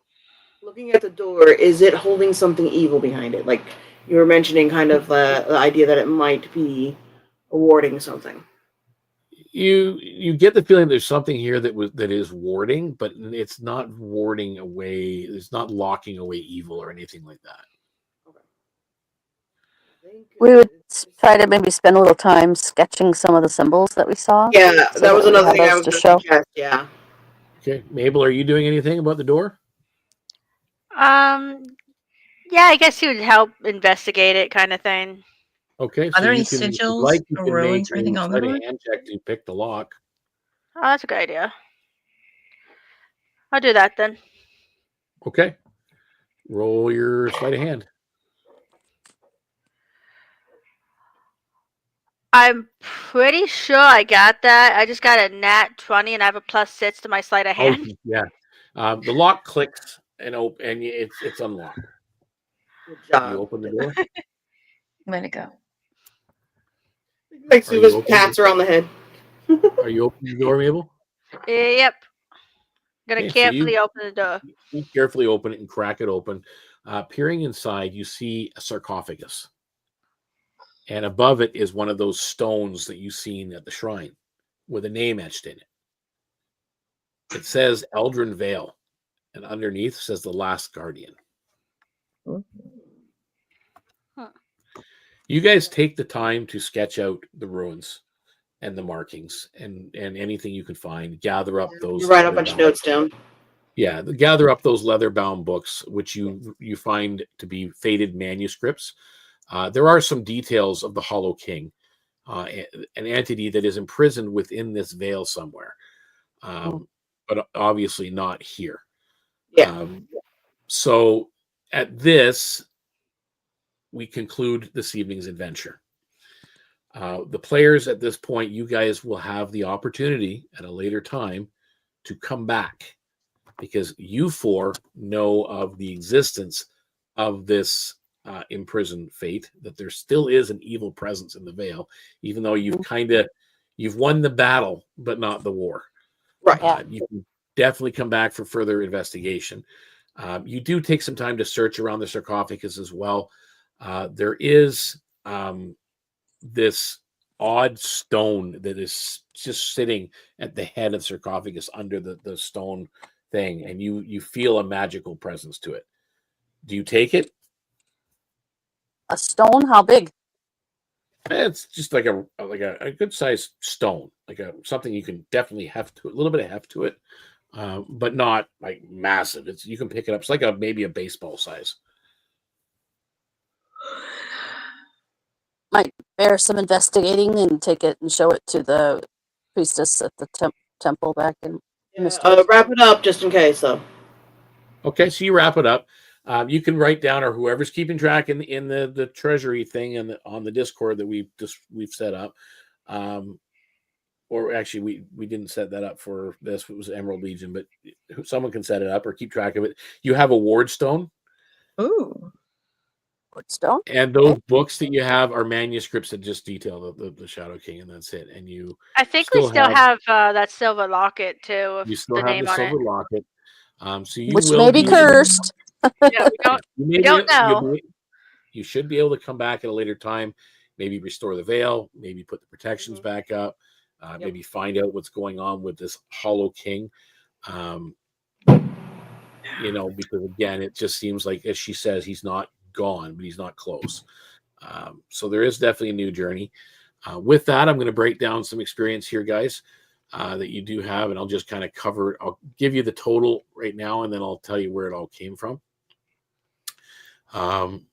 Looking at the door, is it holding something evil behind it? Like you were mentioning, kind of the idea that it might be warding something. You get the feeling there's something here that is warding, but it's not warding away. It's not locking away evil or anything like that. We would try to maybe spend a little time sketching some of the symbols that we saw. Yeah, so that was we another have thing I those was to going show. to suggest. Yeah. Okay, Mabel, are you doing anything about the door? Yeah, I guess he would help investigate it, kind of thing. Okay, Are so there any you can, if you'd sigils like, you or can ruins make or anything a on the sleight of door? hand check to pick the lock. Oh, that's a good idea. I'll do that then. Okay, roll your sleight of hand. I'm pretty sure I got that. I just got a nat 20 and I have a +6 to my sleight of hand. Oh, yeah. The lock clicks and it's unlocked. Good job. You open the door. Way to go. Like Suva's pats her on the head. Are you opening the door, Mabel? Yep. Gonna Okay, so carefully open the door. You carefully open it and crack it open. Peering inside, you see a sarcophagus. And above it is one of those stones that you've seen at the shrine with a name etched in it. It says Shadowed Vale, and underneath says the Last Guardian. Huh. You guys take the time to sketch out the ruins and the markings and anything you can find. Gather up those. You write a bunch of notes down. Yeah, gather up those leather-bound books, which you find to be faded manuscripts. There are some details of the Hollow King, an entity that is imprisoned within this veil somewhere, but obviously not here. Yeah. So at this, we conclude this evening's adventure. The players at this point, you guys will have the opportunity at a later time to come back, because you four know of the existence of this imprisoned fate, that there still is an evil presence in the Vale, even though you've won the battle, but not the war. Right. You can definitely come back for further investigation. You do take some time to search around the sarcophagus as well. There is this odd stone that is just sitting at the head of the sarcophagus under the stone thing, and you feel a magical presence to it. Do you take it? A stone? How big? It's just like a good sized stone, like something you can definitely have to a little bit of heft to it, but not like massive. You can pick it up. It's like maybe a baseball size. Might bear some investigating and take it and show it to the priestess at the temple back in Wrap it up just in case, though. Okay, so you wrap it up. You can write down, or whoever's keeping track in the treasury thing and on the Discord that we've set up. Or actually, we didn't set that up for this. It was Emerald Legion, but someone can set it up or keep track of it. You have a ward stone. Ooh. Stone. And those books that you have are manuscripts that just detail the Shadow King, and that's it. And I think we still have that silver locket too. You still have the silver locket. So you which will may be cursed. Yeah, we don't know. You should be able to come back at a later time, maybe restore the veil, maybe put the protections back up, maybe find out what's going on with this Hollow King. Because again, it just seems like, as she says, he's not gone, but he's not close. So there is definitely a new journey. With that, I'm going to break down some experience here, guys, that you do have, and I'll just kind of cover it. I'll give you the total right now, and then I'll tell you where it all came from.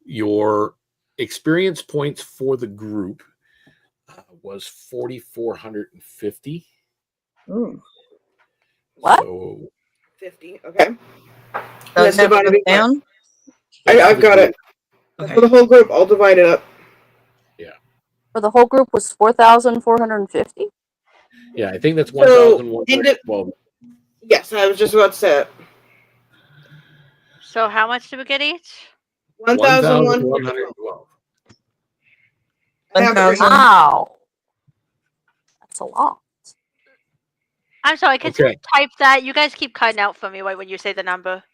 Your experience points for the group was 4,450. Ooh. What? So, 50. Okay. Let's divide it down. I've got it. Okay. For the whole group, I'll divide it up. Yeah. For the whole group was 4,450. Yeah, I think that's 1,112. Yes, I was just about to say it. So how much do we get each? 1,112. 1,000. Wow. That's a lot. I'm sorry, can you type that? You guys keep cutting out for me when you say the number.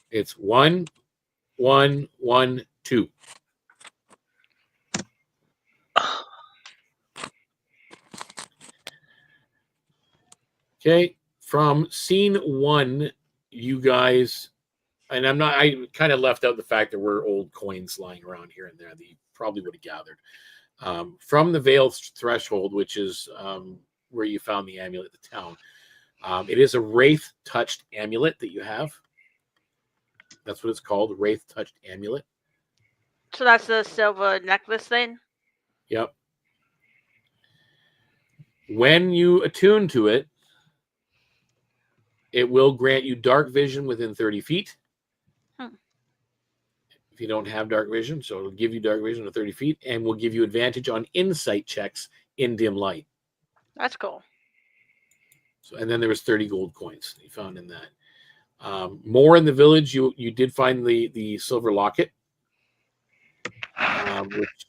It's 1,112. Okay, from scene 1, you guys, and I kind of left out the fact that we're old coins lying around here and there that you probably would have gathered. From the Vale threshold, which is where you found the amulet at the town, it is a wraith-touched amulet that you have. That's what it's called, wraith-touched amulet. So that's the silver necklace thing? Yep. When you attune to it, it will grant you dark vision within 30 feet. If you don't have dark vision, so it'll give you dark vision at 30 feet and will give you advantage on insight checks in dim light. That's cool. So, and then there was 30 gold coins you found in that. More in the village, you did find the silver locket, which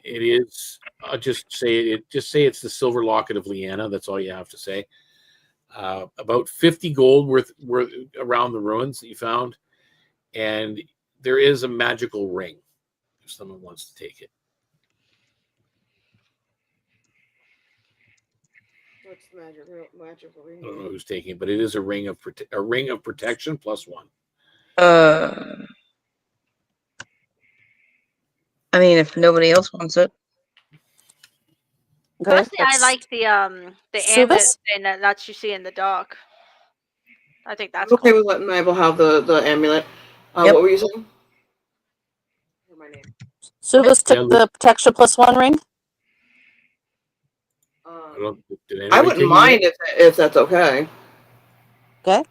it is. I'll just say it's the silver locket of Leanna. That's all you have to say. About 50 gold worth around the ruins that you found, and there is a magical ring if someone wants to take it. What's the magical ring? I don't know who's taking it, but it is a ring of protection +1. I mean, if nobody else wants it. Okay, Honestly, I like the amulet thing that lets you see in the dark. I think that's okay cool. with letting Mabel have the amulet. Yep. What were you saying? My name. Subas took the protection +1 ring. I wouldn't mind if that's okay. Okay.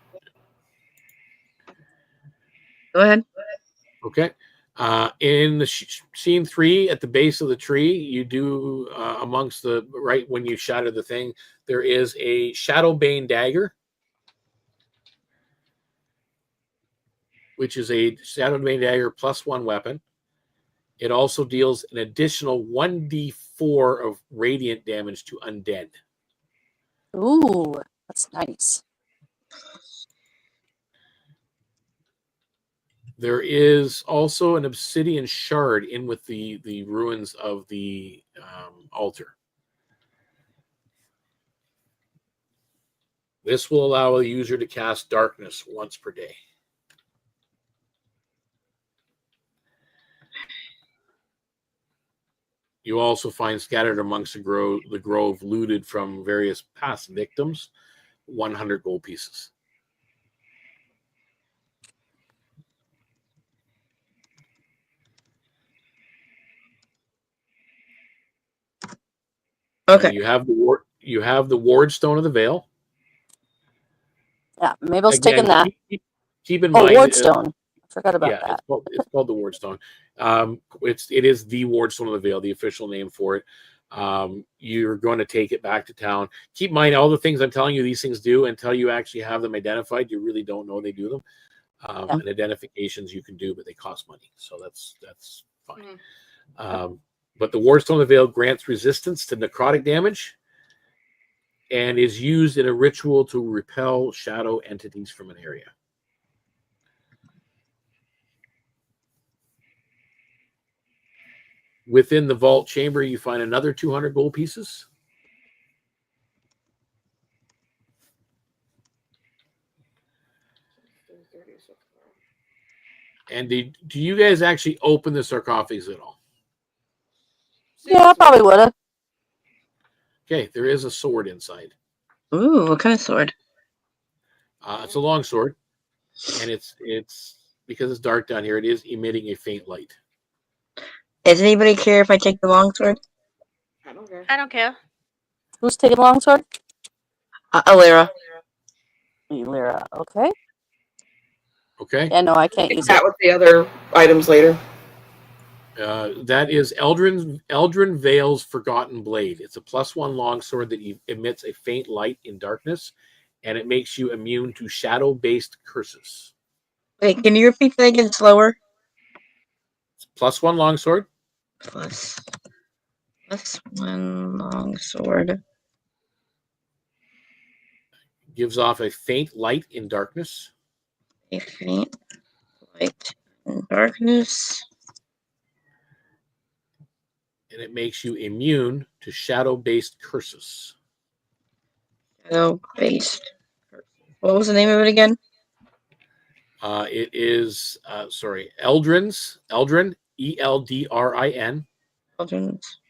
Go ahead. Okay. In the scene 3, at the base of the tree, you do amongst the right when you shatter the thing, there is a Shadowbane dagger, which is a Shadowbane dagger +1 weapon. It also deals an additional 1d4 of radiant damage to undead. Ooh, that's nice. There is also an obsidian shard in with the ruins of the altar. This will allow a user to cast darkness once per day. You also find scattered amongst the grove looted from various past victims, 100 gold pieces. Okay. You have the ward stone of the Vale. Yeah, Mabel's Again, taking that. Keep in Oh, mind. Wardstone. I forgot about Yeah, that. it's called the Wardstone. It is the Wardstone of the Vale, the official name for it. You're going to take it back to town. Keep in mind all the things I'm telling you these things do until you actually have them identified. You really don't know they do them. And identifications you can do, but they cost money, so that's fine. But the Wardstone of the Vale grants resistance to necrotic damage and is used in a ritual to repel shadow entities from an area. Within the vault chamber, you find another 200 gold pieces. And do you guys actually open the sarcophagus at all? Yeah, I probably would have. Okay, there is a sword inside. Ooh, what kind of sword? It's a long sword, and it's because it's dark down here. It is emitting a faint light. Does anybody care if I take the longsword? I don't care. I don't care. Who's taking the longsword? Alira. Lyra. Okay. Okay. Yeah, no, I can't use That it. with the other items later. That is Eldrin Vale's Forgotten Blade. It's a +1 longsword that emits a faint light in darkness, and it makes you immune to shadow-based curses. Wait, can you repeat that again slower? It's +1 longsword. +1 longsword. Gives off a faint light in darkness. A faint light in darkness. And it makes you immune to shadow-based curses. Shadow-based. What was the name of it again? It is, Eldrin, Eldrin. Children's.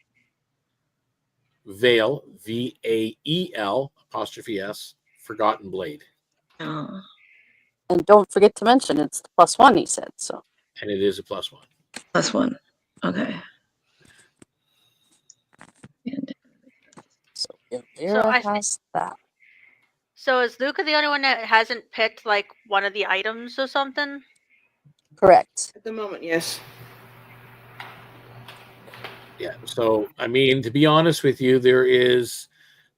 Vale, Vael', Forgotten Blade. Oh. And don't forget to mention it's the +1, he said. So. And it is a +1. +1. Okay. And So Lyra has that. So is Luca the only one that hasn't picked like one of the items or something? Correct. At the moment, yes. Yeah. So, I mean, to be honest with you, there is,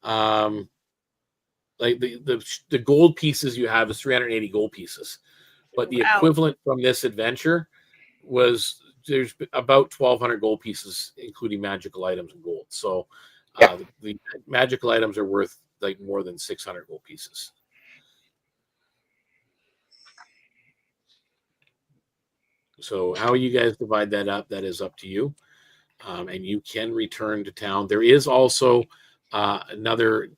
like the gold pieces you have is 380 gold pieces, but the equivalent from this adventure was there's about 1,200 gold pieces, including magical items and gold. So, the magical items are worth like more than 600 gold pieces. So how you guys divide that up, that is up to you. And you can return to town. There is also another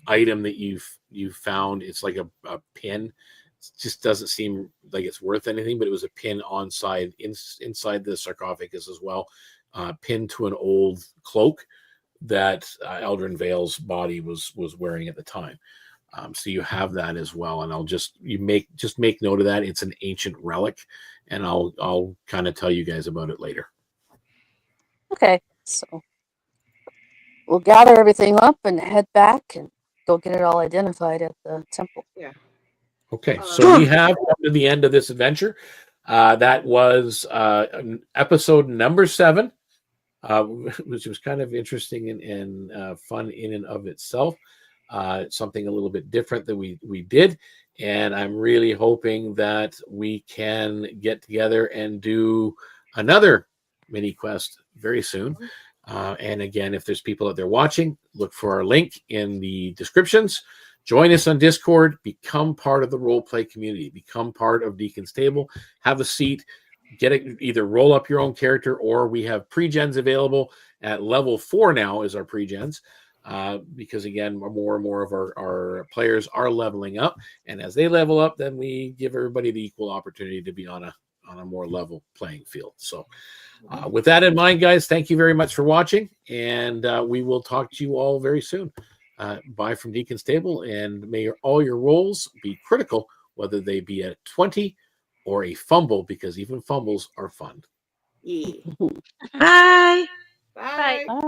item that you've found. It's like a pin. It just doesn't seem like it's worth anything, but it was a pin inside the sarcophagus as well, pinned to an old cloak that Eldrin Vale's body was wearing at the time. So you have that as well, and I'll make note of that. It's an ancient relic, and I'll kind of tell you guys about it later. Okay, so we'll gather everything up and head back and go get it all identified at the temple. Yeah. Okay, so we have come to the end of this adventure. That was episode number 7, which was kind of interesting and fun in and of itself. Something a little bit different that we did. And I'm really hoping that we can get together and do another mini quest very soon. And again, if there's people out there watching, look for our link in the descriptions. Join us on Discord. Become part of the role play community. Become part of Deacon's Table. Have a seat. Get it. Either roll up your own character, or we have pre-gens available at level 4 now is our pre-gens. Because again, more and more of our players are leveling up, and as they level up, then we give everybody the equal opportunity to be on a more level playing field. So with that in mind, guys, thank you very much for watching, and we will talk to you all very soon. Bye from Deacon's Table, and may all your rolls be critical, whether they be a 20 or a fumble, because even fumbles are fun. Yeah. Bye. Bye. Bye.